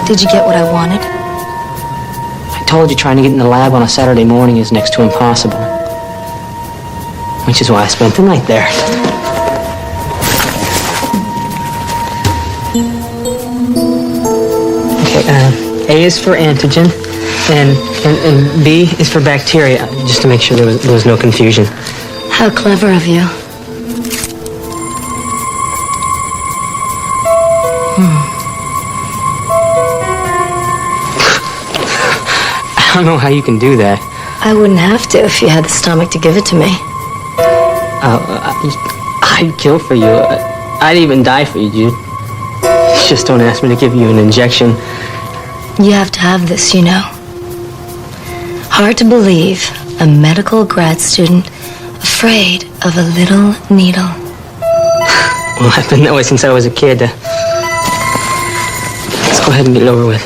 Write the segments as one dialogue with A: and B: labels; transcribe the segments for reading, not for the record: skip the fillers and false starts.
A: Did you get what I wanted?
B: I told you trying to get in the lab on a Saturday morning is next to impossible. Which is why I spent the night there. Okay, A is for antigen, and B is for bacteria, just to make sure there was no confusion.
A: How clever of you.
B: I don't know how you can do that.
A: I wouldn't have to if you had the stomach to give it to me.
B: I'd kill for you. I'd even die for you, Jude. Just don't ask me to give you an injection.
A: You have to have this, you know. Hard to believe a medical grad student afraid of a little needle.
B: Well, I've been that way since I was a kid. Let's go ahead and get it over with.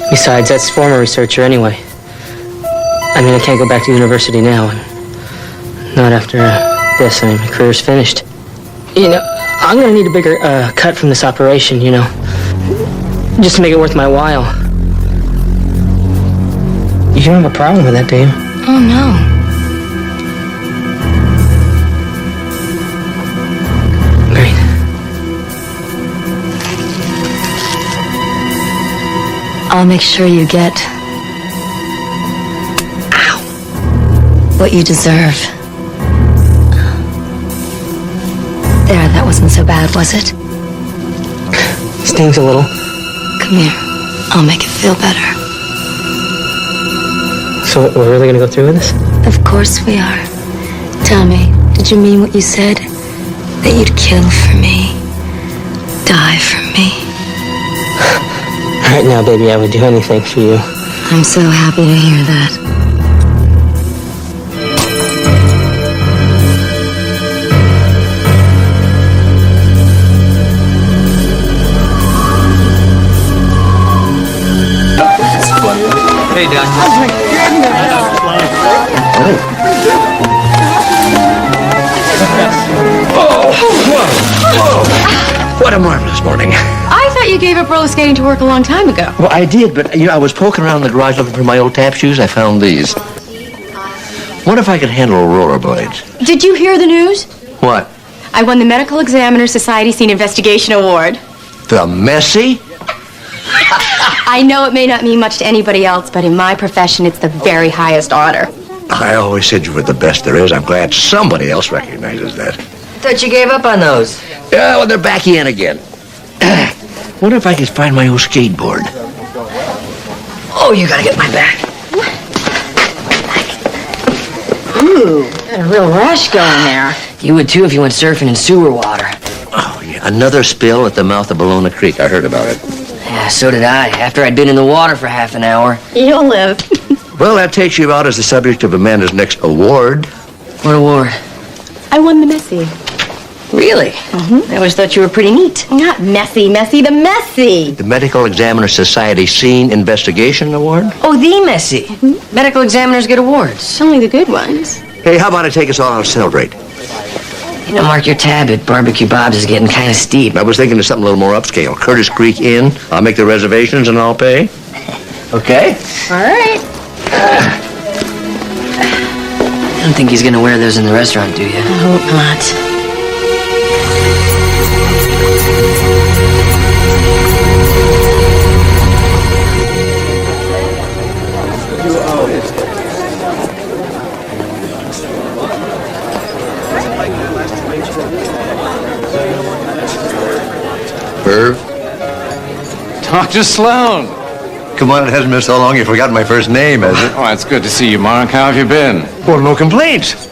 B: Besides, that's former researcher anyway. I mean, I can't go back to university now. Not after this. I mean, my career's finished. You know, I'm gonna need a bigger cut from this operation, you know. Just to make it worth my while. You don't have a problem with that, do you?
A: Oh, no.
B: Great.
A: I'll make sure you get... Ow. What you deserve. There, that wasn't so bad, was it?
B: Stings a little.
A: Come here. I'll make it feel better.
B: So we're really gonna go through with this?
A: Of course we are. Tell me, did you mean what you said? That you'd kill for me? Die for me?
B: Right now, baby, I would do anything for you.
A: I'm so happy to hear that.
B: Hey, Doc.
C: What a marvelous morning.
D: I thought you gave up roller skating to work a long time ago.
C: Well, I did, but, you know, I was poking around the garage looking for my old tap shoes. I found these. What if I could handle rollerblades?
D: Did you hear the news?
C: What?
D: I won the Medical Examiner Society Scene Investigation Award.
C: The Messy?
D: I know it may not mean much to anybody else, but in my profession, it's the very highest order.
C: I always said you were the best there is. I'm glad somebody else recognizes that.
E: Thought you gave up on those.
C: Yeah, well, they're back in again. What if I could find my old skateboard?
E: Oh, you gotta get my back.
D: Ooh, got a real rush going there.
E: You would too if you went surfing in sewer water.
C: Oh, yeah. Another spill at the mouth of Ballona Creek. I heard about it.
E: Yeah, so did I, after I'd been in the water for half an hour.
D: You'll live.
C: Well, that takes you out as the subject of Amanda's next award.
E: What award?
D: I won the Messy.
E: Really? I always thought you were pretty neat.
D: Not messy, the Messy.
C: The Medical Examiner Society Scene Investigation Award.
E: Oh, the Messy. Medical examiners get awards.
D: Only the good ones.
C: Hey, how about I take us all on a celebrate?
E: You know, Mark, your tab at Barbecue Bob's is getting kind of steep.
C: I was thinking of something a little more upscale. Curtis Creek Inn. I'll make the reservations and I'll pay. Okay?
D: All right.
E: I don't think he's gonna wear those in the restaurant, do you?
A: I hope not.
C: Irv?
F: Dr. Sloan.
C: Come on, it hasn't been so long you forgot my first name, has it?
F: Oh, it's good to see you, Mark. How have you been?
C: Well, no complaints.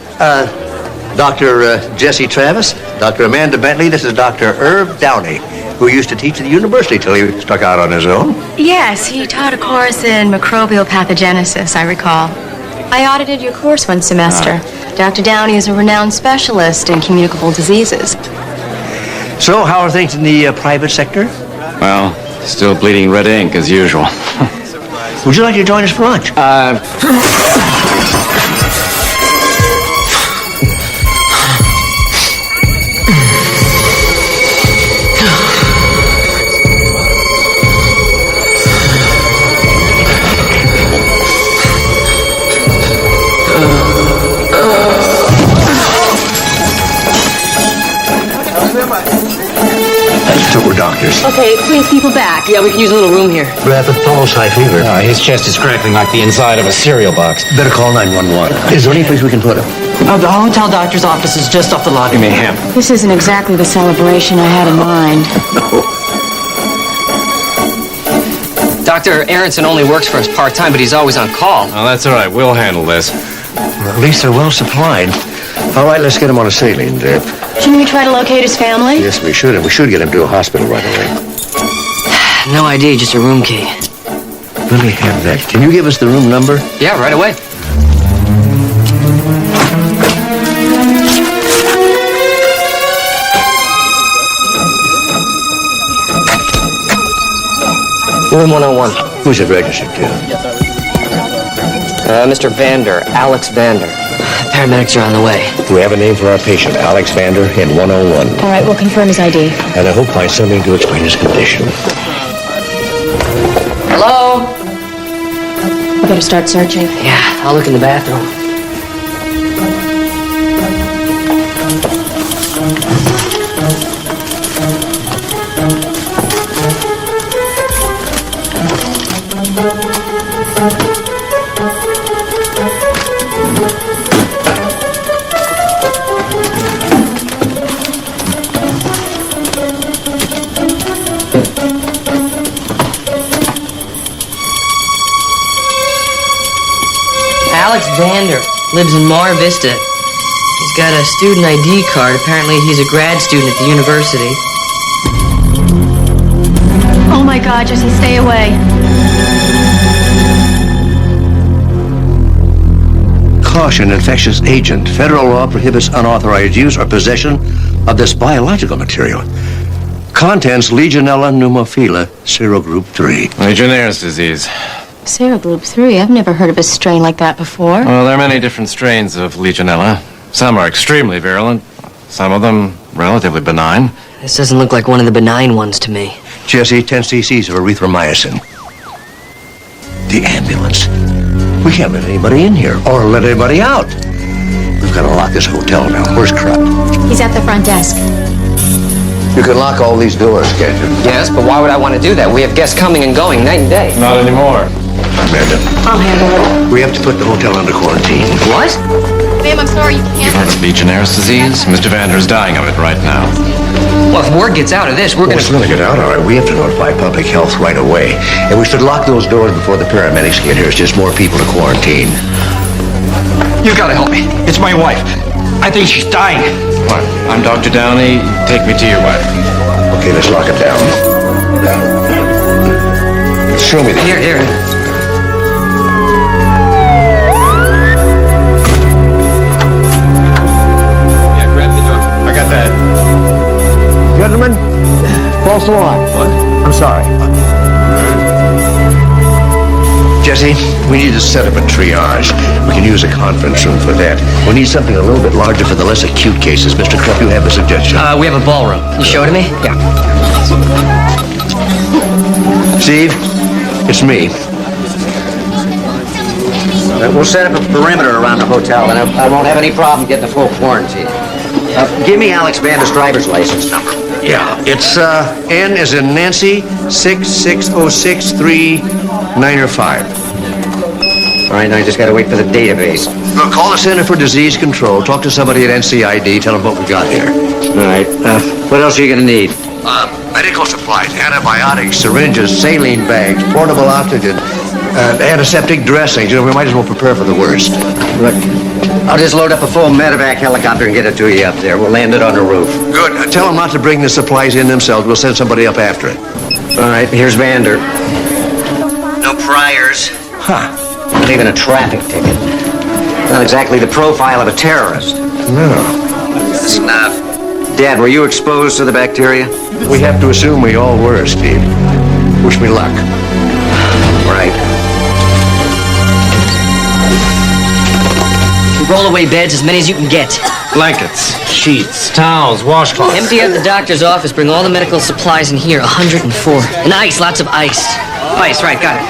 C: Dr. Jesse Travis, Dr. Amanda Bentley, this is Dr. Irv Downey, who used to teach at the university till he struck out on his own.
D: Yes, he taught a course in microbial pathogenesis, I recall. I audited your course one semester. Dr. Downey is a renowned specialist in communicable diseases.
C: So, how are things in the private sector?
F: Well, still bleeding red ink as usual.
C: Would you like to join us for lunch? doctors.
D: Okay, please, people back.
B: Yeah, we can use a little room here.
C: Rapid pulse, high fever.
F: His chest is crackling like the inside of a cereal box.
C: Better call 911. Is there any place we can put him?
B: The hotel doctor's office is just off the lobby.
F: Give me a hand.
D: This isn't exactly the celebration I had in mind.
B: Dr. Aronson only works for us part-time, but he's always on call.
F: Oh, that's all right. We'll handle this.
C: Well, at least they're well supplied. All right, let's get him on a saline drip.
D: Shouldn't we try to locate his family?
C: Yes, we should, and we should get him to a hospital right away.
B: No ID, just a room key.
C: Let me have that. Can you give us the room number?
B: Yeah, right away. Room 101.
C: Who's it registered to?
B: Mr. Vander, Alex Vander. Paramedics are on the way.
C: We have a name for our patient, Alex Vander, in 101.
D: All right, we'll confirm his ID.
C: And I hope find something to explain his condition.
B: Hello?
D: We better start searching.
B: Yeah, I'll look in the bathroom. Alex Vander lives in Mar Vista. He's got a student ID card. Apparently he's a grad student at the university.
D: Oh my God, Jesse, stay away.
C: Caution, infectious agent. Federal law prohibits unauthorized use or possession of this biological material. Contents Legionella pneumophila, serogroup 3.
F: Legionnaire's disease.
D: Serogroup 3? I've never heard of a strain like that before.
F: Well, there are many different strains of Legionella. Some are extremely virulent. Some of them relatively benign.
B: This doesn't look like one of the benign ones to me.
C: Jesse, 10 cc's of erythromycin. The ambulance. We can't let anybody in here or let anybody out. We've got to lock this hotel now. Where's Krupp?
D: He's at the front desk.
C: You can lock all these doors, can't you?
B: Yes, but why would I want to do that? We have guests coming and going night and day.
F: Not anymore.
C: Amanda,
D: I'll handle it.
C: we have to put the hotel under quarantine.
B: What?
D: Ma'am, I'm sorry, you can't.
F: That's Legionnaire's disease. Mr. Vander's dying of it right now.
B: Well, if word gets out of this, we're
C: Well,
B: gonna...
C: it's going to get out, all right. We have to notify public health right away. And we should lock those doors before the paramedics get here. It's just more people to quarantine.
G: You gotta help me. It's my wife. I think she's dying.
F: What? I'm Dr. Downey. Take me to your wife.
C: Okay, let's lock it down. Show me that.
B: Here.
F: Yeah, grab the door. I got that.
C: Gentlemen, false alarm. What? I'm sorry. Jesse, we need to set up a triage. We can use a conference room for that. We need something a little bit larger for the less acute cases. Mr. Krupp, you have a suggestion?
B: We have a ballroom. You show it to me? Yeah.
C: Steve, it's me.
G: We'll set up a perimeter around the hotel, and I won't have any problem getting a full quarantine. Give me Alex Vander's driver's license number.
C: Yeah, it's N as in Nancy, 6606395.
G: All right, now you just gotta wait for the database.
C: Look, call the Center for Disease Control. Talk to somebody at NCID. Tell them what we got here.
G: All right, what else are you gonna need?
C: Medical supplies, antibiotics, syringes, saline bags, portable oxygen, antiseptic dressings. You know, we might as well prepare for the worst.
G: Look, I'll just load up a full medevac helicopter and get it to you up there. We'll land it on the roof.
C: Good. Tell them not to bring the supplies in themselves. We'll send somebody up after it.
G: All right, here's Vander. No priors.
C: Huh.
G: Not even a traffic ticket. Not exactly the profile of a terrorist.
C: No.
G: Listen, Dad, were you exposed to the bacteria?
C: We have to assume we all were, Steve. Wish me luck.
G: Right.
B: Roll away beds, as many as you can get.
F: Blankets, sheets, towels, washcloths.
B: Empty out the doctor's office. Bring all the medical supplies in here. 104. And ice, lots of ice. Ice, right, got it.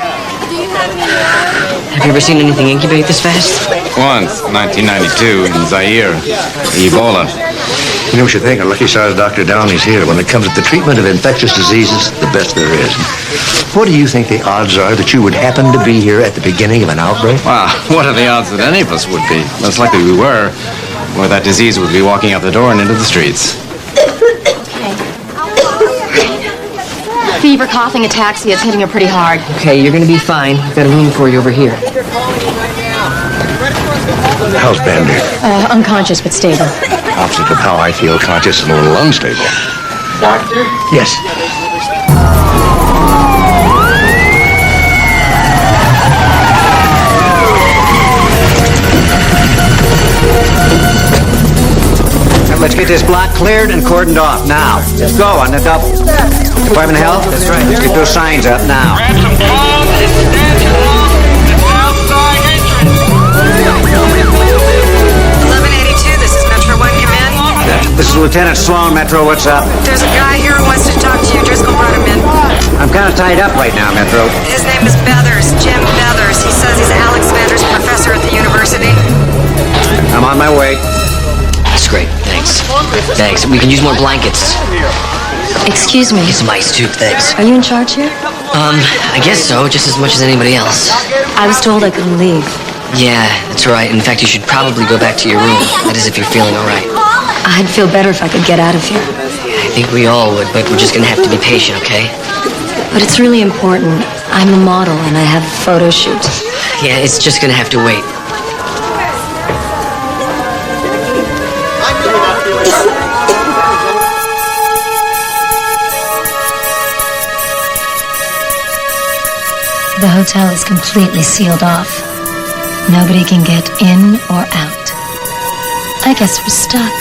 B: Have you ever seen anything incubate this fast?
F: Once, 1992, in Zaire, Ebola.
C: You know, we should thank our lucky stars Dr. Downey's here. When it comes to the treatment of infectious diseases, the best there is. What do you think the odds are that you would happen to be here at the beginning of an outbreak?
F: Wow, what are the odds that any of us would be? Most likely we were, or that disease would be walking out the door and into the streets.
D: Fever, coughing, ataxia. It's hitting her pretty hard.
E: Okay, you're gonna be fine. I've got a room for you over here.
C: How's Bander?
D: Unconscious but stable.
C: Opposite of how I feel, conscious and a little unstable.
B: Doctor?
C: Yes.
G: Let's get this block cleared and cordoned off now. Just go on the double. Department of Health? That's right. Let's get those signs up now.
H: Ransom Falls is standing along the south side entrance.
I: 1182, this is Metro 1 Command.
G: This is Lieutenant Sloan, Metro. What's up?
I: There's a guy here who wants to talk to you. Driscoll brought him in.
G: I'm kind of tied up right now, Metro.
I: His name is Beathers, Jim Beathers. He says he's Alex Vander's professor at the university.
G: I'm on my way.
E: That's great. Thanks. Thanks. We can use more blankets.
A: Excuse me.
E: Get some ice, too. Thanks.
A: Are you in charge here?
E: I guess so. Just as much as anybody else.
A: I was told I couldn't leave.
E: Yeah, that's right. In fact, you should probably go back to your room. That is if you're feeling all right.
A: I'd feel better if I could get out of here.
E: I think we all would, but we're just gonna have to be patient, okay?
A: But it's really important. I'm a model and I have a photo shoot.
E: Yeah, it's just gonna have to wait.
A: The hotel is completely sealed off. Nobody can get in or out. I guess we're stuck.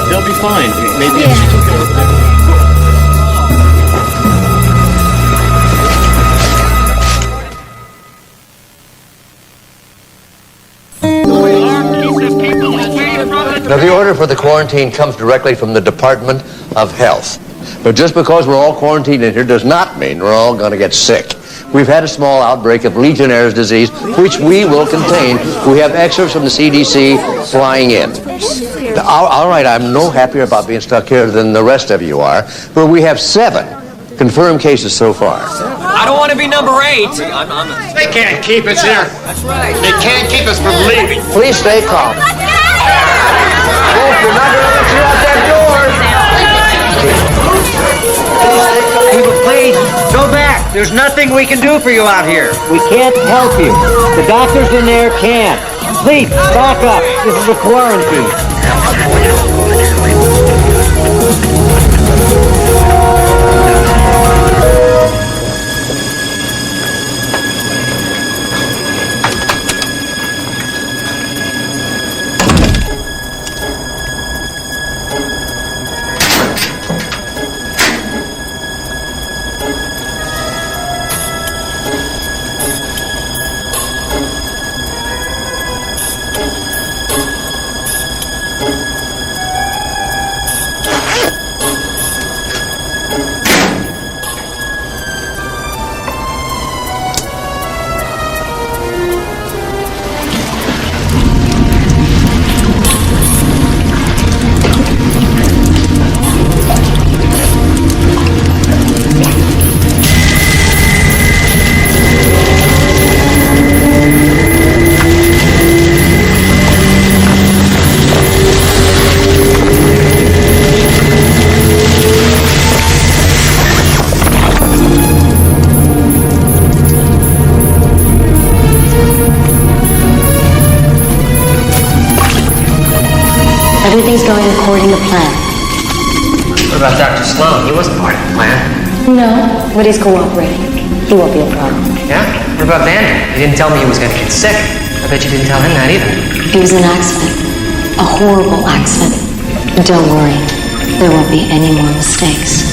B: They'll be fine. Maybe
C: Now, the order for the quarantine comes directly from the Department of Health. But just because we're all quarantined in here does not mean we're all going to get sick. We've had a small outbreak of Legionnaire's disease, which we will contain. We have excerpts from the CDC flying in. All right, I'm no happier about being stuck here than the rest of you are, but we have 7 confirmed cases so far.
J: I don't want to be number 8.
F: They can't keep us here. They can't keep us from leaving.
C: Please stay calm. Wolf, we're not going to let you out that door.
G: People, please, go back. There's nothing we can do for you out here. We can't help you. The doctors in there can't. Please, back up. This is a quarantine.
A: Everything's going according to plan.
E: What about Dr. Sloan? He wasn't part of the plan.
A: No, but he's cooperating. He won't be a problem.
E: Yeah? What about Vander? He didn't tell me he was going to get sick. bet you didn't tell him that either.
A: It was an accident. A horrible accident. Don't worry. There won't be any more mistakes.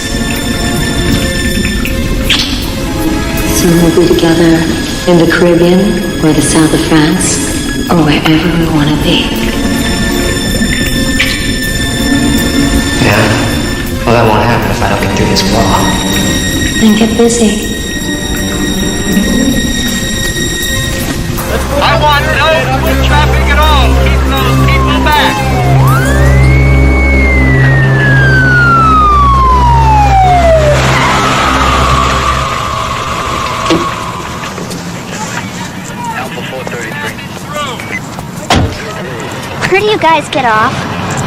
A: Soon we'll be together in the Caribbean or the south of France or wherever we want to be.
E: Yeah? Well, that won't happen if I don't get through this wall.
A: Then get busy.
H: I want no foot traffic at all. Keep those people back.
K: Where do you guys get off?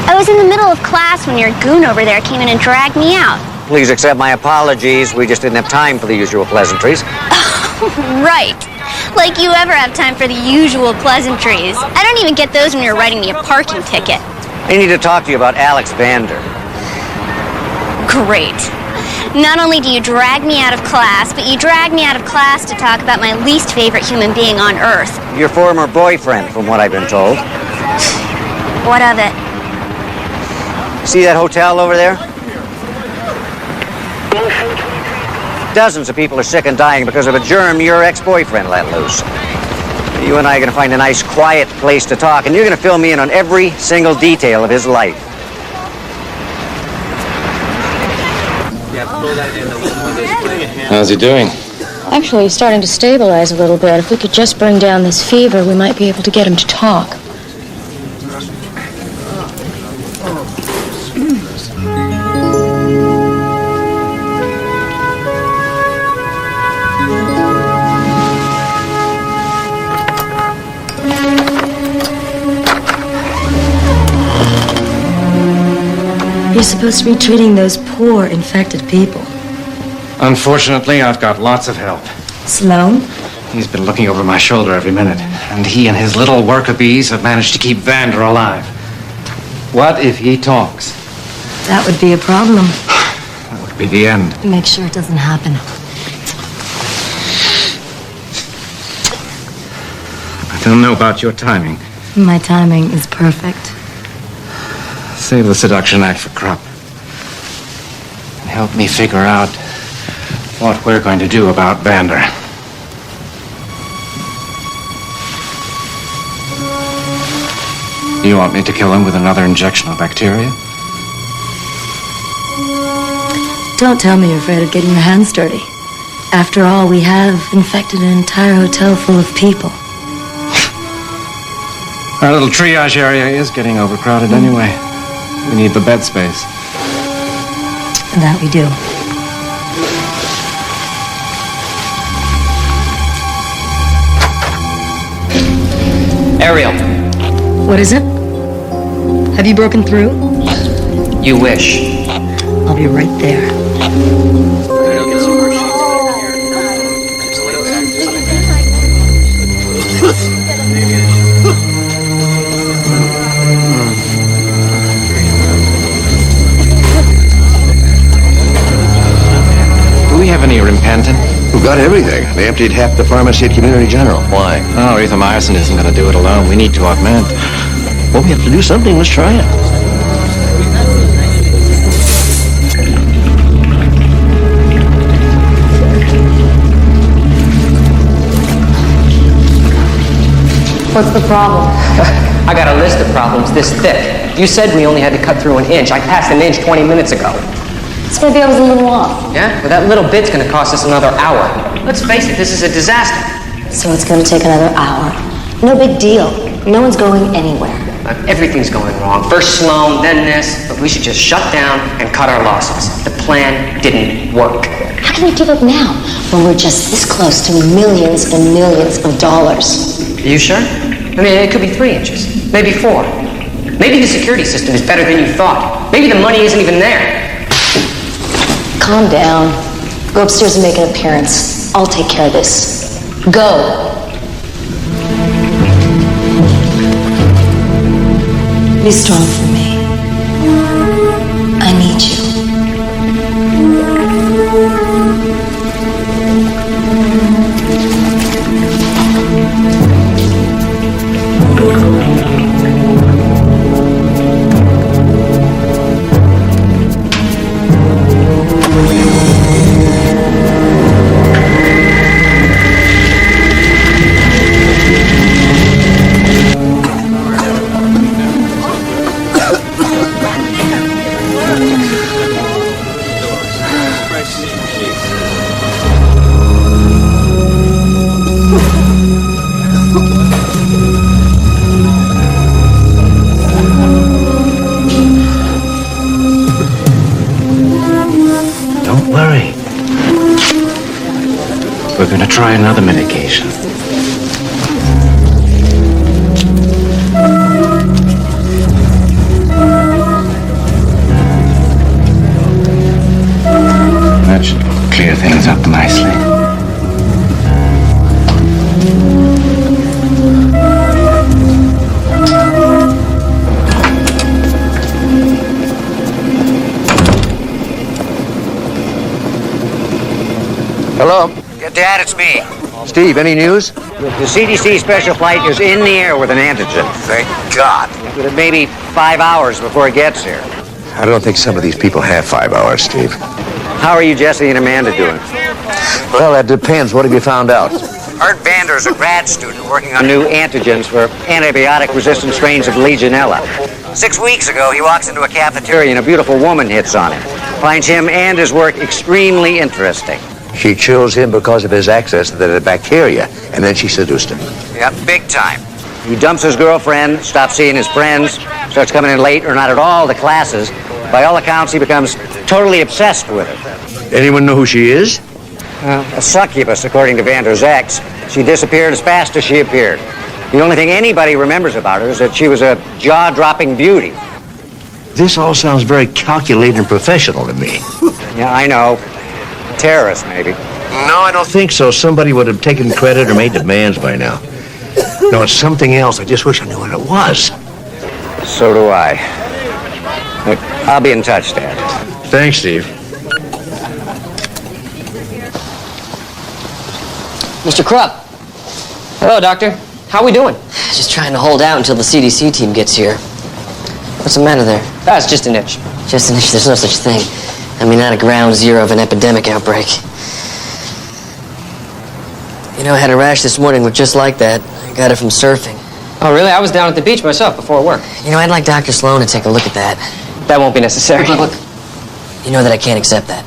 K: I was in the middle of class when your goon over there came in and dragged me out.
G: Please accept my apologies. We just didn't have time for the usual pleasantries.
K: Right. Like you ever have time for the usual pleasantries. I don't even get those when you're writing me a parking ticket.
G: I need to talk to you about Alex Vander.
K: Great. Not only do you drag me out of class, but you drag me out of class to talk about my least favorite human being on Earth.
G: Your former boyfriend, from what I've been told.
K: What of it?
G: See that hotel over there? Dozens of people are sick and dying because of a germ your ex-boyfriend let loose. You and I are going to find a nice, quiet place to talk, and you're going to fill me in on every single detail of his life.
F: How's he doing?
A: Actually, he's starting to stabilize a little bit. If we could just bring down this fever, we might be able to get him to talk. You're supposed to be treating those poor, infected people.
F: Unfortunately, I've got lots of help.
A: Sloan?
F: He's been looking over my shoulder every minute, and he and his little worker bees have managed to keep Vander alive. What if he talks?
A: That would be a problem.
F: That would be the end.
A: Make sure it doesn't happen.
F: I don't know about your timing.
A: My timing is perfect.
F: Save the seduction act for Krupp. And help me figure out what we're going to do about Vander. You want me to kill him with another injection of bacteria?
A: Don't tell me you're afraid of getting your hands dirty. After all, we have infected an entire hotel full of people.
F: Our little triage area is getting overcrowded anyway. We need the bed space.
A: That we do.
E: Ariel,
A: What is it? Have you broken through?
E: you wish.
A: I'll be right there.
F: Do we have any Rimpanton?
C: We've got everything. They emptied half the pharmacy at Community General. Why?
F: Oh, erythromycin isn't going to do it alone. We need to augment.
C: Well, we have to do something. Let's try it.
A: What's the problem?
J: I got a list of problems this thick. You said we only had to cut through an inch. I passed an inch 20 minutes ago.
A: So maybe I was a little off.
J: Yeah? Well, that little bit's gonna cost us another hour. Let's face it, this is a disaster.
A: So it's going to take another hour. No big deal. No one's going anywhere.
J: Everything's going wrong. First Sloan, then this. But we should just shut down and cut our losses. The plan didn't work.
A: How can we give up now when we're just this close to millions and millions of dollars?
J: Are you sure? I mean, it could be 3 inches. Maybe 4. Maybe the security system is better than you thought. Maybe the money isn't even there.
A: Calm down. Go upstairs and make an appearance. I'll take care of this. Go. Be strong for me. I need you.
F: We're going to try another medication. That should clear things up nicely.
C: Hello?
G: Yeah, Dad, it's me.
C: Steve, any news?
G: The CDC special flight is in the air with an antigen.
C: Thank God.
G: But maybe 5 hours before it gets here.
C: I don't think some of these people have 5 hours, Steve.
G: How are you, Jesse, and Amanda doing?
C: Well, that depends. What have you found out?
G: Art Vander's a grad student working on new antigens for antibiotic-resistant strains of Legionella. 6 weeks ago, he walks into a cafeteria and a beautiful woman hits on him. Finds him and his work extremely interesting.
C: She chose him because of his access to the bacteria, and then she seduced him.
G: Yeah, big time. He dumps his girlfriend, stops seeing his friends, starts coming in late or not at all to classes. By all accounts, he becomes totally obsessed with her.
C: Anyone know who she is?
G: A succubus, according to Vander's ex. She disappeared as fast as she appeared. The only thing anybody remembers about her is that she was a jaw-dropping beauty.
C: This all sounds very calculated and professional to me.
G: Yeah, I know. Terrorist, maybe.
C: No, I don't think so. Somebody would have taken credit or made demands by now. No, it's something else. I just wish I knew what it was.
G: So do I. Look, I'll be in touch, Dad.
C: Thanks, Steve.
J: Mr. Krupp. Hello, Doctor. How we doing?
E: Just trying to hold out until the CDC team gets here. What's the matter there?
J: That's just an itch.
E: Just an issue. There's no such thing. I mean, not at ground zero of an epidemic outbreak. You know, I had a rash this morning looked just like that. I got it from surfing.
J: Oh, really? I was down at the beach myself before work.
E: You know, I'd like Dr. Sloan to take a look at that.
J: That won't be necessary.
E: Look. You know that I can't accept that.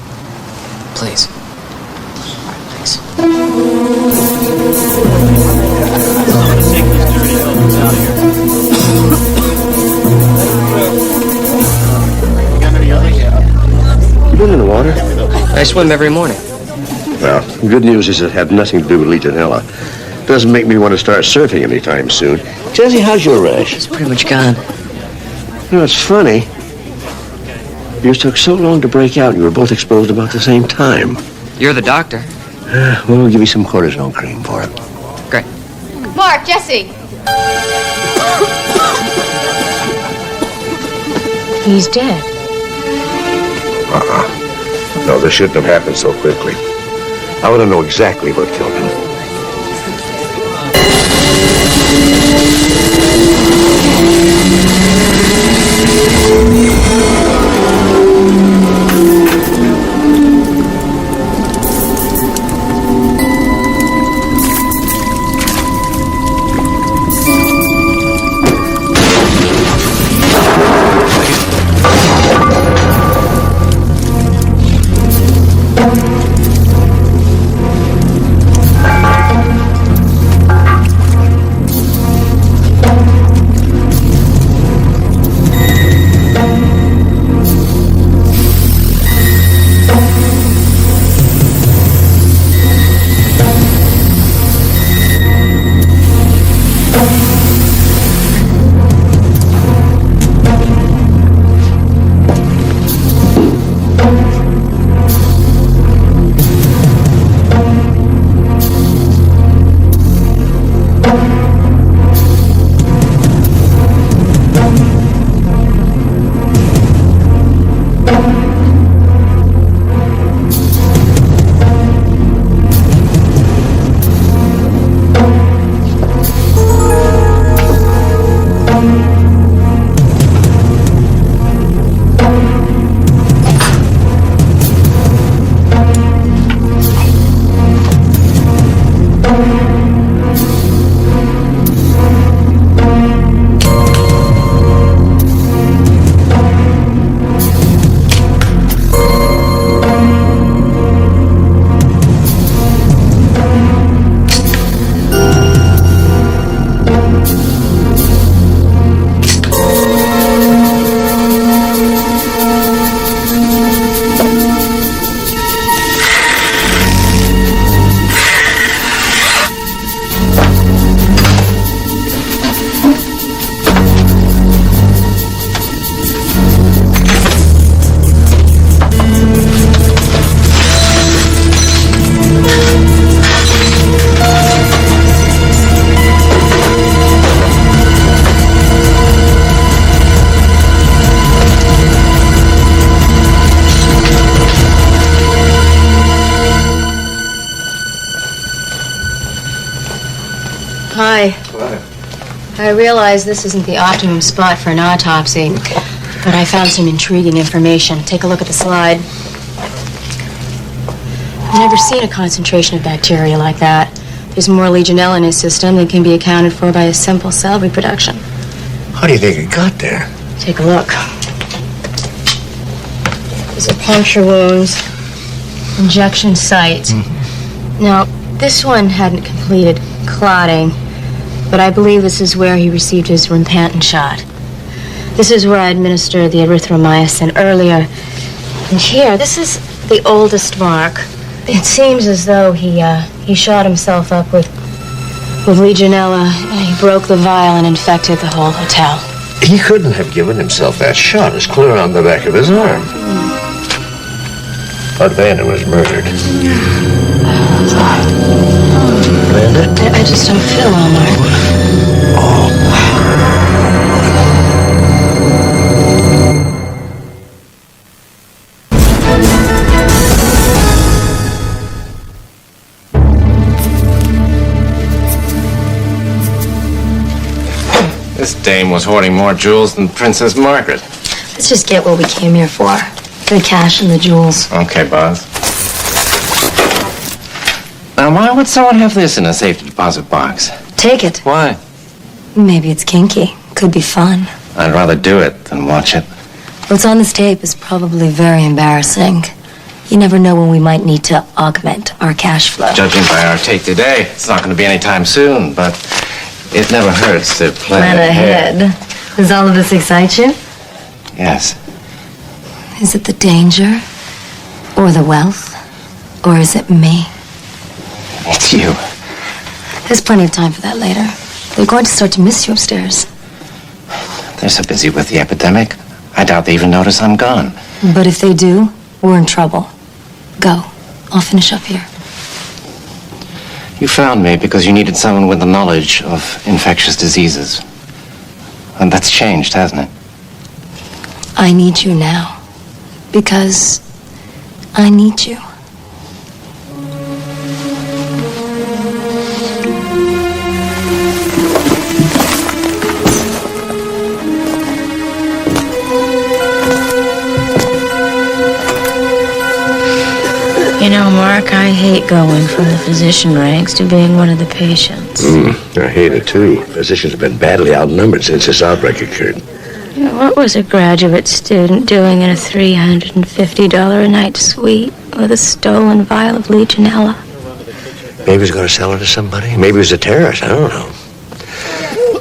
E: Please. Thanks.
C: You been in the water?
J: I swim every morning.
C: Well, the good news is it had nothing to do with Legionella. Doesn't make me want to start surfing anytime soon. Jesse, how's your rash?
E: It's pretty much gone.
C: You know, it's funny. Yours took so long to break out, and you were both exposed about the same time.
J: You're the doctor.
C: We'll give you some cortisone cream for it.
J: Great.
L: Mark, Jesse.
A: He's dead.
C: No, this shouldn't have happened so quickly. I want to know exactly what killed him.
D: I realize this isn't the optimum spot for an autopsy, but I found some intriguing information. Take a look at the slide. I've never seen a concentration of bacteria like that. There's more Legionella in his system than can be accounted for by a simple cell reproduction.
C: How do you think it got there?
D: Take a look. These are puncture wounds, injection sites. Now, this one hadn't completed clotting, but I believe this is where he received his rimphantin shot. This is where I administered the erythromycin earlier. And here, this is the oldest mark. It seems as though he shot himself up with Legionella. He broke the vial and infected the whole hotel.
C: He couldn't have given himself that shot. It's clear on the back of his arm. Bud Vander was murdered. Amanda?
D: I just don't feel well, Mark.
F: This dame was hoarding more jewels than Princess Margaret.
A: Let's just get what we came here for. The cash and the jewels.
F: Okay, boss. Now, why would someone have this in a safety deposit box?
A: Take it.
F: Why?
A: Maybe it's kinky. Could be fun.
F: I'd rather do it than watch it.
A: What's on this tape is probably very embarrassing. You never know when we might need to augment our cash flow.
F: Judging by our take today, it's not going to be anytime soon, but it never hurts to plan ahead.
A: Does all of this excite you?
F: Yes.
A: Is it the danger? Or the wealth? Or is it me?
F: It's you.
A: There's plenty of time for that later. They're going to start to miss you upstairs.
F: They're so busy with the epidemic, I doubt they even notice I'm gone.
A: But if they do, we're in trouble. Go. I'll finish up here.
F: You found me because you needed someone with the knowledge of infectious diseases. And that's changed, hasn't it?
A: I need you now. Because I need you.
D: You know, Mark, I hate going from the physician ranks to being one of the patients.
C: I hate it, too. Physicians have been badly outnumbered since this outbreak occurred.
D: You know, what was a graduate student doing in a $350 a night suite with a stolen vial of Legionella?
C: Maybe he's going to sell it to somebody. Maybe he's a terrorist. I don't know.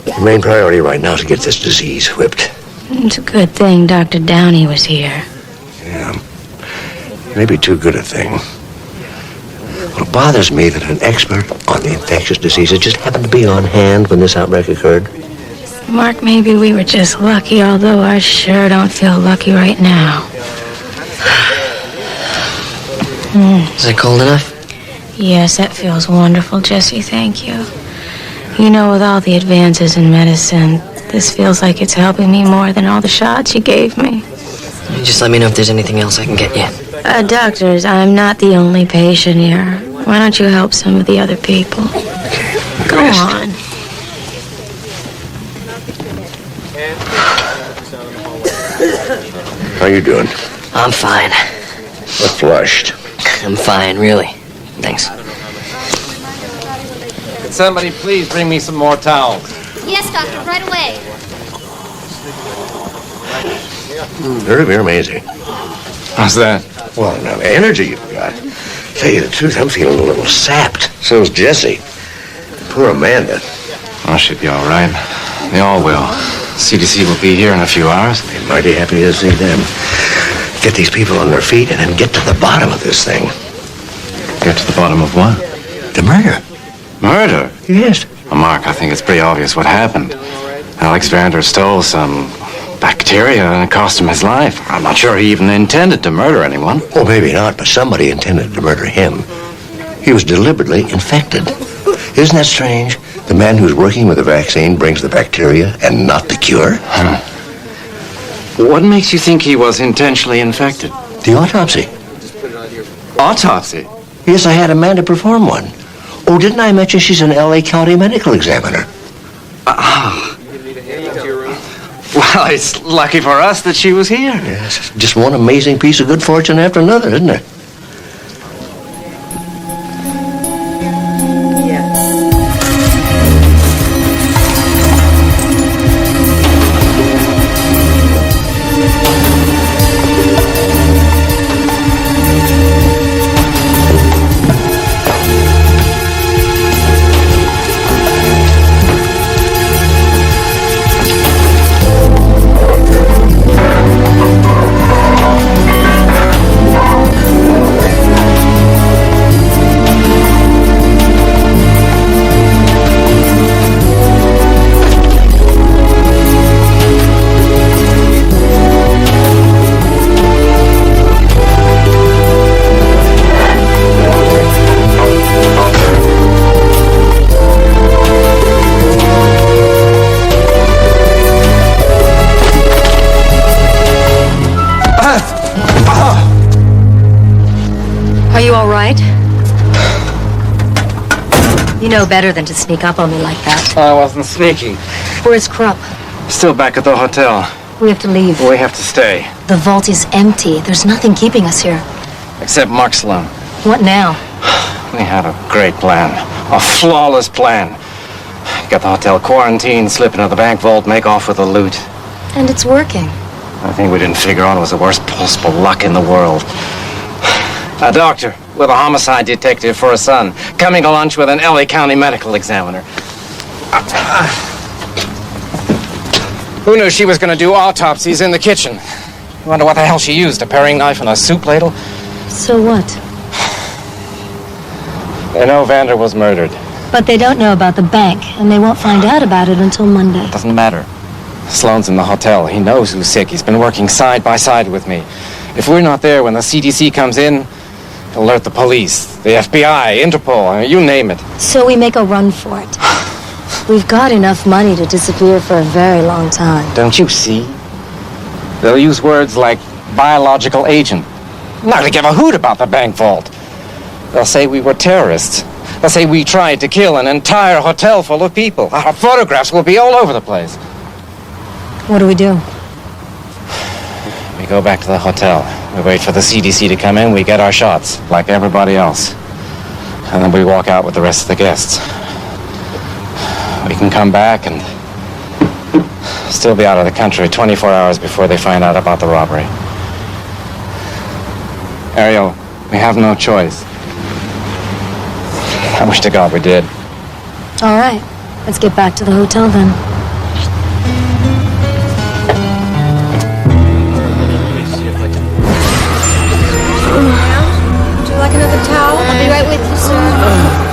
C: The main priority right now is to get this disease whipped.
D: It's a good thing Dr. Downey was here.
C: Yeah. Maybe too good a thing. Well, it bothers me that an expert on the infectious diseases just happened to be on hand when this outbreak occurred.
D: Mark, maybe we were just lucky, although I sure don't feel lucky right now.
E: Is it cold enough?
D: Yes, that feels wonderful, Jesse. Thank you. You know, with all the advances in medicine, this feels like it's helping me more than all the shots you gave me.
E: Just let me know if there's anything else I can get you.
D: Doctors, I'm not the only patient here. Why don't you help some of the other people? Go on.
C: How you doing?
E: I'm fine.
C: Look flushed.
E: I'm fine, really. Thanks.
F: Could somebody please bring me some more towels?
K: Yes, doctor, right away.
C: Very, very amazing.
F: How's that?
C: Well, now the energy you've got. Tell you the truth, I'm feeling a little sapped. So's Jesse. Poor Amanda.
F: Oh, she'll be all right. They all will. CDC will be here in a few hours.
C: I'm mighty happy to see them. Get these people on their feet and then get to the bottom of this thing.
F: Get to the bottom of what?
C: The murder.
F: Murder?
C: Yes.
F: Well, Mark, I think it's pretty obvious what happened. Alex Vander stole some bacteria and it cost him his life. I'm not sure he even intended to murder anyone.
C: Well, maybe not, but somebody intended to murder him. He was deliberately infected. Isn't that strange? The man who's working with the vaccine brings the bacteria and not the cure?
F: What makes you think he was intentionally infected?
C: The autopsy.
F: Autopsy?
C: Yes, I had Amanda perform one. Oh, didn't I mention she's an L.A. County medical examiner?
F: Well, it's lucky for us that she was here.
C: Yes, just one amazing piece of good fortune after another, isn't there?
A: Are you all right? You know better than to sneak up on me like that.
F: I wasn't sneaking.
A: Where's Krupp?
F: Still back at the hotel.
A: We have to leave.
F: We have to stay.
A: The vault is empty. There's nothing keeping us here.
F: Except Mark Sloan.
A: What now?
F: We had a great plan. A flawless plan. Get the hotel quarantined, slip into the bank vault, make off with the loot.
A: And it's working.
F: The thing we didn't figure out was the worst possible luck in the world. A doctor with a homicide detective for a son, coming to lunch with an LA County medical examiner. Who knew she was going to do autopsies in the kitchen? You wonder what the hell she used, a paring knife and a soup ladle?
A: So what?
F: They know Vander was murdered.
A: But they don't know about the bank, and they won't find out about it until Monday.
F: Doesn't matter. Sloan's in the hotel. He knows who's sick. He's been working side by side with me. If we're not there when the CDC comes in, he'll alert the police, the FBI, Interpol, you name it.
A: So we make a run for it. We've got enough money to disappear for a very long time.
F: Don't you see? They'll use words like biological agent. Not to give a hoot about the bank vault. They'll say we were terrorists. They'll say we tried to kill an entire hotel full of people. Our photographs will be all over the place.
A: What do?
F: We go back to the hotel. We wait for the CDC to come in. We get our shots, like everybody else. And then we walk out with the rest of the guests. We can come back and still be out of the country 24 hours before they find out about the robbery. Ariel, we have no choice. I wish to God we did.
A: All right. Let's get back to the hotel then.
I: Would you like another towel? I'll be right with you, sir.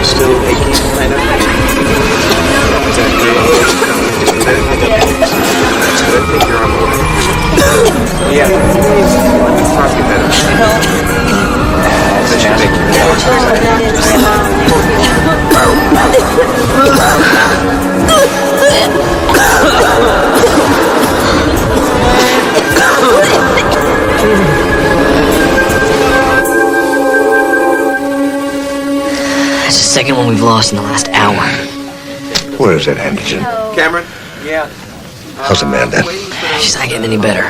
H: Still aching, kind of. I think you're on board. Yeah. Probably better.
E: That's the second one we've lost in the last hour.
C: Where is that Anderson?
H: Cameron? Yeah.
C: How's Amanda?
E: She's not getting any better.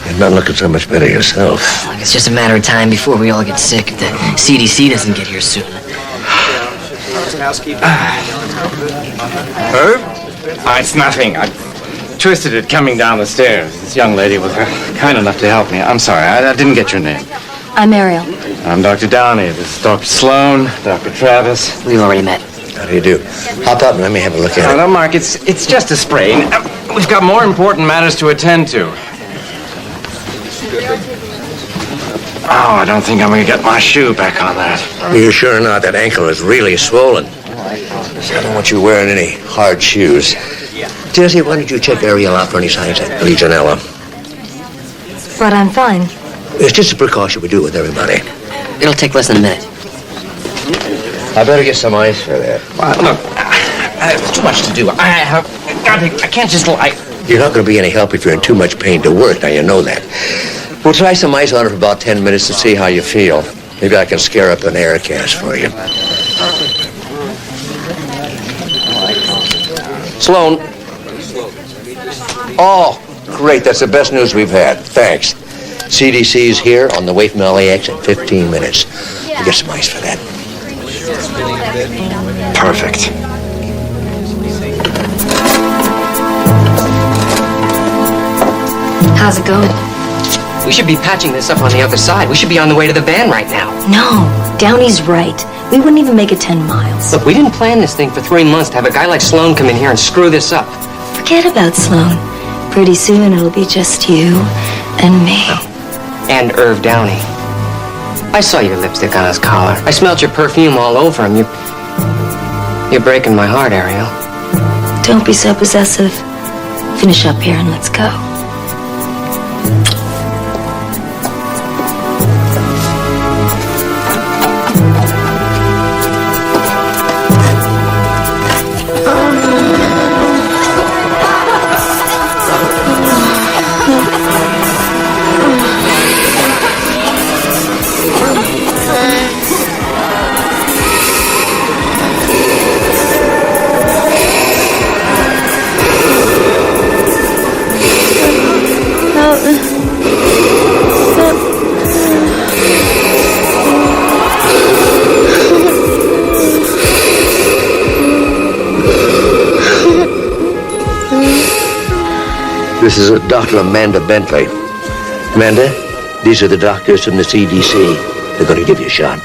C: You're not looking so much better yourself.
E: Like it's just a matter of time before we all get sick if the CDC doesn't get here soon.
F: Herb? It's nothing. I twisted it coming down the stairs. This young lady was kind enough to help me. I'm sorry, I didn't get your name.
A: I'm Ariel.
F: I'm Dr. Downey. This is Dr. Sloan, Dr. Travis.
E: We've already met.
C: How do you do? Hop up and let me have a look at it.
F: No, Mark, it's just a sprain. We've got more important matters to attend to. Oh, I don't think I'm going to get my shoe back on that.
C: You're sure not? That ankle is really swollen. I don't want you wearing any hard shoes. Jesse, why don't you check Ariel out for any signs of Legionella?
A: But I'm fine.
C: It's just a precaution we do with everybody.
E: It'll take less than a minute.
C: I better get some ice for that.
F: Look,
J: It's too much to do. I can't just lie.
C: You're not going to be any help if you're in too much pain to work. Now, you know that. We'll try some ice on it for about 10 minutes to see how you feel. Maybe I can scare up an air cast for you. Sloan. Oh, great. That's the best news we've had. Thanks. CDC's here on the way from LAX in 15 minutes. We'll get some ice for that. Perfect.
A: How's it going?
J: We should be patching this up on the other side. We should be on the way to the van right now.
A: No, Downey's right. We wouldn't even make it 10 miles.
J: Look, we didn't plan this thing for 3 months to have a guy like Sloan come in here and screw this up.
A: Forget about Sloan. Pretty soon it'll be just you and me.
J: And Irv Downey. I saw your lipstick on his collar. I smelled your perfume all over him. You're breaking my heart, Ariel.
A: Don't be so possessive. Finish up here and let's go.
C: This is Dr. Amanda Bentley. Amanda, these are the doctors from the CDC. They're going to give you a shot.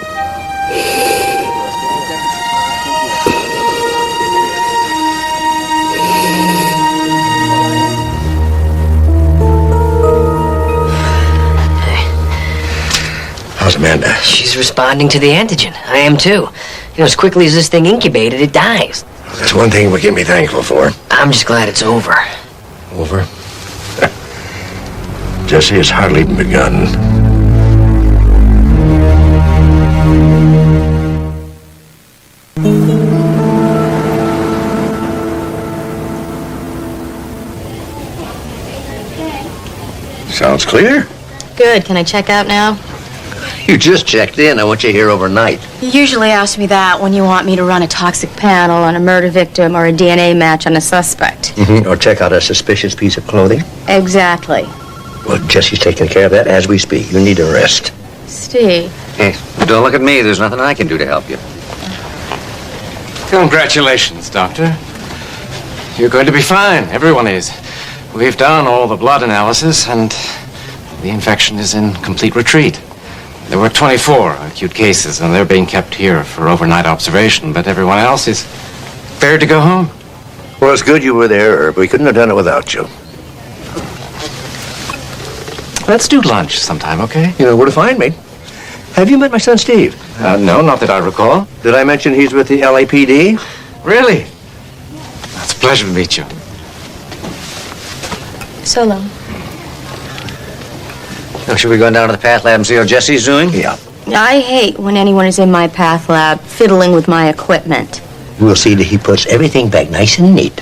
C: How's Amanda?
J: She's responding to the antigen. I am too. As quickly as this thing incubated, it dies.
C: That's one thing we can be thankful for.
J: I'm just glad it's over.
C: Over? Jesse, it's hardly even begun. Sounds clear.
D: Good. Can I check out now?
C: You just checked in. I want you here overnight.
D: You usually ask me that when you want me to run a toxic panel on a murder victim or a DNA match on a suspect.
C: Or check out a suspicious piece of clothing.
D: Exactly.
C: Well, Jesse's taking care of that as we speak. You need a rest.
D: Steve.
G: Hey, don't look at me. There's nothing I can do to help you.
F: Congratulations, Doctor. You're going to be fine. Everyone is. We've done all the blood analysis, and the infection is in complete retreat. There were 24 acute cases, and they're being kept here for overnight observation, but everyone else is prepared to go home.
C: Well, it's good you were there, Herb. We couldn't have done it without you.
F: Let's do lunch sometime, okay?
C: You know where to find me. Have you met my son, Steve?
F: No, not that I recall.
C: Did I mention he's with the LAPD?
F: Really? It's a pleasure to meet you.
D: So long.
G: Oh, should we go down to the path lab and see how Jesse's doing?
C: Yeah.
D: I hate when anyone is in my path lab fiddling with my equipment.
C: We'll see that he puts everything back nice and neat.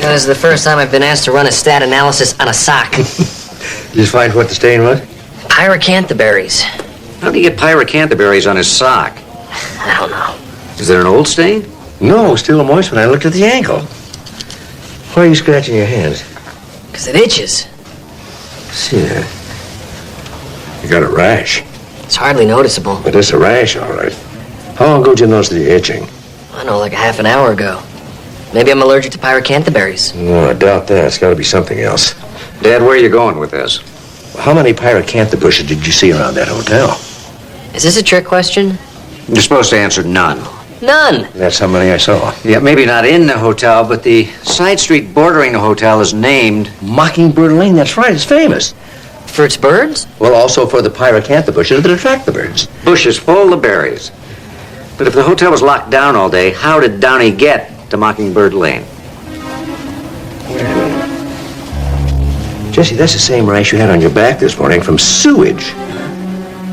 J: This is the first time I've been asked to run a stat analysis on a sock.
C: Did you find what the stain was?
J: Pyracanthaberries.
G: How do you get pyracanthaberries on his sock?
J: I don't know.
G: Is there an old stain?
C: No, still moist when I looked at the ankle. Why are you scratching your hands?
J: Because it itches.
C: See that? You got a rash.
J: It's hardly noticeable.
C: But it's a rash, all right. How long ago did you notice the itching?
J: I know, like a half an hour ago. Maybe I'm allergic to pyracanthaberries.
C: No, I doubt that. It's got to be something else.
G: Dad, where are you going with this?
C: How many pyracantha bushes did you see around that hotel?
J: Is this a trick question?
G: You're supposed to answer none.
J: None.
C: That's how many I saw.
G: Yeah, maybe not in the hotel, but the side street bordering the hotel is named
C: Mockingbird Lane, that's right. It's famous.
J: For its birds?
C: Well, also for the pyracantha bushes that attract the birds.
G: bushes full of berries. But if the hotel was locked down all day, how did Downey get to Mockingbird Lane?
C: Jesse, that's the same rash you had on your back this morning from sewage.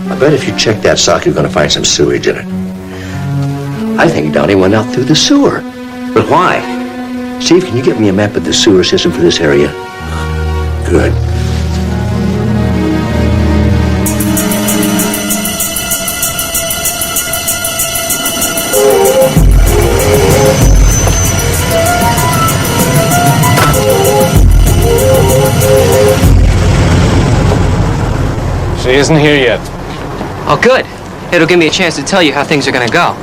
C: I bet if you check that sock, you're going to find some sewage in it. I think Downey went out through the sewer.
G: But why?
C: Steve, can you get me a map of the sewer system for this area? Good.
F: She isn't here yet.
J: Oh, good. It'll give me a chance to tell you how things are gonna go.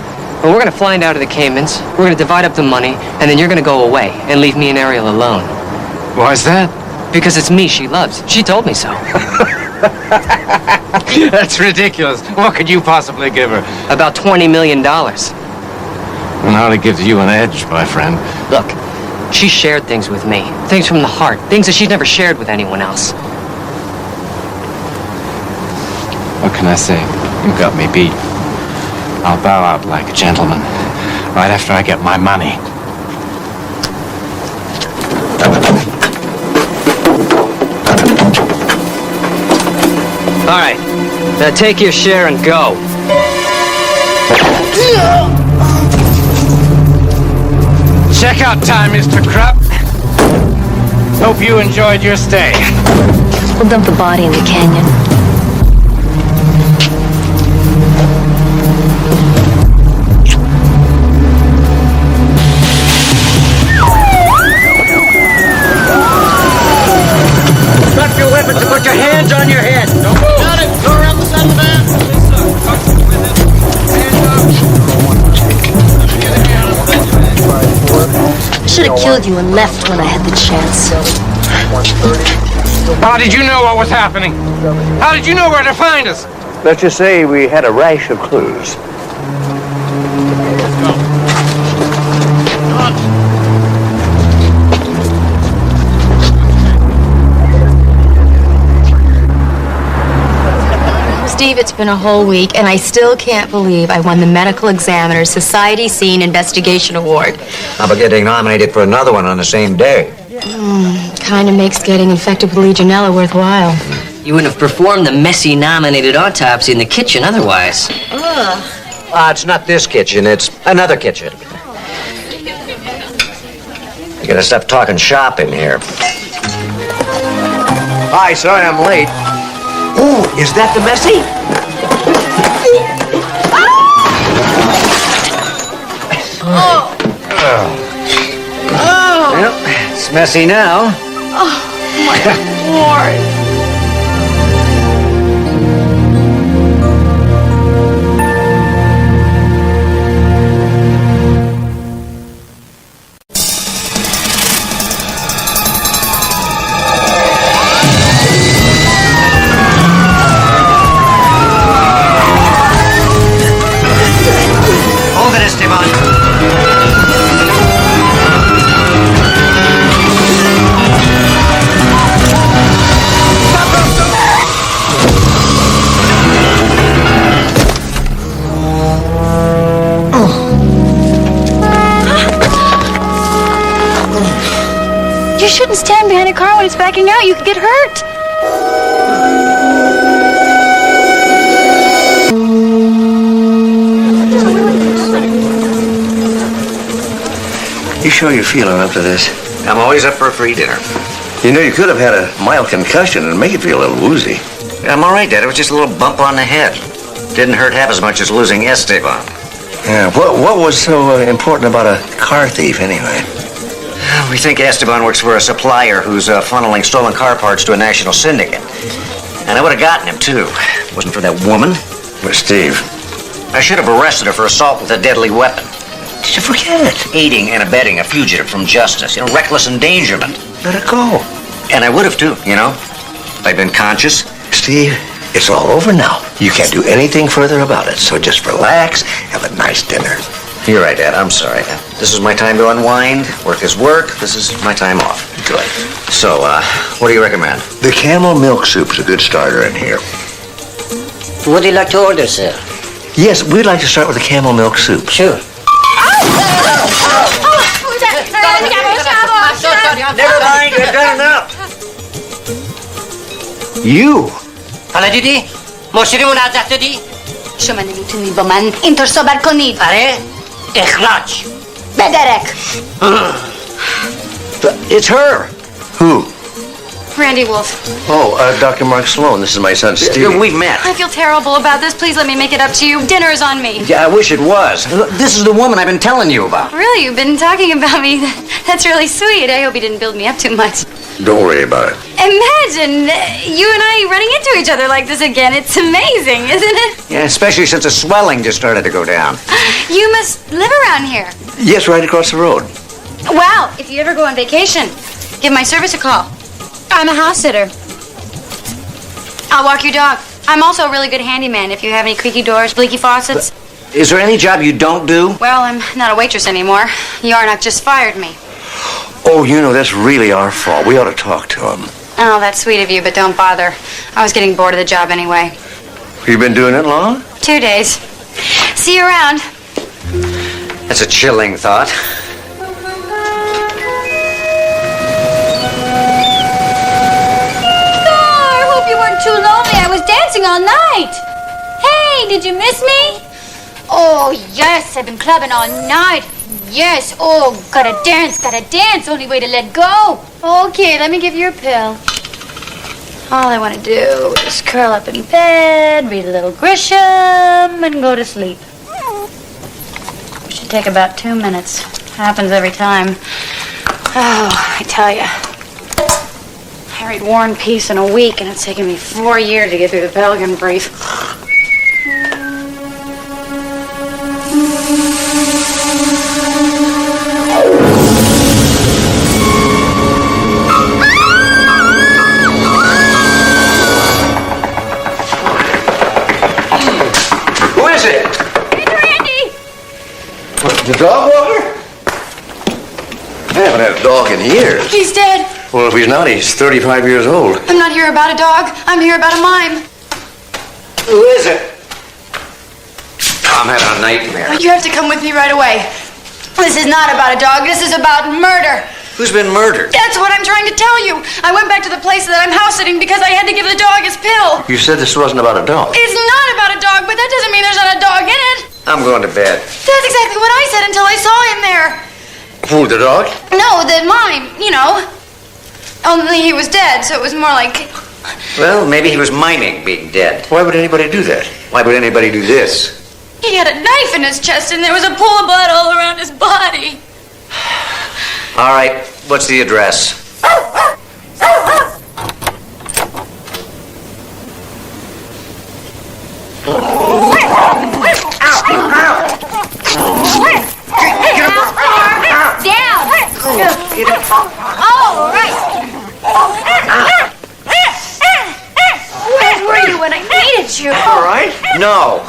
J: Well, we're gonna fly down to the Caymans, we're gonna divide up the money, and then you're gonna go away and leave me and Ariel alone.
F: Why is that?
J: Because it's me she loves. She told me so.
F: That's ridiculous. What could you possibly give her?
J: About $20 million.
F: And hardly gives you an edge, my friend.
J: Look, she shared things with me. Things from the heart. Things that she's never shared with anyone else.
F: What can I say? You got me beat. I'll bow out like a gentleman right after I get my money.
J: All right. Now take your share and go.
F: Checkout time, Mr. Krupp. Hope you enjoyed your stay.
A: We'll dump the body in the canyon.
G: Drop your weapons and put your hands on your head. Don't move. Got it. Go around the side of the van.
A: I should have killed you and left when I had the chance.
F: How did you know what was happening? How did you know where to find us?
C: Let's just say we had a rash of clues.
D: Steve, it's been a whole week, and I still can't believe I won the Medical Examiner's Society Scene Investigation Award.
G: How about getting nominated for another one on the same day?
D: Kind of makes getting infected with Legionella worthwhile.
E: You wouldn't have performed the messy nominated autopsy in the kitchen otherwise.
G: It's not this kitchen, it's another kitchen. You gotta stop talking shop in here. Hi, sorry I'm late. Oh, is that the messy? Well, it's messy now. Hold it, Esteban.
K: You shouldn't stand behind a car when it's backing out. You could get hurt.
C: You sure you're feeling up to this?
G: I'm always up for a free dinner.
C: You know, you could have had a mild concussion and make you feel a little woozy.
G: I'm all right, Dad. It was just a little bump on the head. Didn't hurt half as much as losing Esteban.
C: Yeah, what was so important about a car thief, anyway?
G: We think Esteban works for a supplier who's funneling stolen car parts to a national syndicate. And I would have gotten him, too. Wasn't for that woman.
C: But Steve,
G: I should have arrested her for assault with a deadly weapon.
C: did you forget it?
G: Aiding and abetting a fugitive from justice. You know, reckless endangerment.
C: Let it go.
G: And I would have, too, you know. If I'd been conscious.
C: Steve, it's all over now. You can't do anything further about it, so just relax, have a nice dinner.
G: You're right, Dad. I'm sorry. This is my time to unwind. Work is work. This is my time off.
C: Good.
G: So, what do you recommend?
C: The camel milk soup's a good starter in here.
J: Would you like to order, sir?
C: Yes, we'd like to start with the camel milk soup.
J: Sure.
G: Never mind. You've done enough.
C: You?
J: Paladidi?
L: مشتریمون از دست دادی؟
M: شما نمیتونی با من اینطور صحبت کنید.
L: آره؟ اخراج.
M: بدرک.
C: It's her. Who?
I: Randy Wolf.
C: Oh, Dr. Mark Sloan. This is my son, Steve.
G: We've met.
I: I feel terrible about this. Please let me make it up to you. Dinner is on me.
G: Yeah, I wish it was. This is the woman I've been telling you about.
I: Really? You've been talking about me? That's really sweet. I hope you didn't build me up too much.
C: Don't worry about it.
I: Imagine you and I running into each other like this again. It's amazing, isn't it?
G: Yeah, especially since the swelling just started to go down.
I: You must live around here.
C: Yes, right across the road.
I: Wow, if you ever go on vacation, give my service a call. I'm a house sitter. I'll walk your dog. I'm also a really good handyman if you have any creaky doors, leaky faucets.
G: Is there any job you don't do?
I: Well, I'm not a waitress anymore. Yarnock just fired me.
C: Oh, you know, that's really our fault. We ought to talk to him.
I: Oh, that's sweet of you, but don't bother. I was getting bored of the job anyway.
C: You been doing it long?
I: 2 days. See you around.
G: That's a chilling thought.
M: Too lonely. I was dancing all night. Hey, did you miss me? Oh, yes. I've been clubbing all night. Yes. Oh, gotta dance. Only way to let go.
I: Okay, let me give you a pill. All I want to do is curl up in bed, read a little Grisham, and go to sleep. It should take about 2 minutes. Happens every time. Oh, I tell you. I read War and Peace in a week, and it's taken me 4 years to get through the Pelican Brief.
C: Who is it?
M: It's Randy.
C: What, the dog walker? I haven't had a dog in years.
I: He's dead.
C: Well, if he's not, he's 35 years old.
I: I'm not here about a dog. I'm here about a mime.
G: Who is it? I'm having a nightmare.
I: You have to come with me right away. This is not about a dog. This is about murder.
G: Who's been murdered?
I: That's what I'm trying to tell you. I went back to the place that I'm house sitting because I had to give the dog his pill.
C: You said this wasn't about a dog.
I: It's not about a dog, but that doesn't mean there's not a dog in it.
G: I'm going to bed.
I: That's exactly what I said until I saw him there.
C: Who, the dog?
I: No, the mime, you know. Only he was dead, so it was more like...
G: Well, maybe he was miming being dead.
C: Why would anybody do that?
G: Why would anybody do this?
I: He had a knife in his chest and there was a pool of blood all around his body.
G: All right, what's the address?
M: Down. All right.
I: Where were you when I needed you?
G: All right. No.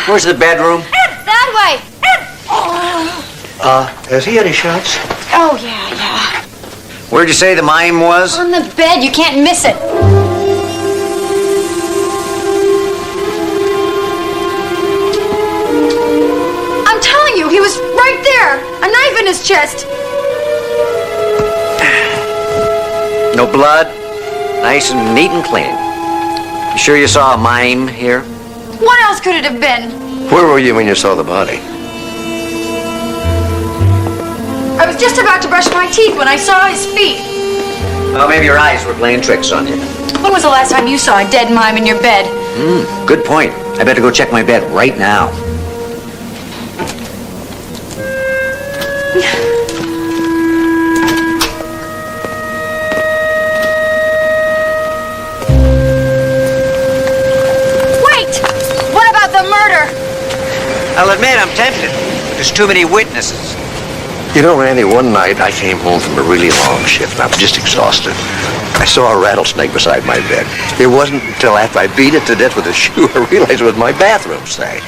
G: Where's the bedroom?
M: That way.
C: Has he had any shots?
I: Oh, yeah.
G: Where'd you say the mime was?
I: On the bed, you can't miss it. I'm telling you, he was right there. A knife in his chest.
G: No blood? Nice and neat and clean. You sure you saw a mime here?
I: What else could it have been?
C: Where were you when you saw the body?
I: I was just about to brush my teeth when I saw his feet.
G: Well, maybe your eyes were playing tricks on you.
I: When was the last time you saw a dead mime in your bed?
G: Good point. I better go check my bed right now.
I: Wait! What about the murder?
G: I'll admit I'm tempted. There's too many witnesses.
C: You know, Randy, one night I came home from a really long shift and I was just exhausted. I saw a rattlesnake beside my bed. It wasn't until after I beat it to death with a shoe I realized it was my bathroom snake.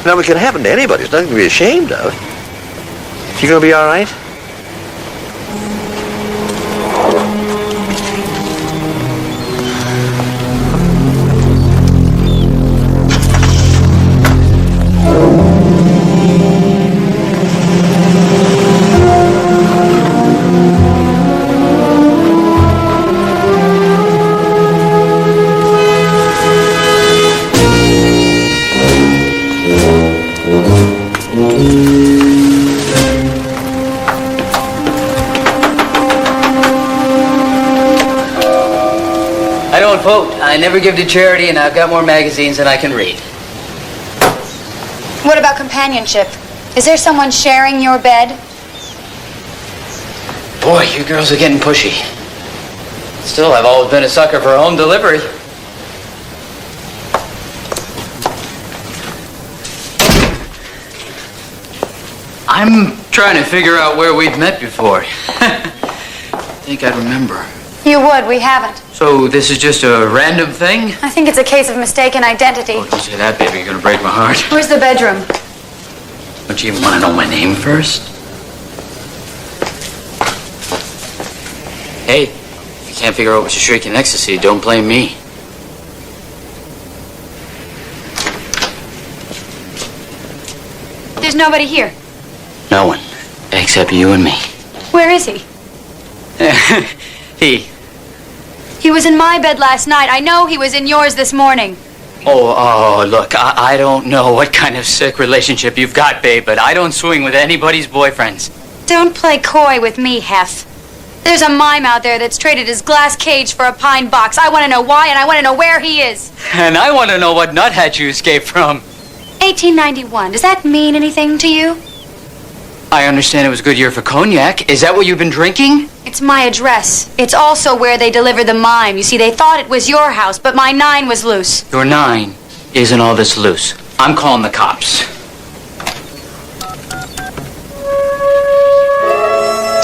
C: Now, it can happen to anybody. It's nothing to be ashamed of. You gonna be all right?
N: vote. I never give to charity, and I've got more magazines than I can read.
M: What about companionship? Is there someone sharing your bed?
N: Boy, you girls are getting pushy. Still, I've always been a sucker for home delivery. I'm trying to figure out where we've met before. I think I'd remember.
M: You would, we haven't.
N: So this is just a random thing?
M: I think it's a case of mistaken identity.
N: Don't say that, baby. You're gonna break my heart.
M: Where's the bedroom?
N: Don't you even want to know my name first? Hey, if you can't figure out what you're shrieking ecstasy, don't blame me.
M: There's nobody here.
N: No one, except you and me.
M: Where is he? He was in my bed last night. I know he was in yours this morning.
N: Oh, look, I don't know what kind of sick relationship you've got, babe, but I don't swing with anybody's boyfriends.
M: Don't play coy with me, Hef. There's a mime out there that's traded his glass cage for a pine box. I want to know why, and I want to know where he is.
N: And I want to know what nuthead you escaped from.
M: 1891. Does that mean anything to you?
N: I understand it was a good year for cognac. Is that what you've been drinking?
M: It's my address. It's also where they delivered the mime. You see, they thought it was your house, but my 9 was loose.
N: Your 9 isn't all that's loose. I'm calling the cops.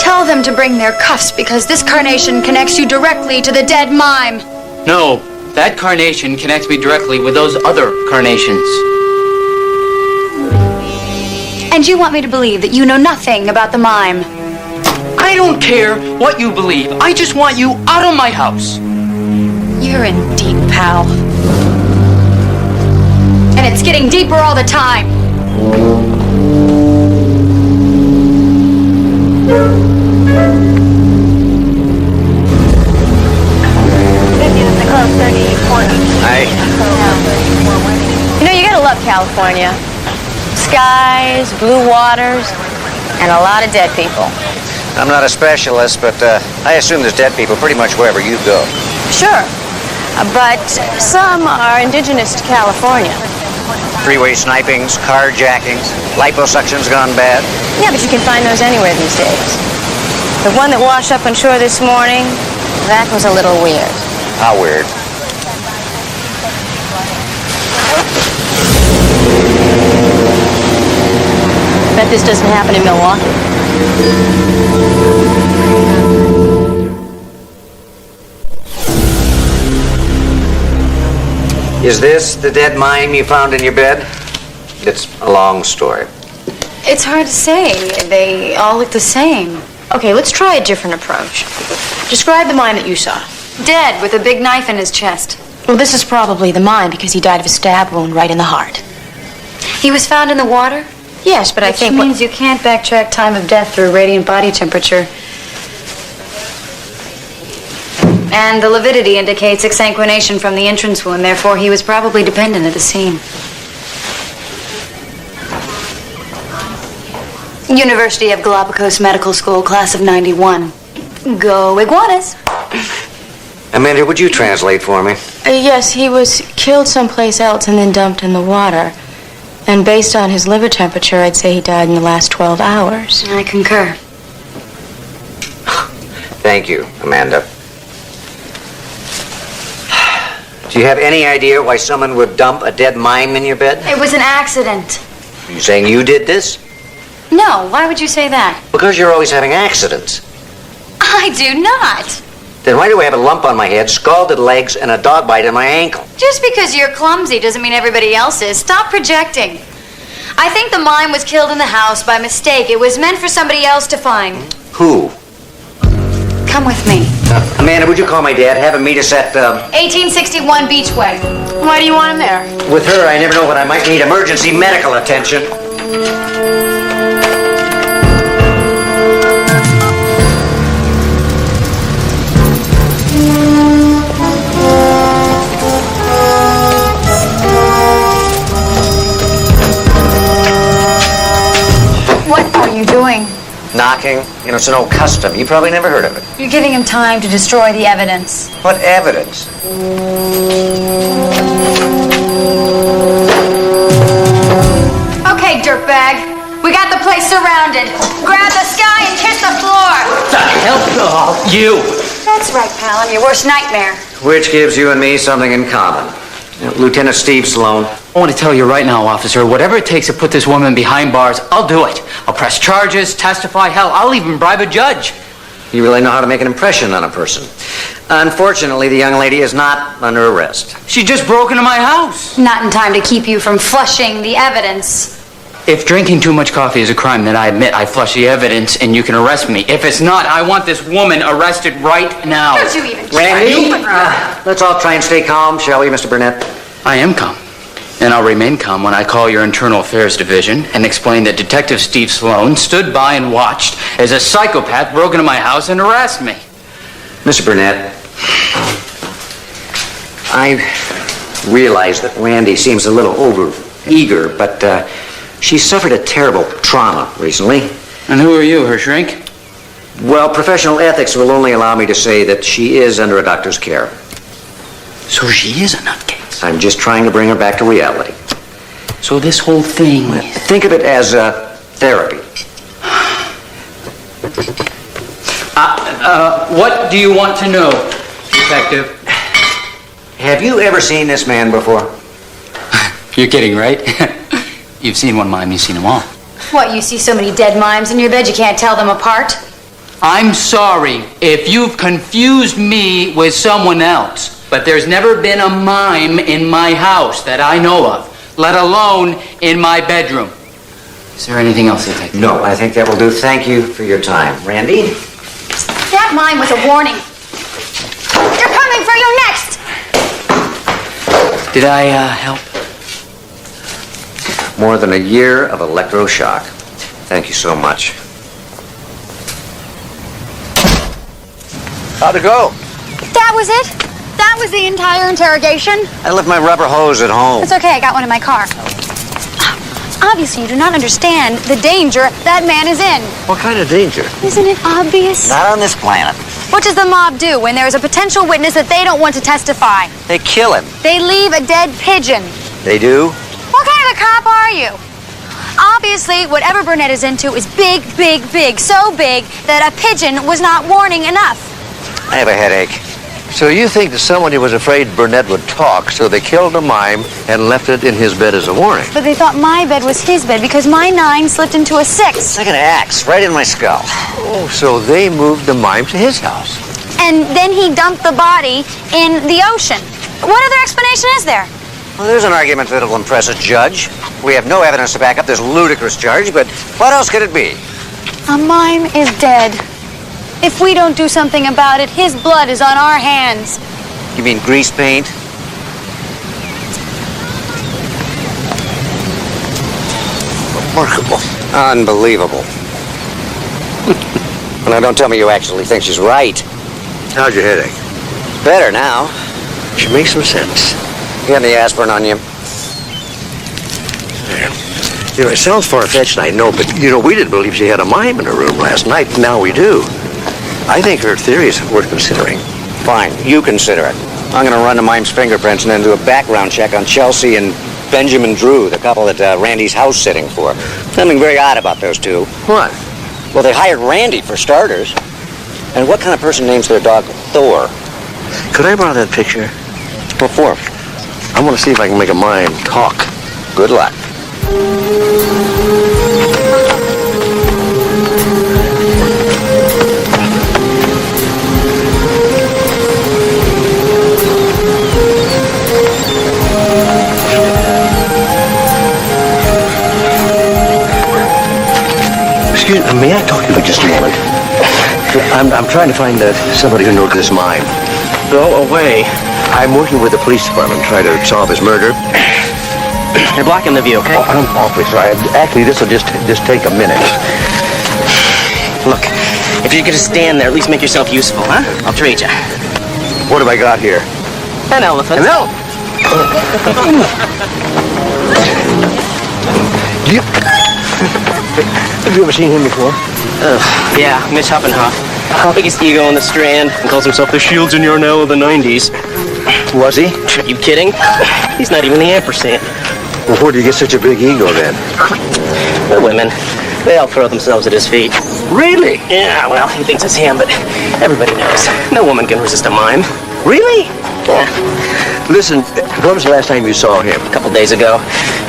M: Tell them to bring their cuffs, because this carnation connects you directly to the dead mime.
N: No, that carnation connects me directly with those other carnations.
M: And you want me to believe that you know nothing about the mime?
N: I don't care what you believe. I just want you out of my house.
M: You're in deep, pal. And it's getting deeper all the time.
G: Hi.
D: You know, you gotta love California. Skies, blue waters, and a lot of dead people.
G: I'm not a specialist, but I assume there's dead people pretty much wherever you go.
D: Sure, but some are indigenous to California.
G: Freeway snipings, carjackings, liposuction's gone bad.
D: Yeah, but you can find those anywhere these days. The one that washed up on shore this morning, that was a little weird.
G: How weird?
D: Bet this doesn't happen in Milwaukee.
G: Is this the dead mime you found in your bed? It's a long story.
D: It's hard to say. They all look the same. Okay, let's try a different approach. Describe the mime that you saw.
M: Dead, with a big knife in his chest.
D: Well, this is probably the mime because he died of a stab wound right in the heart.
M: He was found in the water?
D: Yes, but I think...
M: Which means you can't backtrack time of death through radiant body temperature. And the lividity indicates exsanguination from the entrance wound, therefore he was probably dependent at the scene. University of Galapagos Medical School, class of 91. Go Iguanas!
G: Amanda, would you translate for me?
D: Yes, he was killed someplace else and then dumped in the water. And based on his liver temperature, I'd say he died in the last 12 hours.
M: I concur.
G: Thank you, Amanda. Do you have any idea why someone would dump a dead mime in your bed?
M: It was an accident.
G: Are you saying you did this?
M: No, why would you say that?
G: Because you're always having accidents.
M: I do not.
G: Then why do I have a lump on my head, scalded legs, and a dog bite in my ankle?
M: Just because you're clumsy doesn't mean everybody else is. Stop projecting. I think the mime was killed in the house by mistake. It was meant for somebody else to find.
G: Who?
M: Come with me.
G: Amanda, would you call my dad? Have him meet us at,
M: 1861 Beachway.
D: Why do you want him there?
G: With her, I never know when I might need emergency medical attention.
M: What are you doing?
G: Knocking? You know, it's an old custom. You probably never heard of it.
M: You're giving him time to destroy the evidence.
G: What evidence?
M: Okay, dirtbag. We got the place surrounded. Grab the sky and kiss the floor.
N: The hell? You!
M: That's right, pal. I'm your worst nightmare.
G: Which gives you and me something in common. Lieutenant Steve Sloan.
N: I want to tell you right now, officer, whatever it takes to put this woman behind bars, I'll do it. I'll press charges, testify, hell, I'll even bribe a judge.
G: You really know how to make an impression on a person. Unfortunately, the young lady is not under arrest.
N: She just broke into my house.
M: Not in time to keep you from flushing the evidence.
N: If drinking too much coffee is a crime, then I admit I flush the evidence and you can arrest me. If it's not, I want this woman arrested right now.
M: Don't you even
G: Randy, let's all try and stay calm, shall we, Mr. Burnett?
N: I am calm. And I'll remain calm when I call your Internal Affairs Division and explain that Detective Steve Sloan stood by and watched as a psychopath broke into my house and harassed me.
G: Mr. Burnett, I realize that Randy seems a little over-eager, but she suffered a terrible trauma recently.
N: And who are you, her shrink?
G: Well, professional ethics will only allow me to say that she is under a doctor's care.
N: So she is a nutcase.
G: I'm just trying to bring her back to reality.
N: So this whole thing...
G: Think of it as therapy.
N: What do you want to know, Detective?
G: Have you ever seen this man before?
N: You're kidding, right? You've seen one mime, you've seen them all.
M: What, you see so many dead mimes in your bed you can't tell them apart?
N: I'm sorry if you've confused me with someone else, but there's never been a mime in my house that I know of, let alone in my bedroom. Is there anything else, Detective?
G: No, I think that will do. Thank you for your time. Randy?
M: That mime was a warning. They're coming for you next!
N: Did I help?
G: More than a year of electroshock. Thank you so much. How'd it go?
M: That was it? That was the entire interrogation?
G: I left my rubber hose at home.
M: It's okay, I got one in my car. Obviously, you do not understand the danger that man is in.
C: What kind of danger?
M: Isn't it obvious?
G: Not on this planet.
M: What does the mob do when there is a potential witness that they don't want to testify?
G: They kill him.
M: They leave a dead pigeon.
G: They do?
M: What kind of a cop are you? Obviously, whatever Burnett is into is big, big, big. So big that a pigeon was not warning enough.
G: I have a headache.
C: So you think that somebody was afraid Burnett would talk, so they killed a mime and left it in his bed as a warning?
M: But they thought my bed was his bed because my 9 slipped into a 6.
G: It's like an axe right in my skull.
C: Oh, so they moved the mime to his house.
M: And then he dumped the body in the ocean. What other explanation is there?
G: Well, there's an argument that'll impress a judge. We have no evidence to back up this ludicrous charge, but what else could it be?
M: A mime is dead. If we don't do something about it, his blood is on our hands.
G: You mean grease paint?
C: Remarkable.
G: Unbelievable. Well, now, don't tell me you actually think she's right.
C: How's your headache?
G: Better now.
C: She makes some sense.
G: You got any aspirin on you?
C: You know, it sounds far-fetched, I know, but, you know, we didn't believe she had a mime in her room last night. Now we do. I think her theory is worth considering.
G: Fine, you consider it. I'm going to run the mime's fingerprints and then do a background check on Chelsea and Benjamin Drew, the couple that Randy's house sitting for. Something very odd about those two.
C: What?
G: Well, they hired Randy, for starters. And what kind of person names their dog Thor?
C: Could I borrow that picture?
G: What for?
C: I want to see if I can make a mime talk.
G: Good luck.
C: Excuse me, may I talk to you for just a moment? I'm trying to find somebody who knows this mime. Go away. I'm working with the police department trying to solve his murder.
J: You're blocking the view, okay?
C: Oh, I'm awfully sorry. Actually, this will just take a minute.
J: Look, if you could just stand there, at least make yourself useful, huh? I'll trade you.
C: What have I got here?
J: An elephant.
C: An elephant? Have you ever seen him before?
J: Yeah, Mitch Huppenhoff. Biggest ego on the Strand and calls himself the Shields and Yarnell of the 90s.
C: Was he?
J: Are you kidding? He's not even the ampersand.
C: Well, where'd you get such a big ego then?
J: The women, they all throw themselves at his feet.
C: Really?
J: Yeah, well, he thinks it's him, but everybody knows. No woman can resist a mime.
C: Really?
J: Yeah.
C: Listen, when was the last time you saw him?
J: A couple days ago,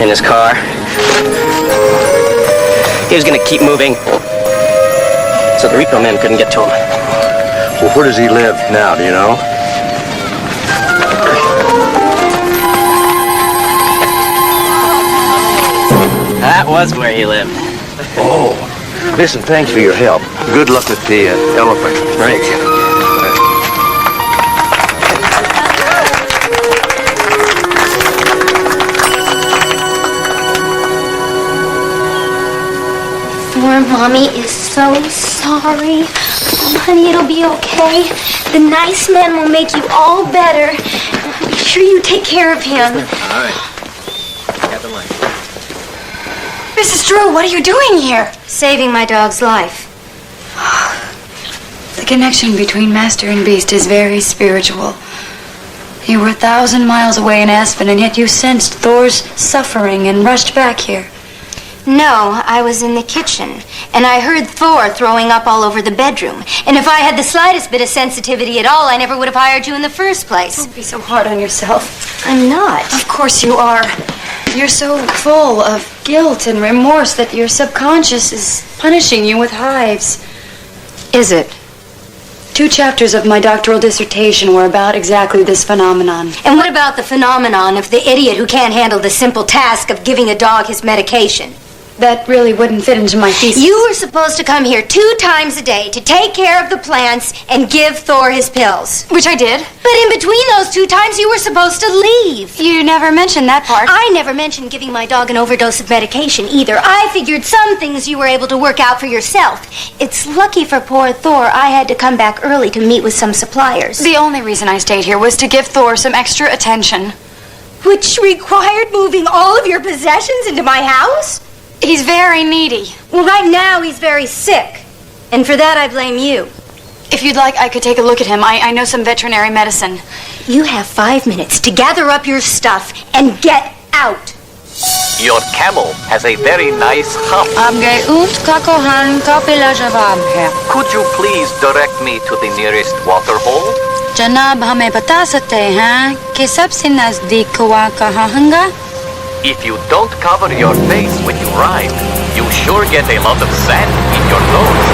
J: in his car. He was gonna keep moving, so the repo man couldn't get to him.
C: Well, where does he live now, do you know?
J: That was where he lived.
C: Oh. Listen, thanks for your help. Good luck with the elephant.
J: Right.
K: Poor Mommy is so sorry. Oh, honey, it'll be okay. The nice man will make you all better. Be sure you take care of him.
C: All right. Captain Lang.
M: Mrs. Drew, what are you doing here?
D: Saving my dog's life.
M: The connection between master and beast is very spiritual. You were 1,000 miles away in Aspen, and yet you sensed Thor's suffering and rushed back here.
D: No, I was in the kitchen, and I heard Thor throwing up all over the bedroom. And if I had the slightest bit of sensitivity at all, I never would have hired you in the first place.
M: Don't be so hard on yourself.
D: I'm not.
M: Of course you are. You're so full of guilt and remorse that your subconscious is punishing you with hives.
D: Is it?
M: 2 chapters of my doctoral dissertation were about exactly this phenomenon.
D: And what about the phenomenon of the idiot who can't handle the simple task of giving a dog his medication?
M: That really wouldn't fit into my thesis.
D: You were supposed to come here 2 times a day to take care of the plants and give Thor his pills.
M: Which I did.
D: But in between those 2 times, you were supposed to leave.
M: You never mentioned that part.
D: I never mentioned giving my dog an overdose of medication either. I figured some things you were able to work out for yourself. It's lucky for poor Thor I had to come back early to meet with some suppliers.
M: The only reason I stayed here was to give Thor some extra attention.
D: Which required moving all of your possessions into my house?
M: He's very needy.
D: Well, right now he's very sick. And for that I blame you.
M: If you'd like, I could take a look at him. I know some veterinary medicine.
D: You have 5 minutes to gather up your stuff and get out.
O: Your camel has a very nice hump. Could you please direct me to the nearest water hole?
P: जनाब हमें बता सकते हैं कि सबसे नजदीक कुआं कहाँ होगा?
O: If you don't cover your face when you ride, you sure get a lot of sand in your nose.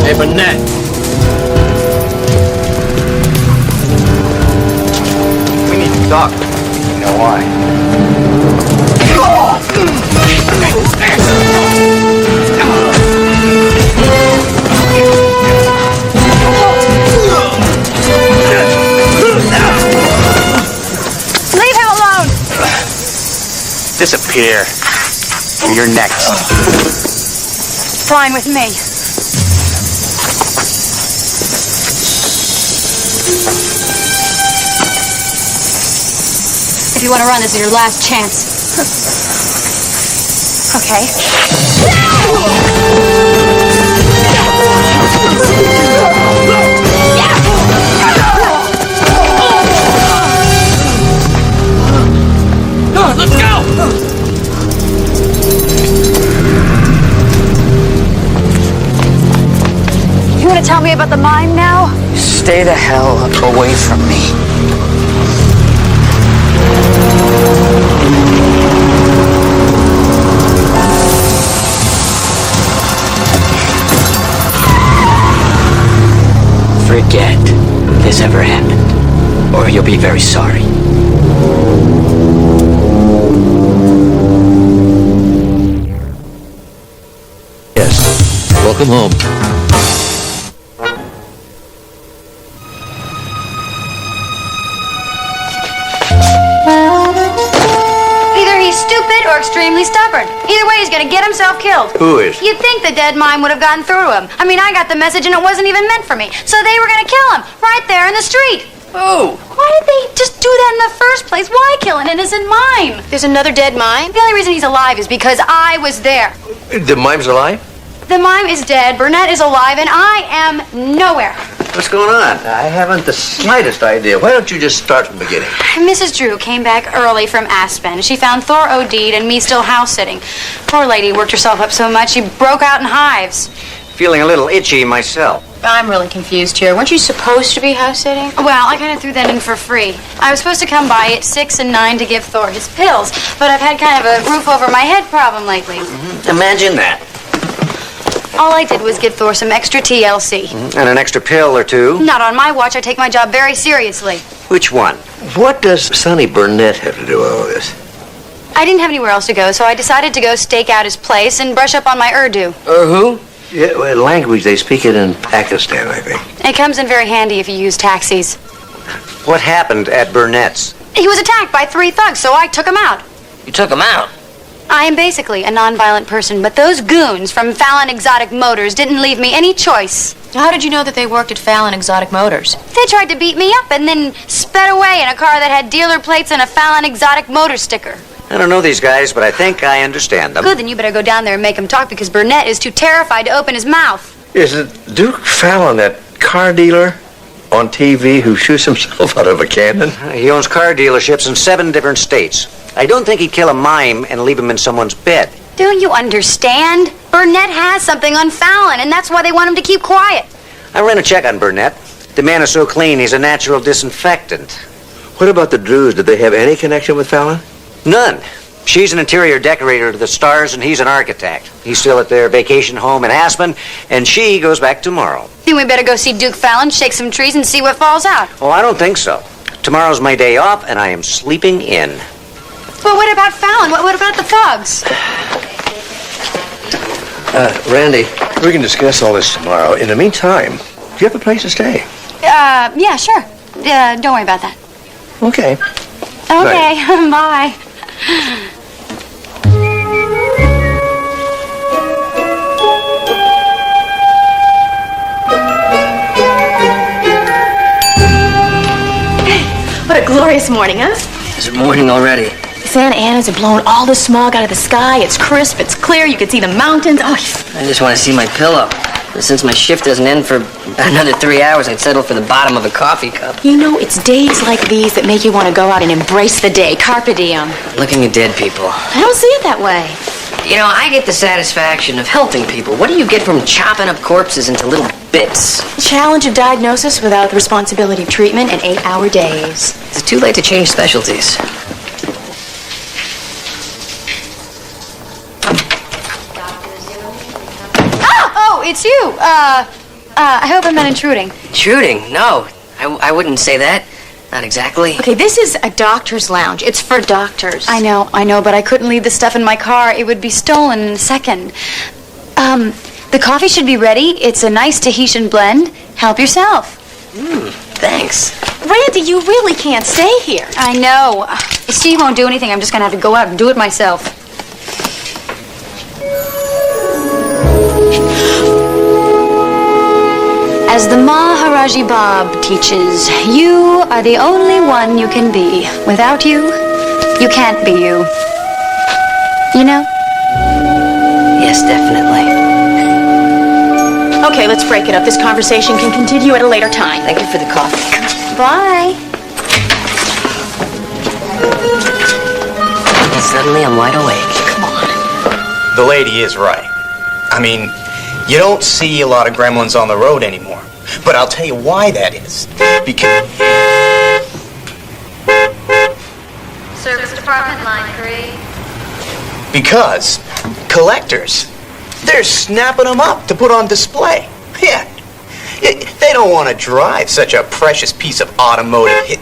C: Hey, Burnett.
O: We need to talk. You know why?
M: Leave him alone!
O: Disappear. You're next.
M: Fine with me. If you want to run, this is your last chance. Okay.
H: Let's go!
M: You want to tell me about the mine now?
N: Stay the hell away from me.
E: Forget this ever happened, or you'll be very sorry.
C: Yes. Welcome home.
D: Either he's
M: stupid or extremely stubborn. Either way, he's gonna get himself killed.
C: Who is?
M: You'd think the dead mime would have gotten through to him. I mean, I got the message and it wasn't even meant for me. So they were gonna kill him right there in the street.
C: Oh.
M: Why did they just do that in the first place? Why kill an innocent mime?
D: There's another dead mime?
M: The only reason he's alive is because I was there.
C: The mime's alive?
M: The mime is dead, Burnett is alive, and I am nowhere.
C: What's going on? I haven't the slightest idea. Why don't you just start from the beginning?
M: Mrs. Drew came back early from Aspen. She found Thor OD'd and me still house-sitting. Poor lady worked herself up so much she broke out in hives.
G: Feeling a little itchy myself.
D: I'm really confused here. Weren't you supposed to be house-sitting?
M: Well, I kind of threw that in for free. I was supposed to come by at 6 and 9 to give Thor his pills, but I've had kind of a roof-over-my-head problem lately.
G: Imagine that.
M: All I did was give Thor some extra TLC.
G: And an extra pill or two.
M: Not on my watch. I take my job very seriously.
G: Which one?
C: What does Sonny Burnett have to do with all this?
M: I didn't have anywhere else to go, so I decided to go stake out his place and brush up on my Urdu.
C: Who? Yeah, well, language, they speak it in Pakistan, I think.
M: It comes in very handy if you use taxis.
G: What happened at Burnett's?
M: He was attacked by 3 thugs, so I took him out.
E: You took him out?
M: I am basically a non-violent person, but those goons from Fallon Exotic Motors didn't leave me any choice.
D: How did you know that they worked at Fallon Exotic Motors?
M: They tried to beat me up and then sped away in a car that had dealer plates and a Fallon Exotic Motor sticker.
G: I don't know these guys, but I think I understand them.
M: Good, then you better go down there and make him talk because Burnett is too terrified to open his mouth.
C: Is it Duke Fallon, that car dealer on TV who shoots himself out of a cannon?
G: He owns car dealerships in 7 different states. I don't think he'd kill a mime and leave him in someone's bed.
M: Don't you understand? Burnett has something on Fallon, and that's why they want him to keep quiet.
G: I ran a check on Burnett. The man is so clean, he's a natural disinfectant.
C: What about the Drews? Did they have any connection with Fallon?
G: None. She's an interior decorator to the stars, and he's an architect. He's still at their vacation home in Aspen, and she goes back tomorrow.
M: Then we better go see Duke Fallon, shake some trees, and see what falls out.
G: Oh, I don't think so. Tomorrow's my day off, and I am sleeping in.
M: But what about Fallon? What about the thugs?
C: Randy, we can discuss all this tomorrow. In the meantime, do you have a place to stay?
M: Yeah, sure. Don't worry about that.
C: Okay.
M: Okay, bye.
D: What a glorious morning, huh?
E: Is it morning already?
D: Santa Ana's have blown all the smog out of the sky. It's crisp, it's clear, you can see the mountains. Oh,
E: I just want to see my pillow. But since my shift doesn't end for another 3 hours, I'd settle for the bottom of a coffee cup.
D: you know, it's days like these that make you want to go out and embrace the day. Carpe diem.
E: Looking at dead people.
D: I don't see it that way.
E: You know, I get the satisfaction of helping people. What do you get from chopping up corpses into little bits?
D: Challenge of diagnosis without the responsibility of treatment and 8-hour days.
E: It's too late to change specialties.
M: Oh, it's you. I hope I'm not intruding.
E: Intruding? No, I wouldn't say that. Not exactly.
D: Okay, this is a doctor's lounge. It's for doctors.
M: I know, but I couldn't leave the stuff in my car. It would be stolen in a second. The coffee should be ready. It's a nice Tahitian blend. Help yourself.
E: Thanks.
D: Randy, you really can't stay here.
M: I know. If Steve won't do anything, I'm just gonna have to go out and do it myself. As the Maharaji Bab teaches, you are the only one you can be. Without you, you can't be you. You know?
E: Yes, definitely.
D: Okay, let's break it up. This conversation can continue at a later time.
E: Thank you for the coffee.
M: Bye.
E: And suddenly I'm wide awake.
D: Come on.
Q: The lady is right. I mean, you don't see a lot of gremlins on the road anymore. But I'll tell you why that is. Because...
I: Service Department, line 3.
Q: Because collectors, they're snapping them up to put on display. Yeah. They don't want to drive such a precious piece of automotive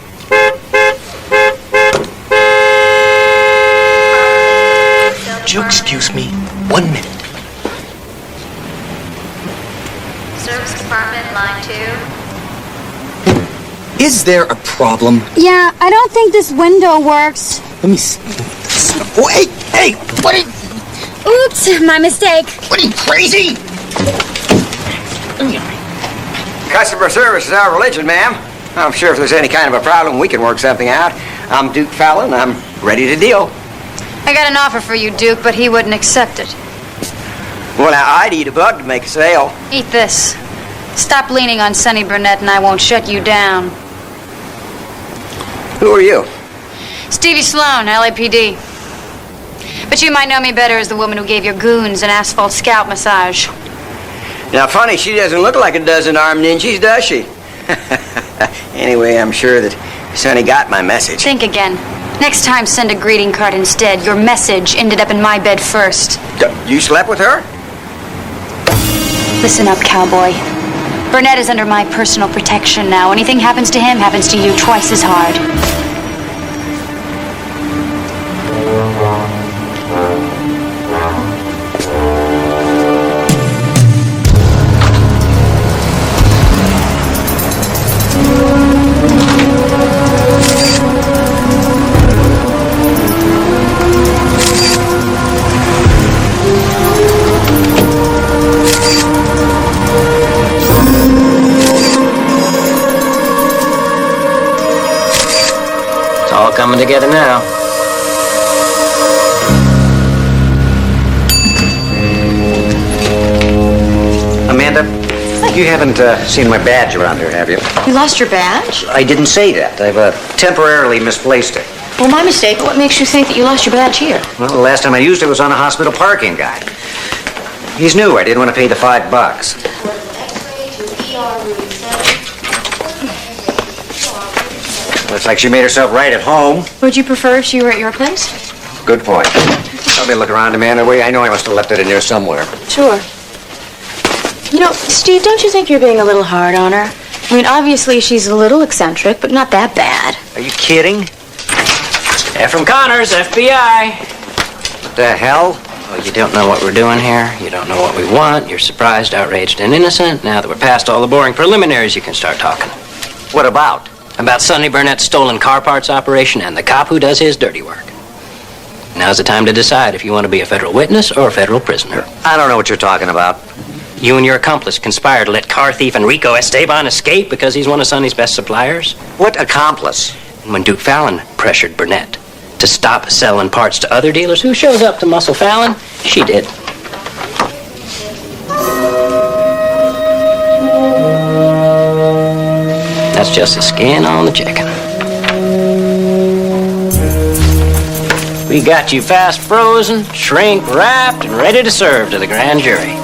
Q: Would you excuse me 1 minute?
I: Service Department, line 2.
Q: Is there a problem?
M: Yeah, I don't think this window works.
Q: Let me see. Wait, hey, what are you...
M: Oops, my mistake.
Q: What are you, crazy?
R: Customer service is our religion, ma'am. I'm sure if there's any kind of a problem, we can work something out. I'm Duke Fallon. I'm ready to deal.
M: I got an offer for you, Duke, but he wouldn't accept it.
R: Well, now, I'd eat a bug to make a sale.
M: Eat this. Stop leaning on Sonny Burnett and I won't shut you down.
R: Who are you?
M: Stevie Sloan, LAPD. But you might know me better as the woman who gave your goons an asphalt scalp massage.
R: Now, funny, she doesn't look like a dozen armed ninjas, does she? Anyway, I'm sure that Sonny got my message.
M: Think again. Next time, send a greeting card instead. Your message ended up in my bed first.
R: You slept with her?
M: Listen up, cowboy. Burnett is under my personal protection now. Anything happens to him, happens to you twice as hard.
E: All coming together now.
G: Amanda, you haven't seen my badge around here, have you?
D: You lost your badge?
G: I didn't say that. I've temporarily misplaced it.
D: Well, my mistake, but what makes you think that you lost your badge here?
G: Well, the last time I used it was on a hospital parking guide. He's new. I didn't want to pay the $5. Looks like she made herself right at home.
D: Would you prefer if she were at your place?
G: Good point. Let me look around, Amanda. I know I must have left it in here somewhere.
D: Sure. You know, Steve, don't you think you're being a little hard on her? I mean, obviously she's a little eccentric, but not that bad.
G: Are you kidding?
E: Ephraim Connors, FBI.
G: What the hell?
E: Oh, you don't know what we're doing here. You don't know what we want. You're surprised, outraged, and innocent. Now that we're past all the boring preliminaries, you can start talking.
G: What about?
E: About Sonny Burnett's stolen car parts operation and the cop who does his dirty work. Now's the time to decide if you want to be a federal witness or a federal prisoner.
G: I don't know what you're talking about.
E: You and your accomplice conspired to let car thief Enrico Esteban escape because he's one of Sonny's best suppliers.
G: What accomplice?
E: And when Duke Fallon pressured Burnett to stop selling parts to other dealers, who shows up to muscle Fallon? She did. That's just the skin on the chicken. We got you fast frozen, shrink wrapped, and ready to serve to the grand jury.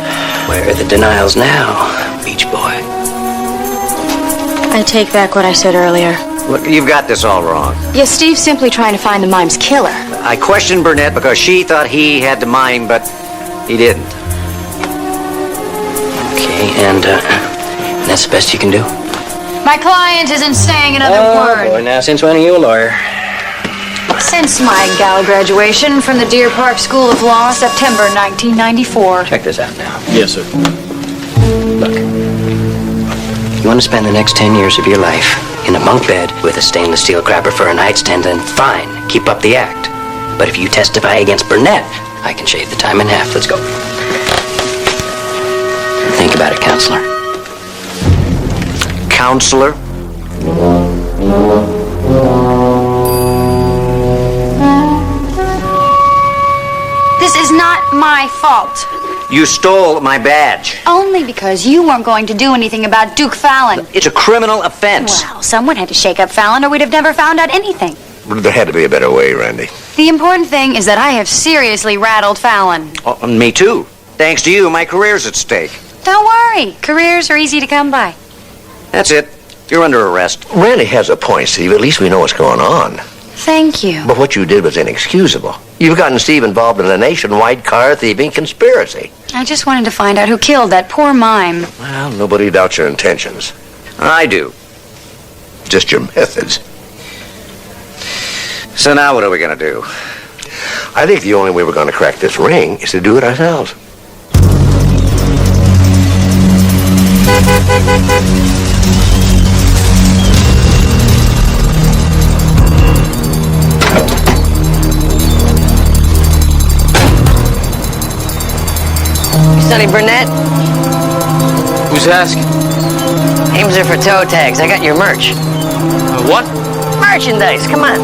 E: Where are the denials now, Beach Boy?
D: I take back what I said earlier.
G: Look, you've got this all wrong.
D: Yes, Steve's simply trying to find the mime's killer.
G: I questioned Burnett because she thought he had the mime, but he didn't.
E: Okay, and that's the best you can do?
M: My client isn't saying another word.
E: Boy, now since when are you a lawyer?
M: Since my gala graduation from the Deer Park School of Law, September 1994.
E: Check this out now.
S: Yes, sir.
E: Look, you want to spend the next 10 years of your life in a bunk bed with a stainless steel grabber for a nightstand, then fine, keep up the act. But if you testify against Burnett, I can shave the time in half. Let's go. Think about it, counselor.
G: Counselor?
M: This is not my fault.
G: You stole my badge.
M: Only because you weren't going to do anything about Duke Fallon.
G: It's a criminal offense.
M: Well, someone had to shake up Fallon or we'd have never found out anything.
C: There had to be a better way, Randy.
M: The important thing is that I have seriously rattled Fallon.
G: Oh, and me too. Thanks to you, my career's at stake.
M: Don't worry. Careers are easy to come by.
G: That's it. You're under arrest.
C: Randy has a point, Steve. At least we know what's going on.
M: Thank you.
C: But what you did was inexcusable. You've gotten Steve involved in a nationwide car thieving conspiracy.
M: I just wanted to find out who killed that poor mime.
C: Well, nobody doubts your intentions.
G: I do.
C: Just your methods.
G: So now what are we going to do?
C: I think the only way we're going to crack this ring is to do it ourselves.
E: Sonny Burnett?
N: Who's asking?
E: Aims are for toe tags. I got your merch.
N: What?
E: Merchandise, come on.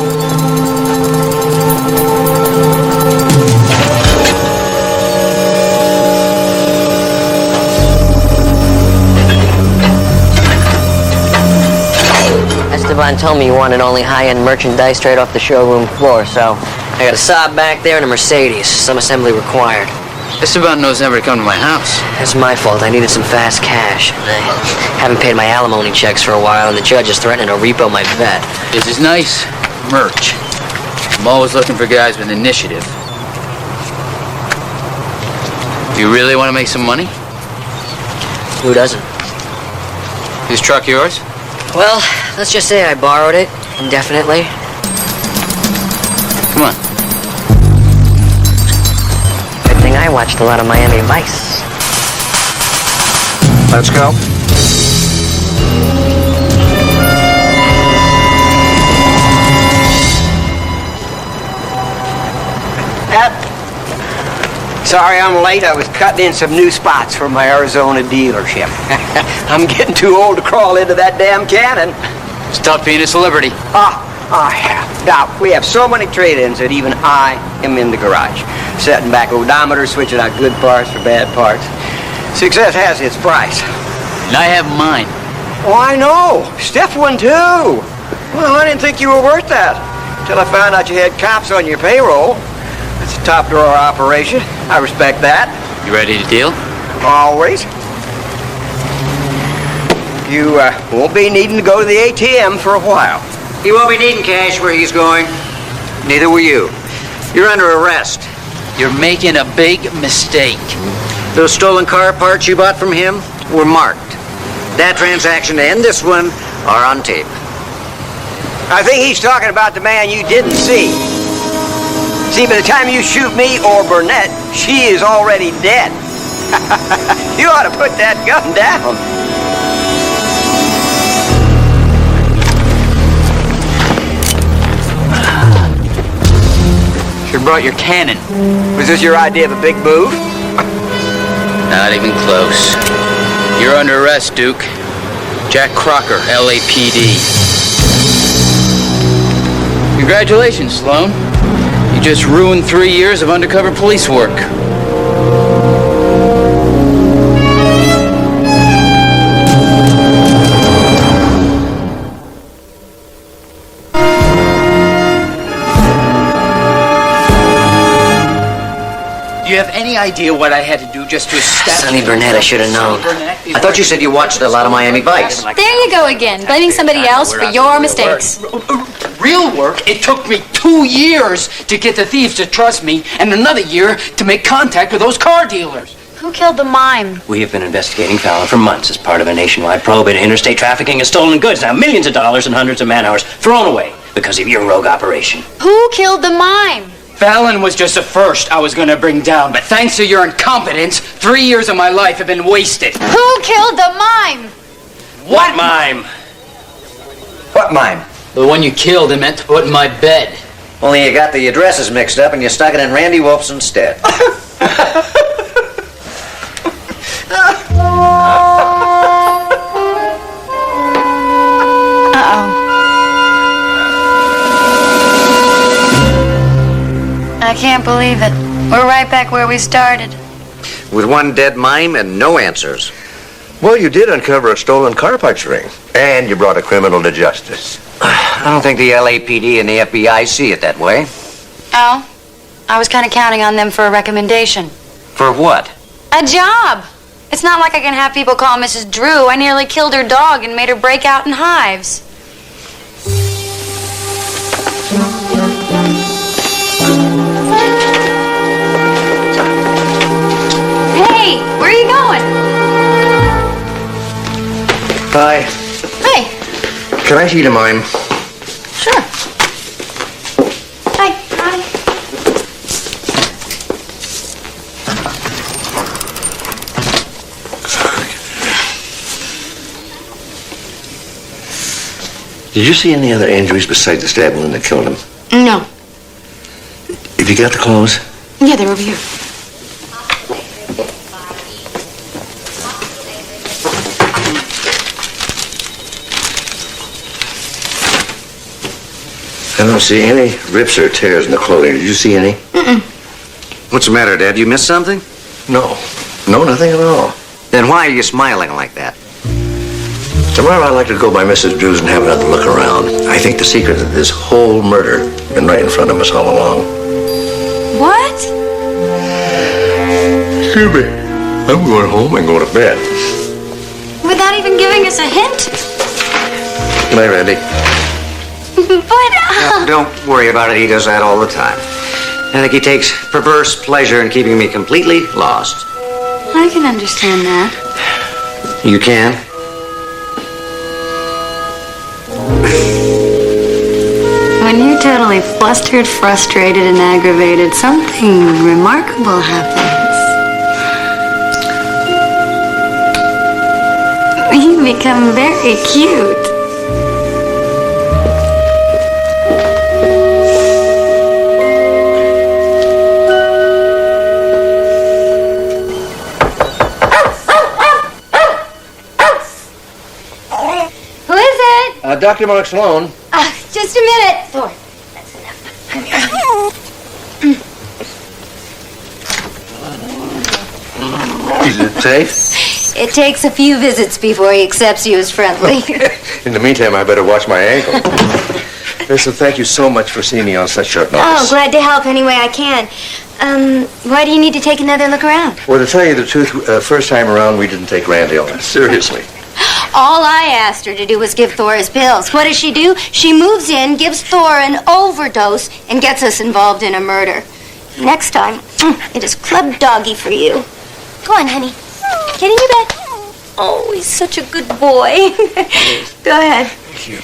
E: Esteban told me you wanted only high-end merchandise straight off the showroom floor, so I got a Saab back there and a Mercedes. Some assembly required.
N: Esteban knows never to come to my house.
E: That's my fault. I needed some fast cash. I haven't paid my alimony checks for a while, and the judge is threatening to repo my vet.
N: This is nice merch. I'm always looking for guys with initiative. You really want to make some money?
E: Who doesn't?
N: This truck yours?
E: Well, let's just say I borrowed it indefinitely.
N: Come on.
E: Good thing I watched a lot of Miami Vice.
R: Let's go. Sorry I'm late. I was cutting in some new spots for my Arizona dealership. I'm getting too old to crawl into that damn cannon.
N: Stop being a celebrity.
R: Yeah. Now, we have so many trade-ins that even I am in the garage. Setting back odometers, switching out good parts for bad parts. Success has its price.
N: And I have mine.
R: Oh, I know. Steph won too. Well, I didn't think you were worth that. Until I found out you had cops on your payroll. It's a top drawer operation. I respect that.
N: You ready to deal?
R: Always. You won't be needing to go to the ATM for a while. He won't be needing cash where he's going. Neither will you. You're under arrest.
N: You're making a big mistake.
G: Those stolen car parts you bought from him were marked. That transaction and this one are on tape.
R: I think he's talking about the man you didn't see. See, by the time you shoot me or Burnett, she is already dead. You ought to put that gun down.
N: You brought your cannon.
R: Was this your idea of a big move?
N: Not even close. You're under arrest, Duke. Jack Crocker, LAPD. Congratulations, Sloan. You just ruined 3 years of undercover police work. Do you have any idea what I had to do just to establish...
E: Sonny Burnett, I should have known.
G: I thought you said you watched a lot of Miami Vice.
M: There you go again, blaming somebody else for your mistakes.
N: Real work, it took me 2 years to get the thieves to trust me, and another year to make contact with those car dealers.
M: Who killed the mime?
E: We have been investigating Fallon for months as part of a nationwide probe into interstate trafficking and stolen goods. Now, millions of dollars and hundreds of man-hours thrown away because of your rogue operation.
M: Who killed the mime?
N: Fallon was just the first I was going to bring down, but thanks to your incompetence, 3 years of my life have been wasted.
M: Who killed the mime?
E: What mime?
R: What mime?
N: The one you killed and meant to put in my bed.
G: Only you got the addresses mixed up and you stuck it in Randy Wolf's instead.
I: I can't believe it. We're right back where we started.
G: With one dead mime and no answers.
C: Well, you did uncover a stolen car parts ring, and you brought a criminal to justice.
G: I don't think the LAPD and the FBI see it that way.
P: Oh, I was kind of counting on them for a recommendation.
G: For what?
P: A job. It's not like I can have people call Mrs. Drew. I nearly killed her dog and made her break out in hives.
M: Hey, where are you going?
C: Hi.
M: Hey.
C: Can I see the mime?
M: Sure. Hi. Hi.
C: Did you see any other injuries besides the stab wound that killed him?
P: No.
C: Have you got the clothes?
P: Yeah, they're over here.
C: don't see any rips or tears in the clothing. Did you see any?
G: Mm-mm. What's the matter, Dad? You missed something?
C: No. No, nothing at all.
G: Then why are you smiling like that?
C: Tomorrow I'd like to go by Mrs. Drew's and have another look around. I think the secret of this whole murder has been right in front of us all along.
P: What?
C: Excuse me. I'm going home and going to bed.
P: Without even giving us a hint?
C: Good night, Randy.
P: But,
G: Don't worry about it. He does that all the time. I think he takes perverse pleasure in keeping me completely lost.
P: I can understand that.
G: You can?
P: When you're totally flustered, frustrated, and aggravated, something remarkable happens. You become very cute.
M: Who is it?
C: Dr. Mark Sloan.
M: Just a minute. Thor, that's enough.
C: Is it safe?
P: It takes a few visits before he accepts you as friendly.
C: In the meantime, I better watch my ankle. Listen, thank you so much for seeing me on such short notice.
K: Oh, glad to help any way I can. Why do you need to take another look around?
C: Well, to tell you the truth, first time around, we didn't take Randy on that seriously.
P: All I asked her to do was give Thor his pills. What does she do? She moves in, gives Thor an overdose, and gets us involved in a murder.
K: Next time, it is club doggy for you. Go on, honey. Get in your bed.
P: Oh, he's such a good boy. Go ahead.
C: Thank you.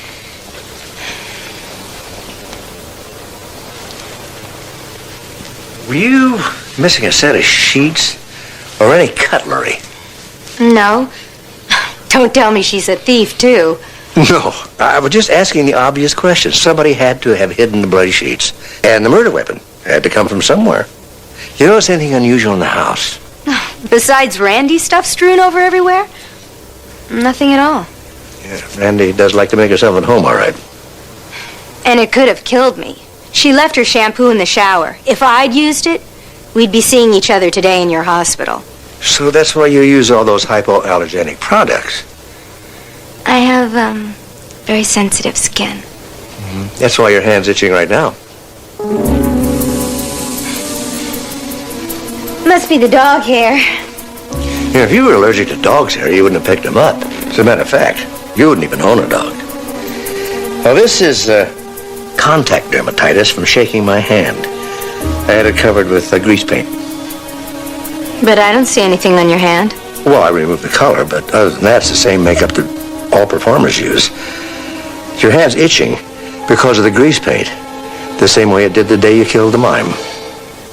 C: Were you missing a set of sheets or any cutlery?
P: No. Don't tell me she's a thief, too.
C: No, I was just asking the obvious question. Somebody had to have hidden the bloody sheets, and the murder weapon had to come from somewhere. You notice anything unusual in the house?
P: Besides Randy's stuff strewn over everywhere? Nothing at all.
C: Yeah, Randy does like to make herself at home, all right.
P: And it could have killed me. She left her shampoo in the shower. If I'd used it, we'd be seeing each other today in your hospital.
C: So that's why you use all those hypoallergenic products.
K: I have, very sensitive skin.
C: Mm-hmm. That's why your hand's itching right now.
K: Must be the dog hair.
C: You know, if you were allergic to dog's hair, you wouldn't have picked them up. As a matter of fact, you wouldn't even own a dog. Now, this is contact dermatitis from shaking my hand. I had it covered with grease paint.
P: But I don't see anything on your hand.
C: Well, I removed the color, but other than that, it's the same makeup that all performers use. Your hand's itching because of the grease paint, the same way it did the day you killed the mime.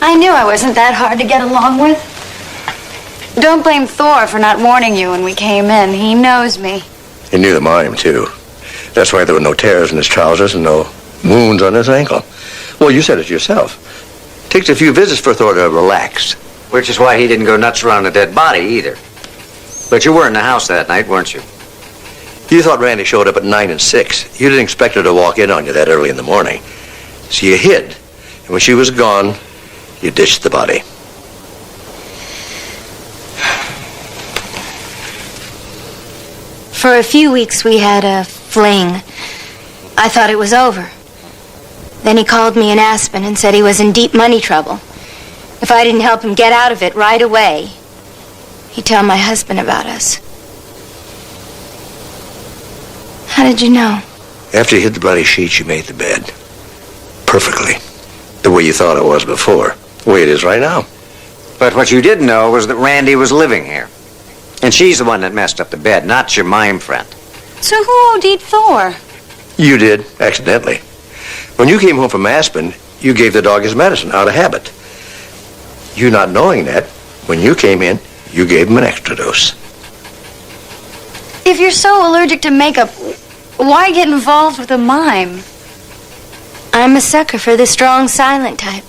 P: I knew I wasn't that hard to get along with. Don't blame Thor for not warning you when we came in. He knows me.
C: He knew the mime, too. That's why there were no tears in his trousers and no wounds on his ankle. Well, you said it yourself. Takes a few visits for Thor to relax.
G: Which is why he didn't go nuts around a dead body either. But you were in the house that night, weren't you?
C: You thought Randy showed up at 9 and 6. You didn't expect her to walk in on you that early in the morning. So you hid. And when she was gone, you ditched the body.
P: For a few weeks, we had a fling. I thought it was over. Then he called me in Aspen and said he was in deep money trouble. If I didn't help him get out of it right away, he'd tell my husband about us. How did you know?
C: After you hid the bloody sheets, you made the bed. Perfectly. The way you thought it was before. The way it is right now.
G: But what you didn't know was that Randy was living here. And she's the one that messed up the bed, not your mime friend.
P: So who OD'd Thor?
C: You did, accidentally. When you came home from Aspen, you gave the dog his medicine out of habit. You not knowing that, when you came in, you gave him an extra dose.
P: If you're so allergic to makeup, why get involved with a mime? I'm a sucker for the strong, silent type.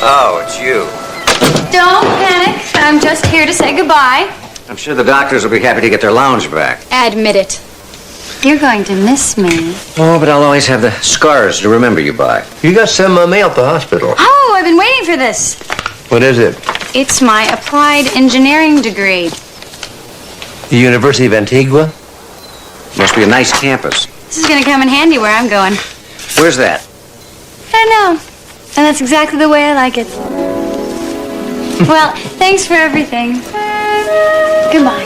G: Oh, it's you.
P: Don't panic. I'm just here to say goodbye.
G: Sure, the doctors will be happy to get their lounge back.
M: Admit it. You're going to miss me.
G: Oh, but I'll always have the scars to remember you by.
C: You got some mail at the hospital.
M: Oh, I've been waiting for this.
C: What is it?
M: It's my applied engineering degree.
C: The University of Antigua?
G: Must be a nice campus.
M: This is going to come in handy where I'm going.
G: Where's that?
M: I don't know. And that's exactly the way I like it. Well, thanks for everything. Goodbye.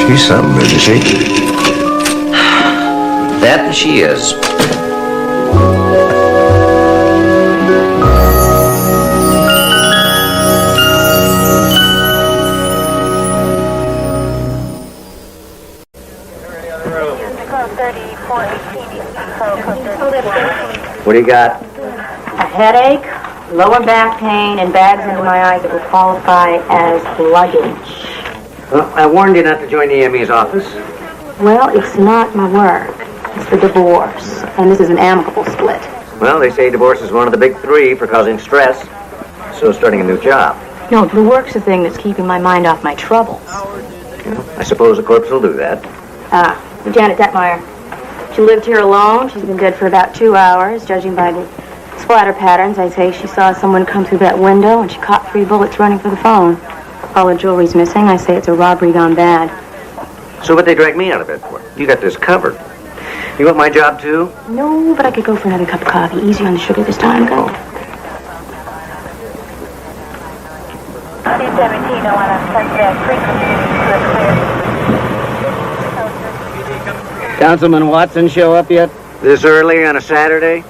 C: She's something, isn't she?
G: That she is. What do you got?
D: A headache, lower back pain, and bags under my eyes that would qualify as luggage.
G: Well, I warned you not to join the ME's office.
D: Well, it's not my work. It's the divorce. And this is an amicable split.
G: Well, they say divorce is one of the big three for causing stress. So starting a new job.
D: No, the work's the thing that's keeping my mind off my troubles.
G: I suppose the corpse will do that.
D: Janet Detmeyer. She lived here alone. She's been dead for about 2 hours. Judging by the splatter patterns, I'd say she saw someone come through that window and she caught 3 bullets running for the phone. All her jewelry's missing. I say it's a robbery gone bad.
G: So what they drag me out of bed for? You got this covered. You want my job too?
D: No, but I could go for another cup of coffee. Easy on the sugar this time. Go.
E: Councilman Watson show up yet?
G: This early on a Saturday?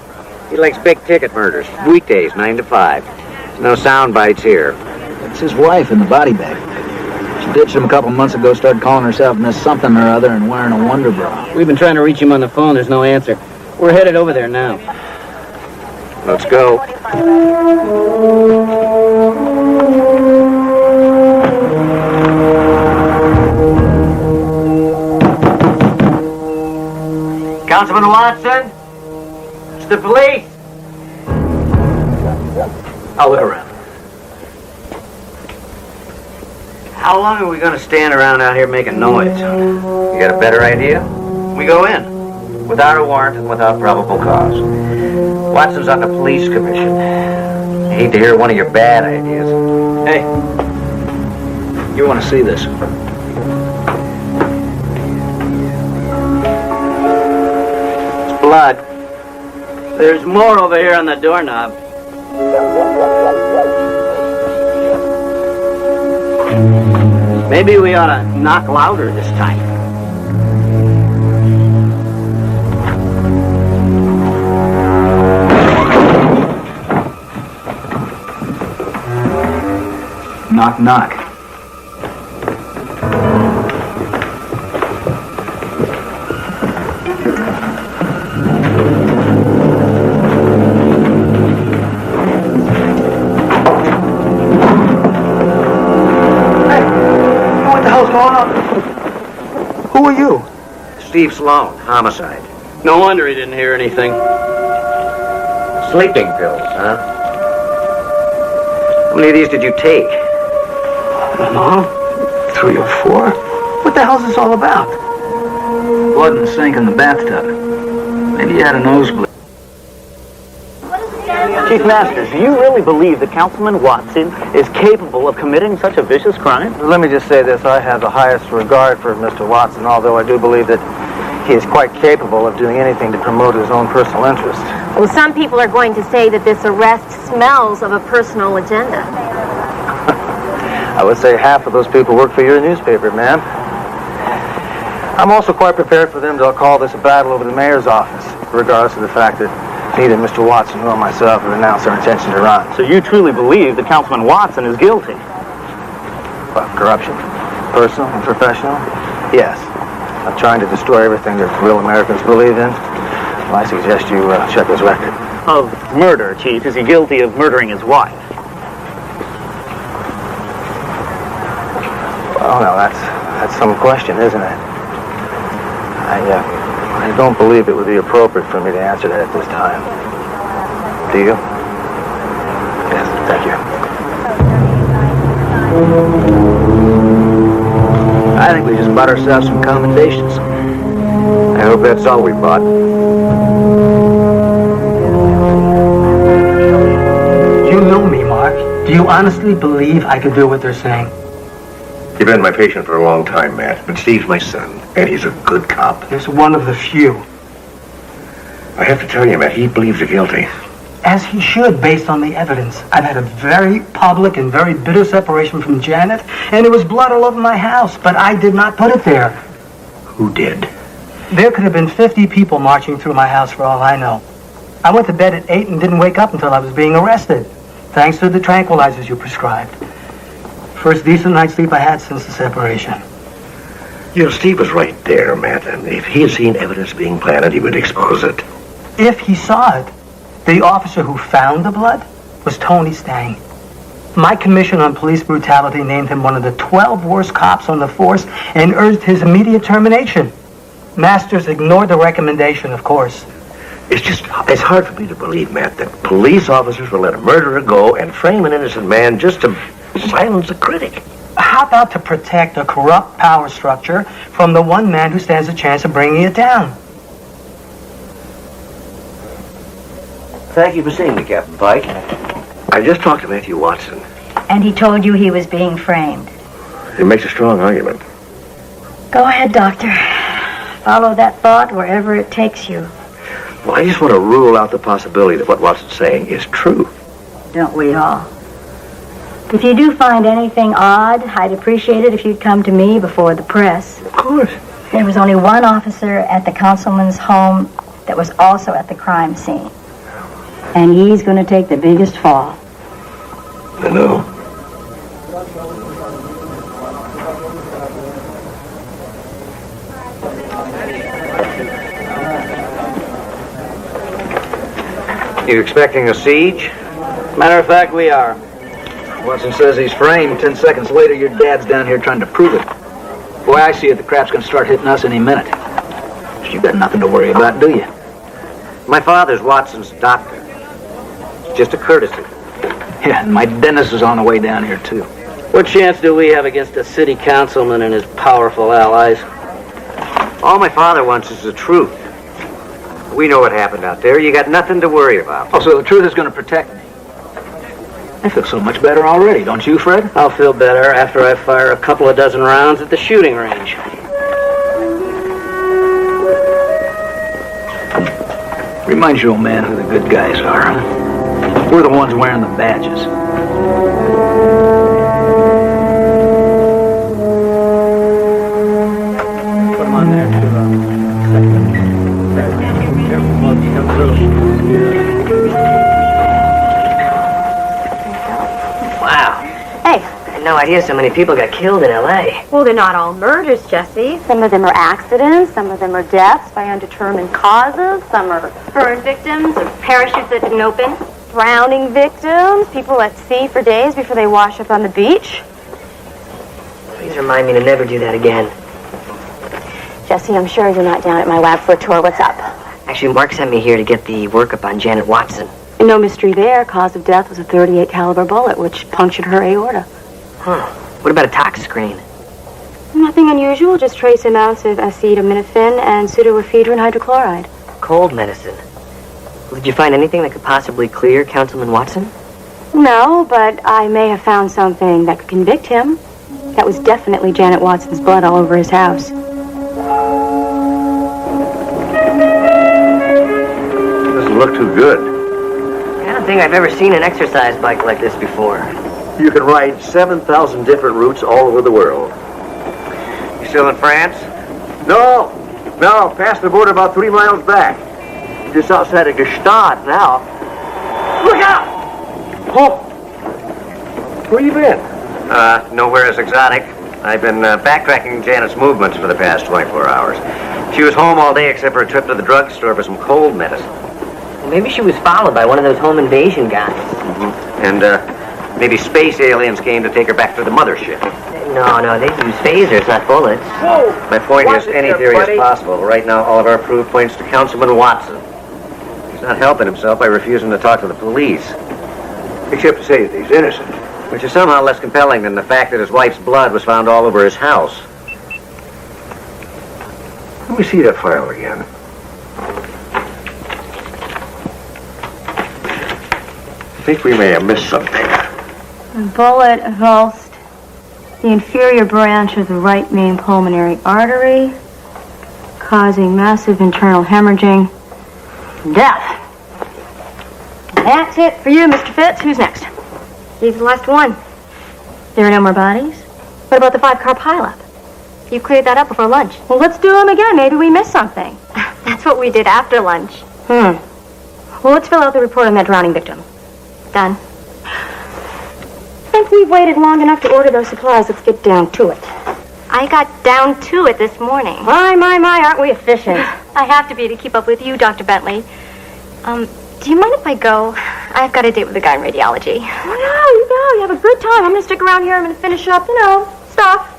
G: He likes big ticket murders. Weekdays, 9 to 5. No sound bites here.
S: It's his wife in the body bag. She ditched him a couple months ago, started calling herself Miss Something or Other and wearing a wonder bra.
E: We've been trying to reach him on the phone. There's no answer. We're headed over there now.
G: Let's go. Councilman Watson? It's the police.
S: I'll look around.
G: How long are we going to stand around out here making noise? You got a better idea? We go in. Without a warrant and without probable cause. Watson's on the police commission. I hate to hear one of your bad ideas.
S: Hey, you want to see this?
E: It's blood. There's more over here on the doorknob. Maybe we ought to knock louder this time.
S: Knock, knock. Who are you?
G: Steve Sloan, homicide.
E: No wonder he didn't hear anything.
G: Sleeping pills, huh? How many of these did you take?
S: I don't know. 3 or 4. What the hell's this all about? Blood in the sink in the bathtub. Maybe you had a nosebleed.
T: Chief Masters, do you really believe that Councilman Watson is capable of committing such a vicious crime?
U: Let me just say this. I have the highest regard for Mr. Watson, although I do believe that he is quite capable of doing anything to promote his own personal interest.
D: Well, some people are going to say that this arrest smells of a personal agenda.
U: I would say half of those people work for your newspaper, ma'am. I'm also quite prepared for them to call this a battle over the mayor's office, regardless of the fact that neither Mr. Watson nor myself have announced our intention to run.
T: So you truly believe that Councilman Watson is guilty?
U: What, corruption? Personal and professional? Yes. I'm trying to destroy everything that real Americans believe in. Well, I suggest you check his record.
T: Of murder, Chief. Is he guilty of murdering his wife?
U: Well, no, that's some question, isn't it? I don't believe it would be appropriate for me to answer that at this time. Do you? Yes, thank you. I think we just bought ourselves some commendations.
C: I hope that's all we bought.
B: You know me, Mark. Do you honestly believe I could do what they're saying?
C: You've been my patient for a long time, Matt, but Steve's my son, and he's a good cop.
B: He's one of the few.
C: I have to tell you, Matt, he believes you're guilty.
B: As he should, based on the evidence. I've had a very public and very bitter separation from Janet, and there was blood all over my house, but I did not put it there.
C: Who did?
B: There could have been 50 people marching through my house for all I know. I went to bed at 8 and didn't wake up until I was being arrested, thanks to the tranquilizers you prescribed. First decent night's sleep I had since the separation.
C: You know, Steve was right there, Matt, and if he had seen evidence being planted, he would expose it.
B: If he saw it, the officer who found the blood was Tony Stang. My commission on police brutality named him one of the 12 worst cops on the force and urged his immediate termination. Masters ignored the recommendation, of course.
C: It's hard for me to believe, Matt, that police officers will let a murderer go and frame an innocent man just to silence a critic.
B: How about to protect a corrupt power structure from the one man who stands a chance of bringing it down?
R: Thank you for seeing me, Captain Pike.
C: I just talked to Matthew Watson.
V: And he told you he was being framed.
C: He makes a strong argument.
V: Go ahead, Doctor. Follow that thought wherever it takes you.
C: Well, I just want to rule out the possibility that what Watson's saying is true.
V: Don't we all? If you do find anything odd, I'd appreciate it if you'd come to me before the press.
C: Of course.
V: There was only one officer at the councilman's home that was also at the crime scene. And he's going to take the biggest fall.
C: I know.
R: You expecting a siege?
U: Matter of fact, we are. Watson says he's framed. 10 seconds later, your dad's down here trying to prove it. Boy, I see it. The crap's going to start hitting us any minute. But you got nothing to worry about, do you?
R: My father's Watson's doctor. It's just a courtesy.
U: Yeah, and my dentist is on the way down here, too.
W: What chance do we have against a city councilman and his powerful allies?
R: All my father wants is the truth. We know what happened out there. You got nothing to worry about.
U: Oh, so the truth is going to protect me. I feel so much better already, don't you, Fred?
W: I'll feel better after I fire a couple of dozen rounds at the shooting range.
U: Reminds you, old man, who the good guys are, huh? We're the ones wearing the badges. Put them on there, too.
E: Wow.
V: Hey.
E: I had no idea so many people got killed in L.A.
V: Well, they're not all murders, Jesse. Some of them are accidents, some of them are deaths by undetermined causes, some are burn victims or parachutes that didn't open, drowning victims, people at sea for days before they wash up on the beach.
E: Please remind me to never do that again.
V: Jesse, I'm sure you're not down at my lab for a tour. What's up?
E: Actually, Mark sent me here to get the workup on Janet Watson.
V: No mystery there. Cause of death was a .38 caliber bullet, which punctured her aorta.
E: Huh. What about a tox screen?
V: Nothing unusual, just trace amounts of acetaminophen and pseudoephedrine hydrochloride.
E: Cold medicine. Well, did you find anything that could possibly clear Councilman Watson?
V: No, but I may have found something that could convict him. That was definitely Janet Watson's blood all over his house.
C: Doesn't look too good.
E: I don't think I've ever seen an exercise bike like this before.
C: You can ride 7,000 different routes all over the world.
R: You still in France?
C: No, past the border about 3 miles back. Just outside of Gstaad now. Look out! Oh! Where you been?
R: Nowhere as exotic. I've been backtracking Janet's movements for the past 24 hours. She was home all day except for a trip to the drugstore for some cold medicine.
E: Well, maybe she was followed by one of those home invasion guys.
R: Mm-hmm. And
G: Maybe space aliens came to take her back to the mothership.
E: No, they use phasers, not bullets.
G: My point is, any theory is possible. Right now, all of our proof points to Councilman Watson. He's not helping himself by refusing to talk to the police.
S: Except to say that he's innocent.
G: Which is somehow less compelling than the fact that his wife's blood was found all over his house.
S: Let me see that file again.
G: I think we may have missed something.
V: A bullet avulsed the inferior branch of the right main pulmonary artery, causing massive internal hemorrhaging. Death. That's it for you, Mr. Fitz. Who's next? He's the last one. There are no more bodies? What about the 5-car pileup? You cleared that up before lunch. Well, let's do them again. Maybe we missed something. That's what we did after lunch. Well, let's fill out the report on that drowning victim. Done. I think we've waited long enough to order those supplies. Let's get down to it.
K: I got down to it this morning.
V: My, aren't we efficient?
K: I have to be to keep up with you, Dr. Bentley. Do you mind if I go? I've got a date with the guy in radiology.
V: Oh, no, you go. You have a good time. I'm going to stick around here. I'm going to finish up, stuff.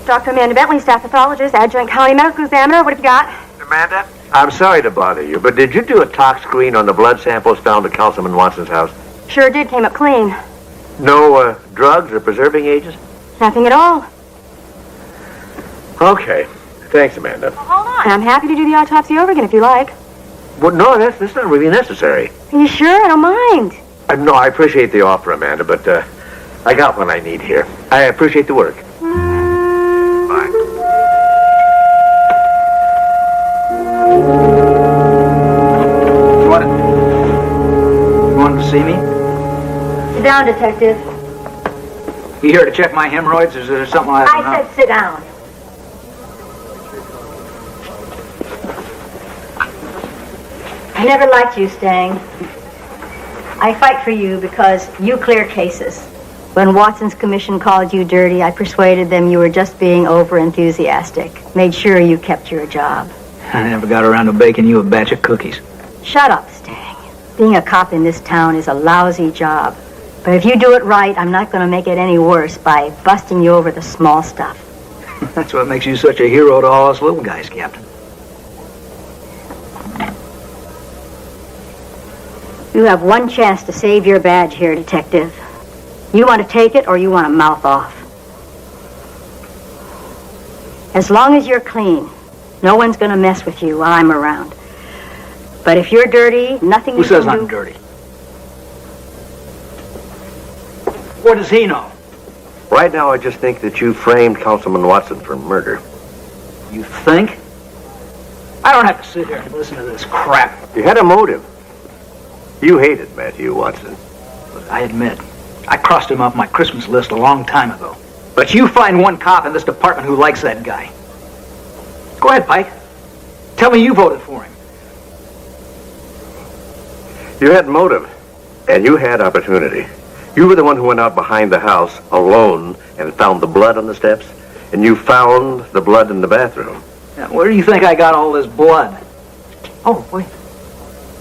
V: Dr. Amanda Bentley, staff pathologist, adjunct county medical examiner. What have you got?
C: Amanda? I'm sorry to bother you, but did you do a tox screen on the blood samples found at Councilman Watson's house?
V: Sure did. Came up clean.
C: No drugs or preserving agents?
V: Nothing at all.
C: Okay. Thanks, Amanda.
V: Well, hold on. I'm happy to do the autopsy over again if you like.
C: Well, no, that's not really necessary.
V: Are you sure? I don't mind.
C: No, I appreciate the offer, Amanda, but I got what I need here. I appreciate the work.
S: See me?
V: Sit down, detective.
S: You here to check my hemorrhoids, or is there something I have to know?
V: I said sit down. I never liked you, Stang. I fight for you because you clear cases. When Watson's commission called you dirty, I persuaded them you were just being over-enthusiastic. Made sure you kept your job.
S: I never got around to baking you a batch of cookies.
V: Shut up, Stang. Being a cop in this town is a lousy job. But if you do it right, I'm not going to make it any worse by busting you over the small stuff.
S: That's what makes you such a hero to all us little guys, Captain.
V: You have one chance to save your badge here, detective. You want to take it or you want to mouth off. As long as you're clean, no one's going to mess with you while I'm around. But if you're dirty, nothing you can do...
S: Who says I'm dirty? What does he know?
C: Right now, I just think that you framed Councilman Watson for murder.
S: You think? I don't have to sit here and listen to this crap.
C: You had a motive. You hated Matthew Watson.
S: Look, I admit, I crossed him off my Christmas list a long time ago. But you find one cop in this department who likes that guy. Go ahead, Pike. Tell me you voted for him.
C: You had motive, and you had opportunity. You were the one who went out behind the house alone and found the blood on the steps, and you found the blood in the bathroom.
S: Now, where do you think I got all this blood? Oh, wait.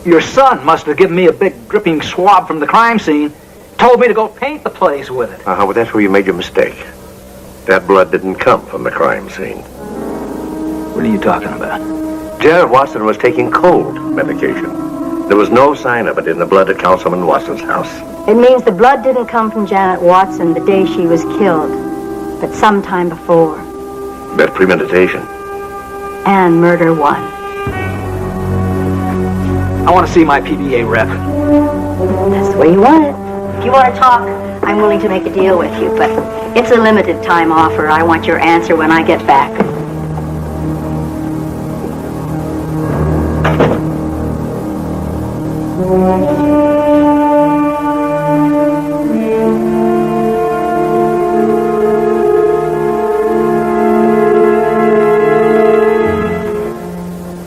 S: Your son must have given me a big dripping swab from the crime scene, told me to go paint the place with it.
C: Well, that's where you made your mistake. That blood didn't come from the crime scene.
S: What are you talking about?
C: Janet Watson was taking cold medication. There was no sign of it in the blood at Councilman Watson's house.
V: It means the blood didn't come from Janet Watson the day she was killed, but sometime before.
C: That's premeditation.
V: And murder one.
S: I want to see my PBA rep.
V: That's the way you want it. If you want to talk, I'm willing to make a deal with you, but it's a limited time offer. I want your answer when I get back.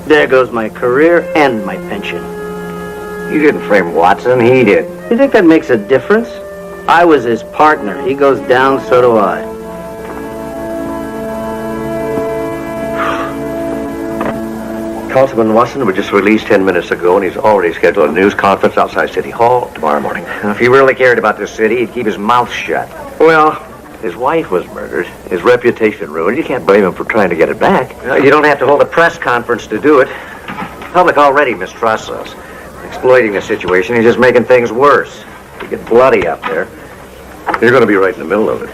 R: There goes my career and my pension.
G: You didn't frame Watson, he did.
R: You think that makes a difference?
W: I was his partner. He goes down, so do I.
C: Councilman Watson was just released 10 minutes ago, and he's already scheduled a news conference outside City Hall tomorrow morning.
G: If he really cared about this city, he'd keep his mouth shut.
C: Well, his wife was murdered, his reputation ruined. You can't blame him for trying to get it back.
G: You don't have to hold a press conference to do it. The public already mistrusts us. Exploiting the situation, he's just making things worse. You get bloody up there.
C: You're going to be right in the middle of it.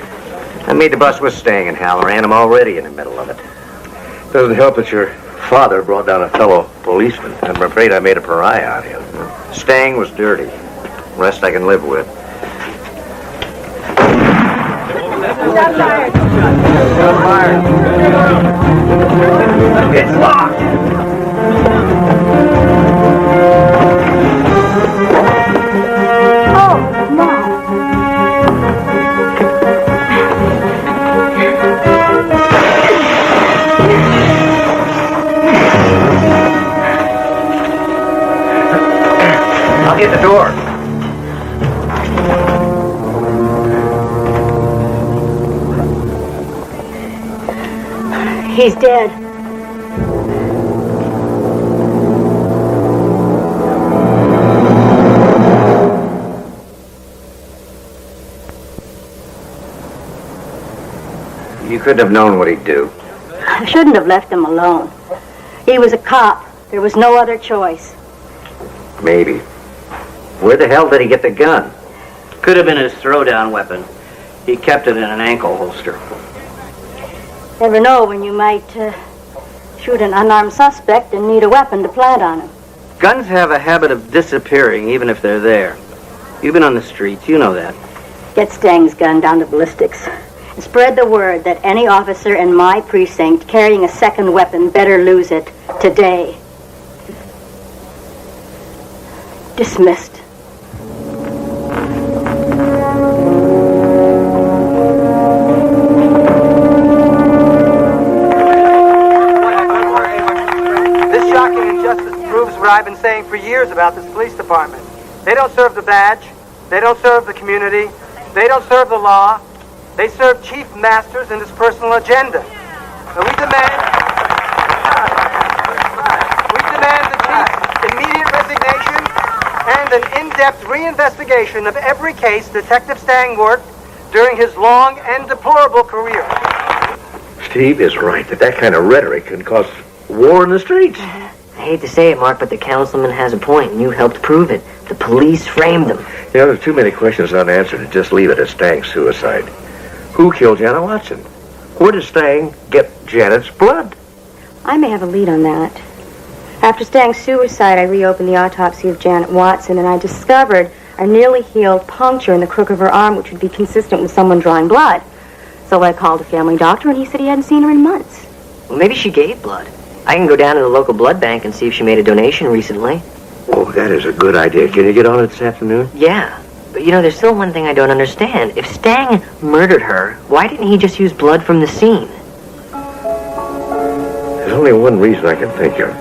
G: I made the bus with Stang and Halloran. I'm already in the middle of it.
C: Doesn't help that your father brought down a fellow policeman. I'm afraid I made a pariah out of him.
G: Stang was dirty. The rest I can live with.
C: It's locked!
G: I'll get the door.
V: He's dead.
G: You couldn't have known what he'd do.
V: I shouldn't have left him alone. He was a cop. There was no other choice.
G: Maybe. Where the hell did he get the gun?
W: Could have been his throwdown weapon. He kept it in an ankle holster.
V: Never know when you might shoot an unarmed suspect and need a weapon to plant on him.
W: Guns have a habit of disappearing even if they're there. You've been on the streets, you know that.
V: Get Stang's gun down to ballistics. And spread the word that any officer in my precinct carrying a second weapon better lose it today. Dismissed.
B: This shocking injustice proves what I've been saying for years about this police department. They don't serve the badge. They don't serve the community. They don't serve the law. They serve chief masters and his personal agenda. And we demand the chief's immediate resignation and an in-depth reinvestigation of every case Detective Stang worked during his long and deplorable career.
C: Steve is right that kind of rhetoric can cause war in the streets.
E: I hate to say it, Mark, but the councilman has a point, and you helped prove it. The police framed them.
C: You know, there's too many questions unanswered to just leave it as Stang's suicide. Who killed Janet Watson? Where did Stang get Janet's blood?
V: I may have a lead on that. After Stang's suicide, I reopened the autopsy of Janet Watson, and I discovered a nearly healed puncture in the crook of her arm, which would be consistent with someone drawing blood. So I called a family doctor, and he said he hadn't seen her in months.
E: Well, maybe she gave blood. I can go down to the local blood bank and see if she made a donation recently.
C: Oh, that is a good idea. Can you get on it this afternoon?
E: Yeah. But, you know, there's still one thing I don't understand. If Stang murdered her, why didn't he just use blood from the scene?
C: There's only one reason I can think of.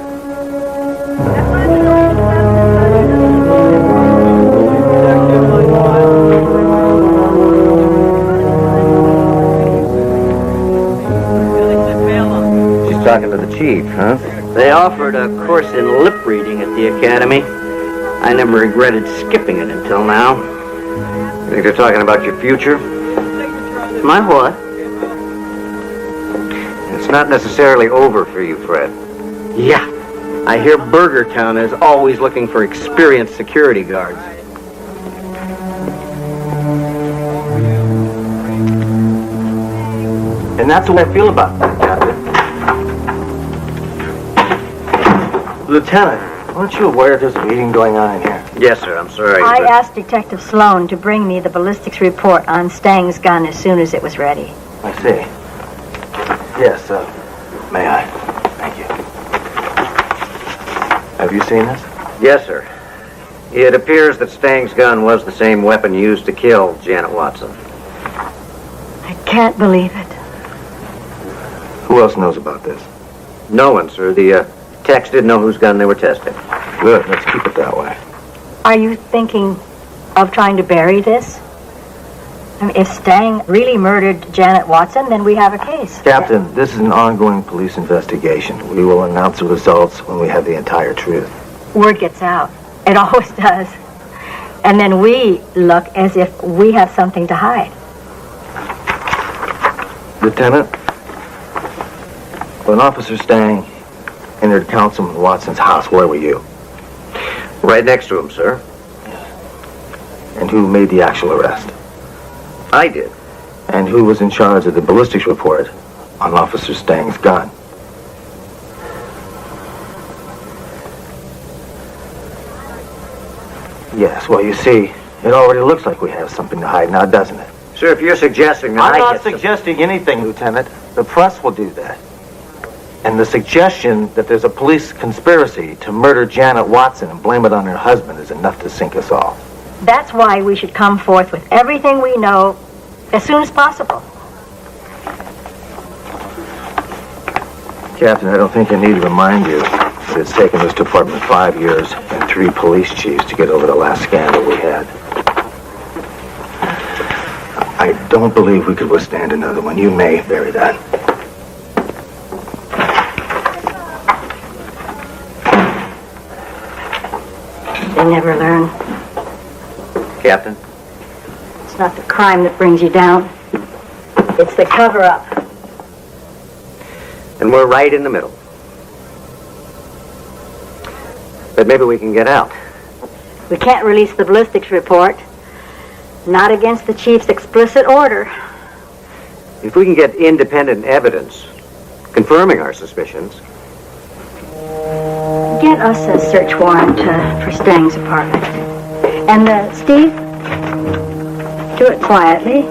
G: She's talking to the chief, huh?
W: They offered a course in lip reading at the academy. I never regretted skipping it until now.
G: You think they're talking about your future?
W: My what?
G: It's not necessarily over for you, Fred.
W: Yeah. I hear Burger Town is always looking for experienced security guards.
U: And that's what I feel about that, Captain. Lieutenant, aren't you aware there's a meeting going on in here?
G: Yes, sir. I'm sorry.
V: I asked Detective Sloan to bring me the ballistics report on Stang's gun as soon as it was ready.
U: I see. Yes, may I? Thank you. Have you seen this?
G: Yes, sir. It appears that Stang's gun was the same weapon used to kill Janet Watson.
V: I can't believe it.
C: Who else knows about this?
G: No one, sir. The techs didn't know whose gun they were testing.
C: Good. Let's keep it that way.
V: Are you thinking of trying to bury this?
A: I mean, if Stang really murdered Janet Watson, then we have a case.
U: Captain, this is an ongoing police investigation. We will announce the results when we have the entire truth.
A: Word gets out. It always does. And then we look as if we have something to hide.
U: Lieutenant, when Officer Stang entered Councilman Watson's house, where were you?
R: Right next to him, sir.
U: And who made the actual arrest?
R: I did.
U: And who was in charge of the ballistics report on Officer Stang's gun? Yes, well, you see, it already looks like we have something to hide now, doesn't it?
R: Sir, if you're suggesting that
U: I'm not suggesting anything, Lieutenant. The press will do that. And the suggestion that there's a police conspiracy to murder Janet Watson and blame it on her husband is enough to sink us all.
A: That's why we should come forth with everything we know as soon as possible.
U: Captain, I don't think I need to remind you that it's taken this department 5 years and 3 police chiefs to get over the last scandal we had. I don't believe we could withstand another one. You may bury that.
A: They never learn.
R: Captain?
A: It's not the crime that brings you down. It's the cover-up.
R: And we're right in the middle. But maybe we can get out.
A: We can't release the ballistics report. Not against the chief's explicit order.
R: If we can get independent evidence confirming our suspicions.
A: Get us a search warrant for Stang's apartment. And, Steve, do it quietly.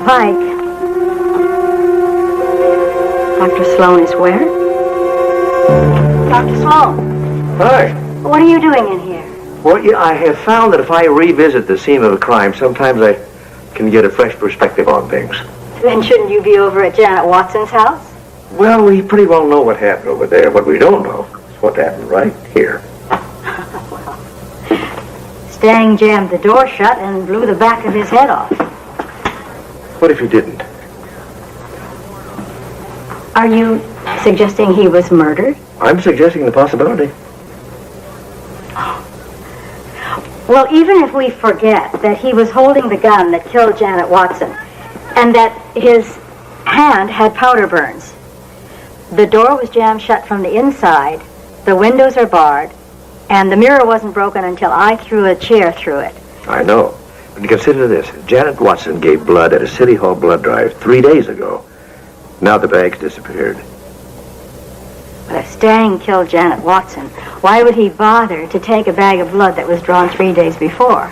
A: Pike. Dr. Sloan is where? Dr. Sloan.
F: Hi.
A: What are you doing in here?
F: Well, yeah, I have found that if I revisit the scene of a crime, sometimes I can get a fresh perspective on things.
A: Then shouldn't you be over at Janet Watson's house?
F: Well, we pretty well know what happened over there. What we don't know is what happened right here.
A: Stang jammed the door shut and blew the back of his head off.
F: What if he didn't?
A: Are you suggesting he was murdered?
F: I'm suggesting the possibility.
A: Well, even if we forget that he was holding the gun that killed Janet Watson and that his hand had powder burns, the door was jammed shut from the inside, the windows are barred, and the mirror wasn't broken until I threw a chair through it.
F: I know. But consider this. Janet Watson gave blood at a City Hall blood drive 3 days ago. Now the bag's disappeared.
A: But if Stang killed Janet Watson, why would he bother to take a bag of blood that was drawn 3 days before?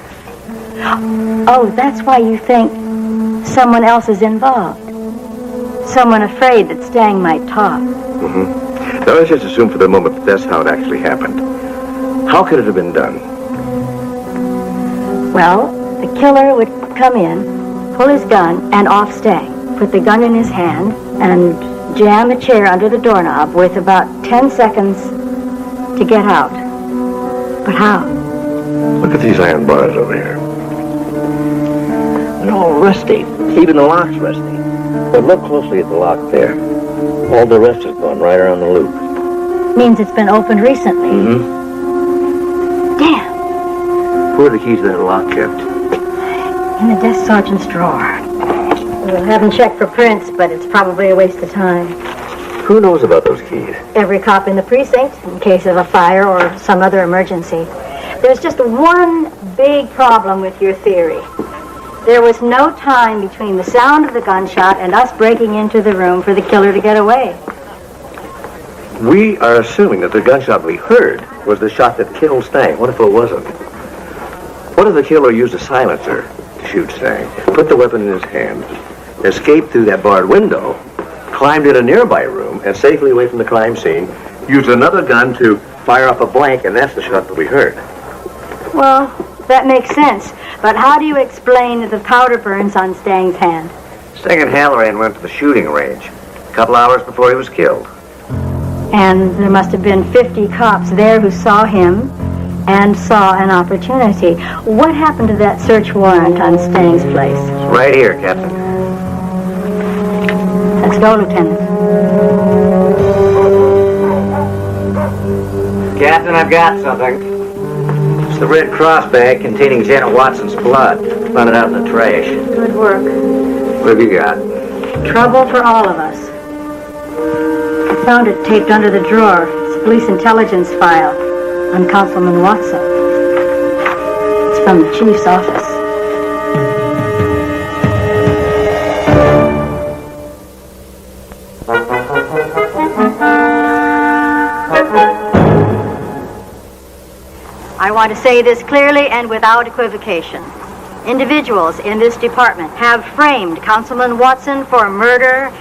A: Oh, that's why you think someone else is involved. Someone afraid that Stang might talk.
F: Mm-hmm. Now let's just assume for the moment that that's how it actually happened. How could it have been done?
A: Well, the killer would come in, pull his gun, and off Stang, put the gun in his hand, and jam a chair under the doorknob with about 10 seconds to get out. But how?
F: Look at these iron bars over here. They're all rusty. Even the lock's rusty. But look closely at the lock there. All the rust has gone right around the loop.
A: Means it's been opened recently.
F: Mm-hmm.
A: Damn.
F: Where are the keys to that lock kept?
A: In the desk sergeant's drawer. We haven't checked for prints, but it's probably a waste of time.
F: Who knows about those keys?
A: Every cop in the precinct, in case of a fire or some other emergency. There's just one big problem with your theory. There was no time between the sound of the gunshot and us breaking into the room for the killer to get away.
F: We are assuming that the gunshot we heard was the shot that killed Stang. What if it wasn't? What if the killer used a silencer to shoot Stang, put the weapon in his hand, escaped through that barred window, climbed in a nearby room, and safely away from the crime scene, used another gun to fire up a blank, and that's the shot that we heard?
A: Well, that makes sense. But how do you explain the powder burns on Stang's hand?
R: Stang and Halloran went to the shooting range a couple hours before he was killed.
A: And there must have been 50 cops there who saw him and saw an opportunity. What happened to that search warrant on Stang's place?
F: Right here, Captain.
A: Let's go, Lieutenant.
W: Captain, I've got something. It's the Red Cross bag containing Janet Watson's blood. Found it out in the trash.
A: Good work.
F: What have you got?
A: Trouble for all of us. I found it taped under the drawer. It's a police intelligence file on Councilman Watson. It's from the chief's office. I want to say this clearly and without equivocation. Individuals in this department have framed Councilman Watson for murder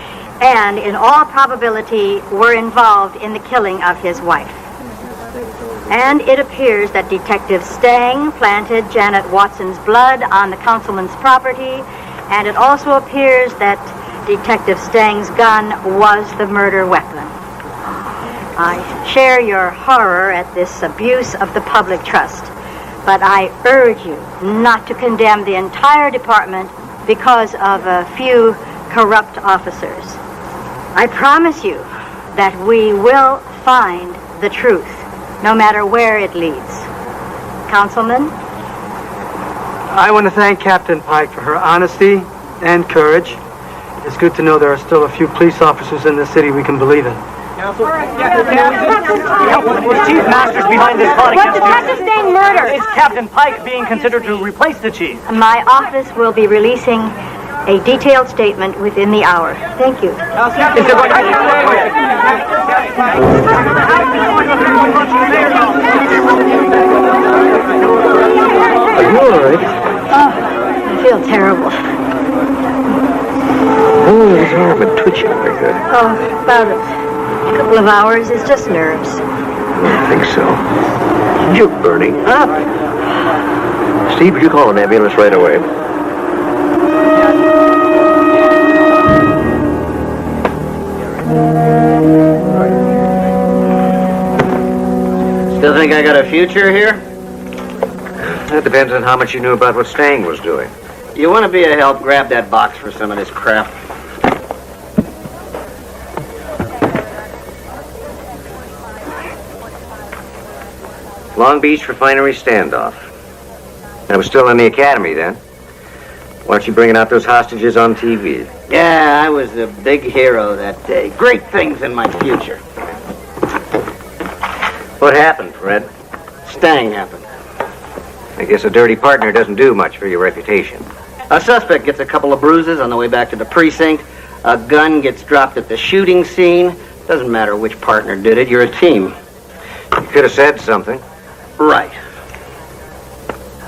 A: and, in all probability, were involved in the killing of his wife. And it appears that Detective Stang planted Janet Watson's blood on the councilman's property, and it also appears that Detective Stang's gun was the murder weapon. I share your horror at this abuse of the public trust, but I urge you not to condemn the entire department because of a few corrupt officers. I promise you that we will find the truth, no matter where it leads. Councilman?
B: I want to thank Captain Pike for her honesty and courage. It's good to know there are still a few police officers in this city we can believe in.
T: The chief master's behind this plot against
A: Detective Stang murder?
T: Is Captain Pike being considered to replace the chief?
A: My office will be releasing a detailed statement within the hour. Thank you.
F: Are you all right?
A: Oh, I feel terrible.
F: Oh, his arm had twitching very good.
A: Oh, about a couple of hours. It's just nerves.
F: I think so. You're burning up. Steve, would you call an ambulance right away?
W: Still think I got a future here?
F: That depends on how much you knew about what Stang was doing.
W: You want to be a help, grab that box for some of this crap.
F: Long Beach Refinery standoff. I was still in the academy then. Why aren't you bringing out those hostages on TV?
W: Yeah, I was a big hero that day. Great things in my future.
F: What happened, Fred?
W: Stang happened.
F: I guess a dirty partner doesn't do much for your reputation.
W: A suspect gets a couple of bruises on the way back to the precinct. A gun gets dropped at the shooting scene. Doesn't matter which partner did it, you're a team.
F: You could have said something.
W: Right.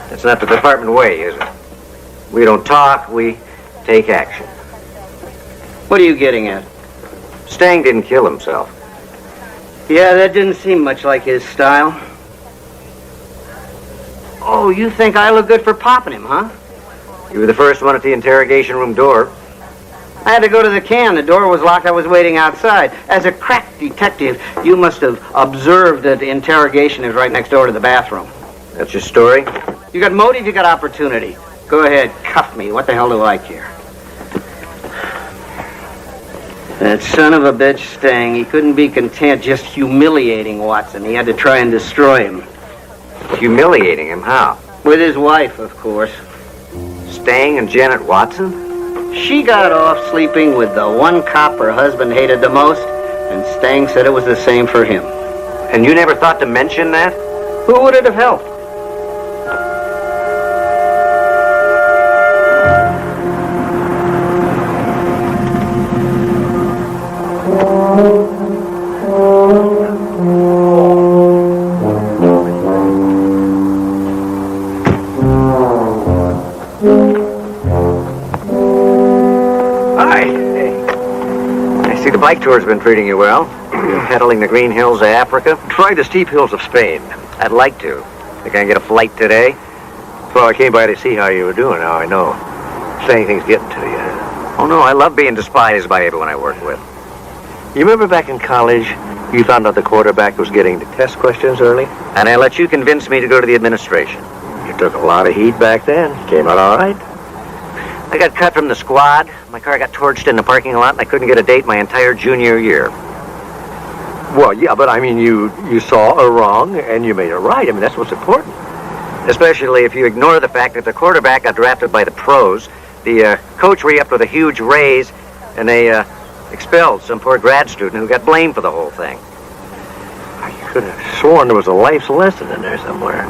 F: That's not the department way, is it? We don't talk, we take action.
W: What are you getting at?
F: Stang didn't kill himself.
W: Yeah, that didn't seem much like his style. Oh, you think I look good for popping him, huh?
F: You were the first one at the interrogation room door.
W: I had to go to the can. The door was locked. I was waiting outside. As a crack detective, you must have observed that the interrogation is right next door to the bathroom.
F: That's your story?
W: You got motive, you got opportunity. Go ahead, cuff me. What the hell do I care? That son of a bitch Stang, he couldn't be content just humiliating Watson. He had to try and destroy him.
F: Humiliating him? How?
W: With his wife, of course.
F: Stang and Janet Watson?
W: She got off sleeping with the one cop her husband hated the most, and Stang said it was the same for him.
F: And you never thought to mention that?
W: Who would it have helped?
F: Bike tour's been treating you well. You're pedaling the green hills of Africa. Try the steep hills of Spain. I'd like to. Think I can get a flight today? Well, I came by to see how you were doing. Now I know. Saying things getting to you. Oh, no, I love being despised by everyone I work with. You remember back in college, you found out the quarterback was getting the test questions early?
G: And I let you convince me to go to the administration.
F: You took a lot of heat back then. Came out all right.
G: I got cut from the squad. My car got torched in the parking lot, and I couldn't get a date my entire junior year.
F: Well, yeah, but I mean, you saw a wrong and you made it right. I mean, that's what's important.
G: Especially if you ignore the fact that the quarterback got drafted by the pros, the coach re-upped with a huge raise, and they expelled some poor grad student who got blamed for the whole thing.
F: I could have sworn there was a life's lesson in there somewhere.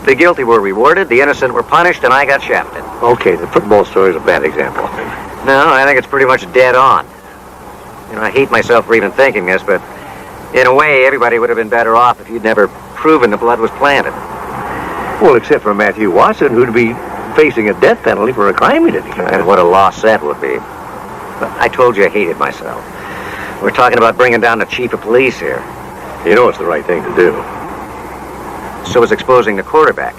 G: The guilty were rewarded, the innocent were punished, and I got shafted.
F: Okay, the football story is a bad example.
G: No, I think it's pretty much dead on. You know, I hate myself for even thinking this, but in a way, everybody would have been better off if you'd never proven the blood was planted.
F: Well, except for Matthew Watson, who'd be facing a death penalty for a crime he didn't commit.
G: And what a loss that would be. But I told you I hated myself. We're talking about bringing down the chief of police here.
F: You know it's the right thing to do.
G: So is exposing the quarterback.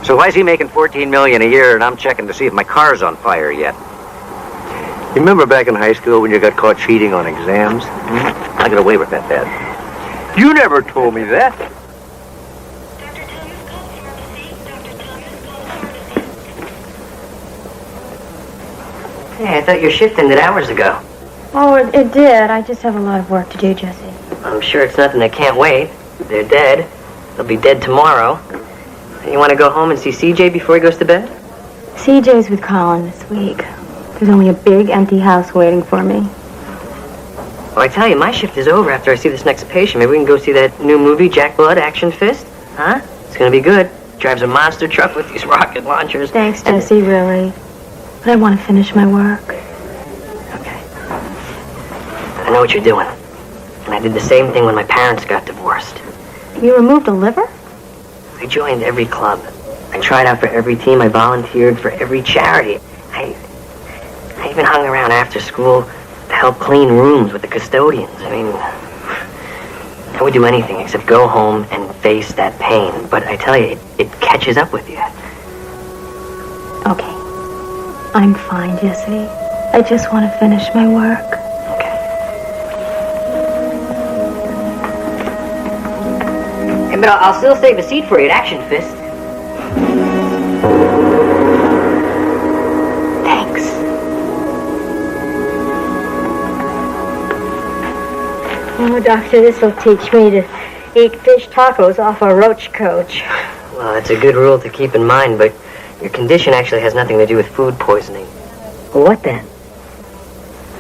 G: So why is he making $14 million a year and I'm checking to see if my car's on fire yet?
F: You remember back in high school when you got caught cheating on exams? I got away with that, Dad. You never told me that.
E: Hey, I thought your shift ended hours ago.
D: Oh, it did. I just have a lot of work to do, Jesse.
E: I'm sure it's nothing that can't wait. They're dead. They'll be dead tomorrow. You want to go home and see CJ before he goes to bed?
D: CJ's with Colin this week. There's only a big empty house waiting for me.
E: Well, I tell you, my shift is over after I see this next patient. Maybe we can go see that new movie, Jack Blood, Action Fist? Huh? It's gonna be good. Drives a monster truck with these rocket launchers.
D: Thanks, Jesse, really. But I want to finish my work.
E: Okay. I know what you're doing. And I did the same thing when my parents got divorced.
D: You removed a liver?
E: I joined every club. I tried out for every team. I volunteered for every charity. I even hung around after school to help clean rooms with the custodians. I mean, I would do anything except go home and face that pain. But I tell you, it catches up with you.
D: Okay. I'm fine, Jesse. I just want to finish my work.
E: Hey, but I'll still save a seat for you at Action Fist.
D: Thanks. Oh, Doctor, this will teach me to eat fish tacos off a roach coach.
E: Well, that's a good rule to keep in mind, but your condition actually has nothing to do with food poisoning.
D: What then?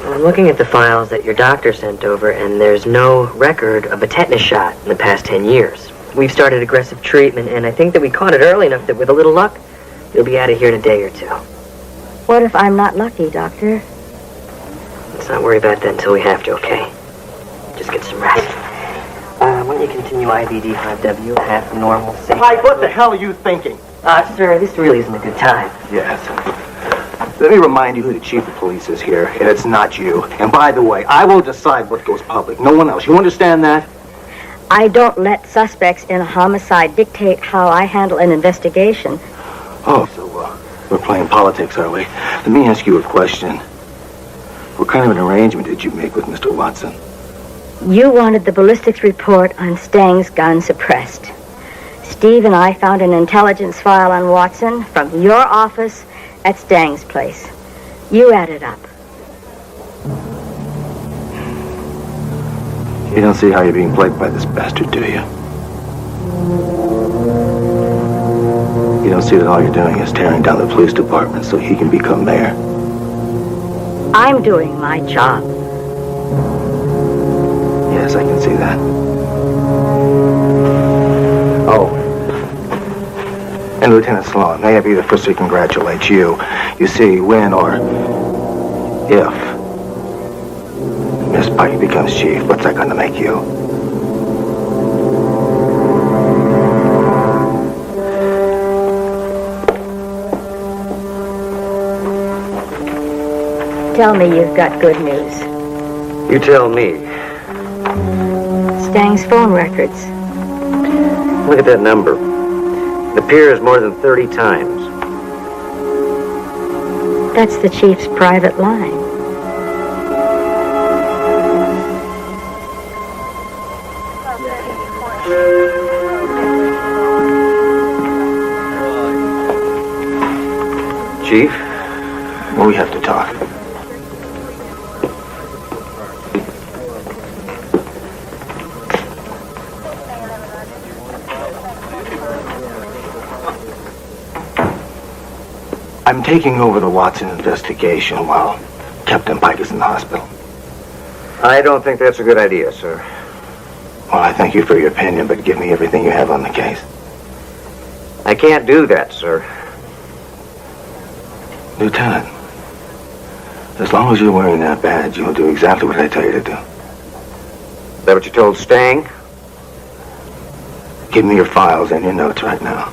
E: I'm looking at the files that your doctor sent over, and there's no record of a tetanus shot in the past 10 years. We've started aggressive treatment, and I think that we caught it early enough that with a little luck, you'll be out of here in a day or two.
D: What if I'm not lucky, Doctor?
E: Let's not worry about that until we have to, okay? Just get some rest. Why don't you continue IVD 5W, half normal, safe?
U: Mike, what the hell are you thinking?
E: Sir, this really isn't a good time.
U: Yes. Let me remind you who the chief of police is here, and it's not you. And by the way, I will decide what goes public, no one else. You understand that?
A: I don't let suspects in a homicide dictate how I handle an investigation.
U: Oh, so we're playing politics, are we? Let me ask you a question. What kind of an arrangement did you make with Mr. Watson?
A: You wanted the ballistics report on Stang's gun suppressed. Steve and I found an intelligence file on Watson from your office at Stang's place. You added up.
U: You don't see how you're being played by this bastard, do you? You don't see that all you're doing is tearing down the police department so he can become mayor?
A: I'm doing my job.
U: Yes, I can see that. Oh. And Lieutenant Sloan, may I be the first to congratulate you. You see, when or if Miss Pike becomes chief, what's that going to make you?
A: Tell me you've got good news.
G: You tell me.
A: Stang's phone records.
G: Look at that number. It appears more than 30 times.
A: That's the chief's private line.
F: Chief?
U: Well, we have to talk. I'm taking over the Watson investigation while Captain Pike is in the hospital.
F: I don't think that's a good idea, sir.
U: Well, I thank you for your opinion, but give me everything you have on the case.
F: I can't do that, sir.
U: Lieutenant, as long as you're wearing that badge, you'll do exactly what I tell you to do.
F: Is that what you told Stang?
U: Give me your files and your notes right now.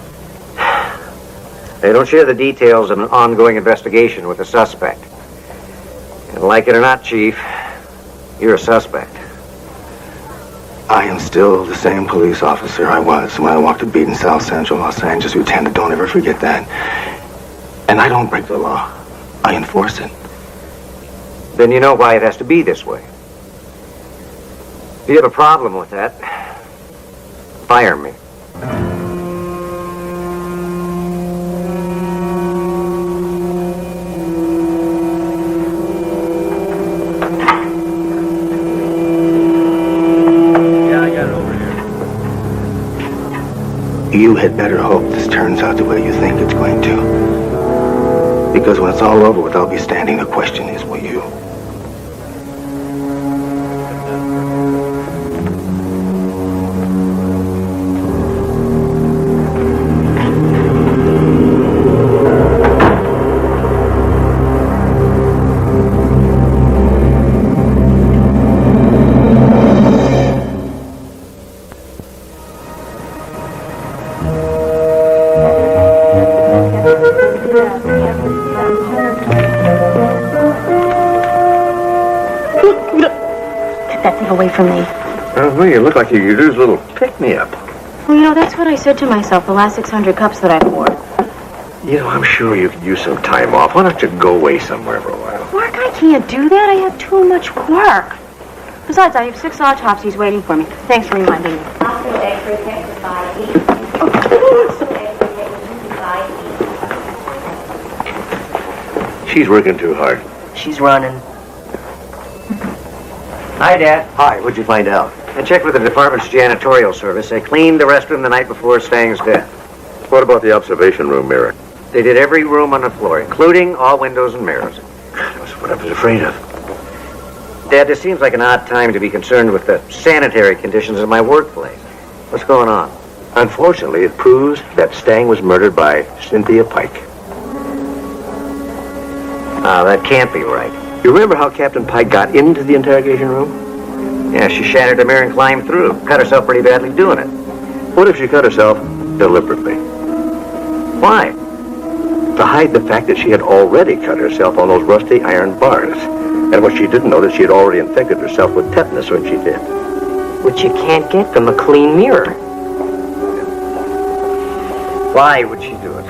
F: They don't share the details of an ongoing investigation with the suspect. And like it or not, Chief, you're a suspect.
U: I am still the same police officer I was when I walked a beat in South Central Los Angeles, Lieutenant. Don't ever forget that. And I don't break the law. I enforce it.
F: Then you know why it has to be this way. If you have a problem with that, fire me.
U: You had better hope this turns out the way you think it's going to. Because when it's all over with, I'll be standing. The question is, will you?
D: Away from me.
F: Well, you look like you could use a little pick-me-up.
D: Well, you know, that's what I said to myself the last 600 cups that I poured.
F: You know, I'm sure you could use some time off. Why don't you go away somewhere for a while?
D: Mark, I can't do that. I have too much work. Besides, I have 6 autopsies waiting for me. Thanks for reminding me.
F: She's working too hard.
E: She's running.
F: Hi, Dad. Hi, what'd you find out? I checked with the department's janitorial service. They cleaned the restroom the night before Stang's death. What about the observation room mirror? They did every room on the floor, including all windows and mirrors. That's what I was afraid of. Dad, this seems like an odd time to be concerned with the sanitary conditions of my workplace. What's going on? Unfortunately, it proves that Stang was murdered by Cynthia Pike. That can't be right. You remember how Captain Pike got into the interrogation room? Yeah, she shattered the mirror and climbed through. Cut herself pretty badly doing it. What if she cut herself deliberately? Why? To hide the fact that she had already cut herself on those rusty iron bars. And what she didn't know that she had already infected herself with tetanus when she did.
E: Which you can't get from a clean mirror.
F: Why would she do it?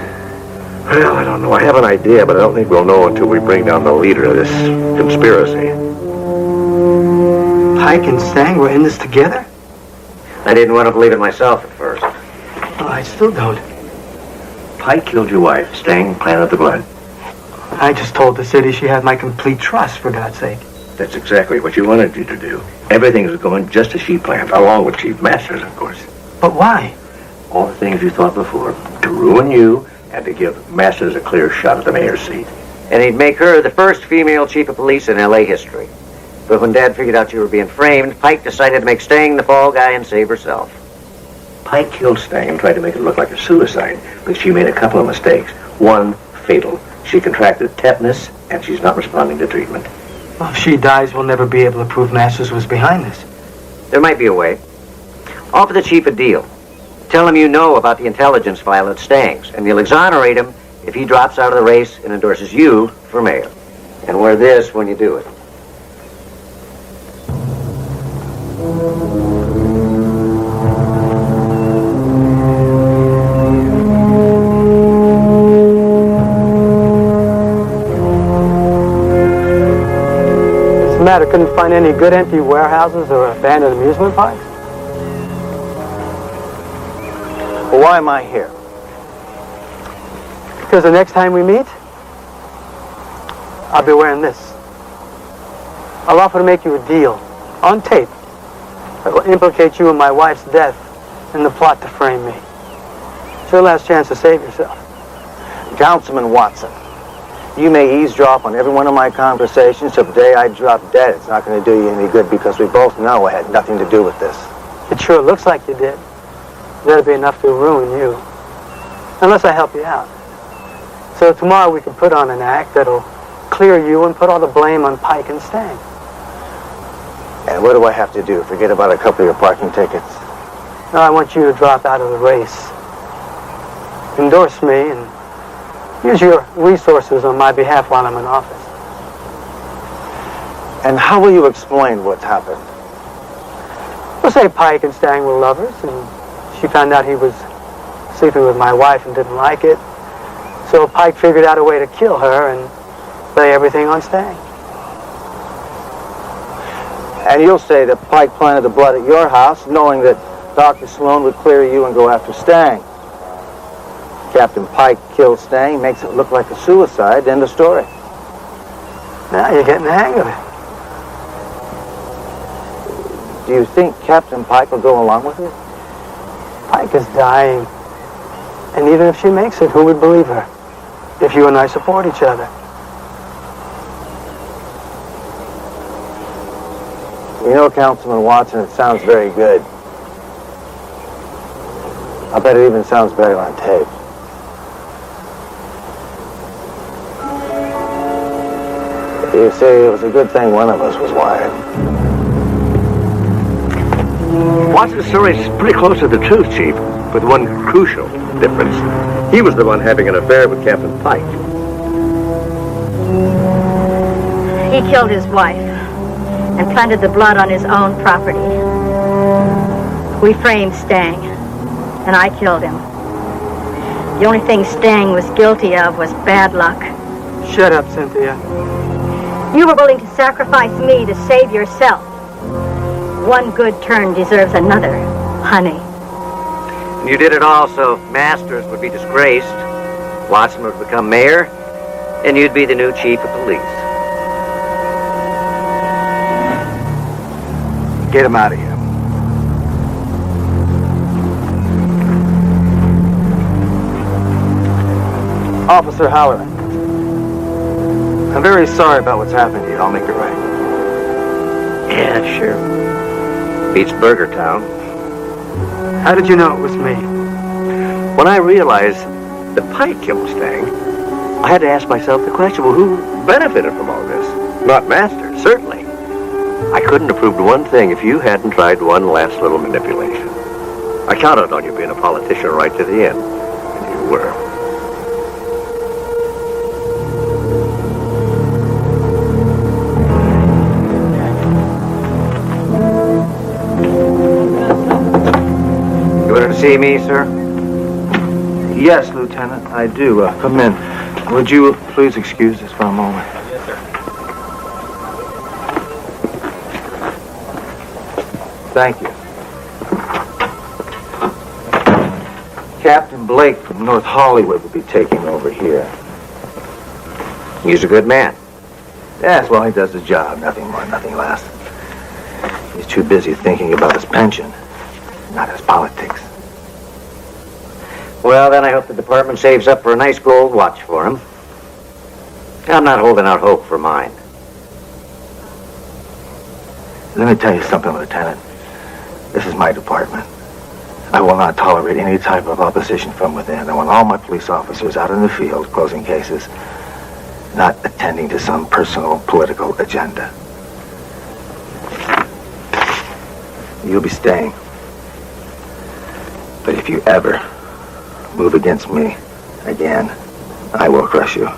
F: Well, I don't know. I have an idea, but I don't think we'll know until we bring down the leader of this conspiracy.
B: Pike and Stang were in this together?
F: I didn't want to believe it myself at first.
B: Well, I still don't.
F: Pike killed your wife. Stang planted the blood.
B: I just told the city she had my complete trust, for God's sake.
F: That's exactly what you wanted you to do. Everything is going just as she planned, along with Chief Masters, of course.
B: But why?
F: All the things you thought before. To ruin you and to give Masters a clear shot at the mayor's seat. And he'd make her the first female chief of police in L.A. history. But when Dad figured out you were being framed, Pike decided to make Stang the fall guy and save herself. Pike killed Stang and tried to make it look like a suicide, but she made a couple of mistakes. One fatal. She contracted tetanus, and she's not responding to treatment.
B: Well, if she dies, we'll never be able to prove Masters was behind this.
F: There might be a way. Offer the chief a deal. Tell him you know about the intelligence file at Stang's, and you'll exonerate him if he drops out of the race and endorses you for mayor. And wear this when you do it.
B: What's the matter? Couldn't find any good empty warehouses or abandoned amusement parks?
U: Well, why am I here?
B: Because the next time we meet, I'll be wearing this. I'll offer to make you a deal, on tape, that will implicate you in my wife's death in the plot to frame me. It's your last chance to save yourself.
U: Councilman Watson, you may eavesdrop on every one of my conversations till the day I drop dead. It's not going to do you any good because we both know I had nothing to do with this.
B: It sure looks like you did. That'll be enough to ruin you. Unless I help you out. So tomorrow we can put on an act that'll clear you and put all the blame on Pike and Stang.
U: And what do I have to do? Forget about a couple of your parking tickets?
B: No, I want you to drop out of the race. Endorse me and use your resources on my behalf while I'm in office.
U: And how will you explain what's happened?
B: We'll say Pike and Stang were lovers, and she found out he was sleeping with my wife and didn't like it. So Pike figured out a way to kill her and lay everything on Stang.
U: And you'll say that Pike planted the blood at your house, knowing that Dr. Sloan would clear you and go after Stang. Captain Pike killed Stang, makes it look like a suicide, end of story.
B: Now you're getting the hang of it.
U: Do you think Captain Pike will go along with it?
B: Pike is dying. And even if she makes it, who would believe her? If you and I support each other.
U: You know, Councilman Watson, it sounds very good. I bet it even sounds better on tape. You say it was a good thing one of us was wired.
F: Watson's story is pretty close to the truth, Chief, with one crucial difference. He was the one having an affair with Captain Pike.
A: He killed his wife and planted the blood on his own property. We framed Stang, and I killed him. The only thing Stang was guilty of was bad luck.
B: Shut up, Cynthia.
A: You were willing to sacrifice me to save yourself. One good turn deserves another, honey.
R: You did it all so Masters would be disgraced, Watson would become mayor, and you'd be the new chief of police.
U: Get him out of here. Officer Halloran, I'm very sorry about what's happened to you. I'll make it right.
F: Yeah, sure. Beats Burger Town.
B: How did you know it was me?
F: When I realized that Pike killed Stang, I had to ask myself the question, well, who benefited from all this? Not Masters, certainly. I couldn't have proved one thing if you hadn't tried one last little manipulation. I counted on you being a politician right to the end, and you were.
R: See me, sir?
U: Yes, Lieutenant, I do. Come in. Would you please excuse us for a moment?
T: Yes, sir.
U: Thank you. Captain Blake from North Hollywood will be taking over here.
R: He's a good man.
U: Yes, well, he does his job. Nothing more, nothing less. He's too busy thinking about his pension, not his politics.
R: Well, then I hope the department saves up for a nice gold watch for him. I'm not holding out hope for mine.
U: Let me tell you something, Lieutenant. This is my department. I will not tolerate any type of opposition from within. I want all my police officers out in the field closing cases, not attending to some personal political agenda. You'll be staying. But if you ever move against me again, I will crush you.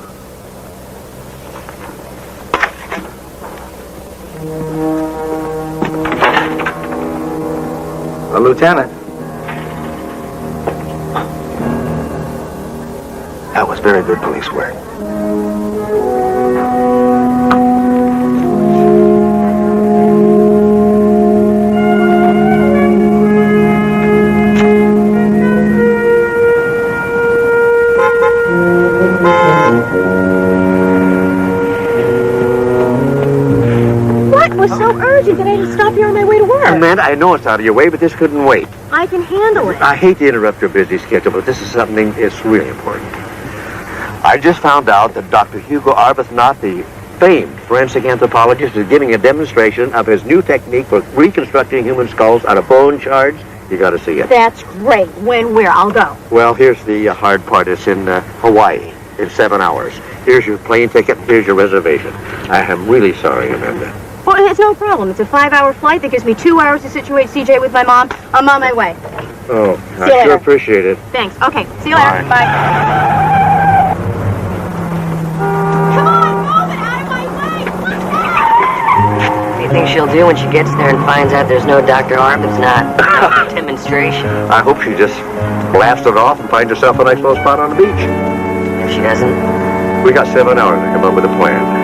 U: Lieutenant. That was very good police work.
A: was so urgent that I had to stop here on my way to work.
F: Amanda, I know it's out of your way, but this couldn't wait.
A: I can handle it.
F: I hate to interrupt your busy schedule, but this is something that's really important. I just found out that Dr. Hugo Arbuthnot, the famed forensic anthropologist, is giving a demonstration of his new technique for reconstructing human skulls out of bone shards. You got to see it.
A: That's great. When, where? I'll go.
F: Well, here's the hard part. It's in Hawaii in 7 hours. Here's your plane ticket. Here's your reservation. I am really sorry, Amanda.
A: Well, it's no problem. It's a 5-hour flight that gives me 2 hours to situate CJ with my mom. I'm on my way.
F: Oh,
A: See you
F: I sure
A: later.
F: appreciate it.
A: Thanks. Okay. See you later.
F: Bye.
A: Bye. Come on, move it out of my
E: What do you think she'll do when she gets there and finds out there's no Dr. Arbuthnot? No demonstration.
F: I hope she just blasts it off and finds herself a nice little spot on the beach.
E: If she doesn't?
F: We got 7 hours to come up with a plan.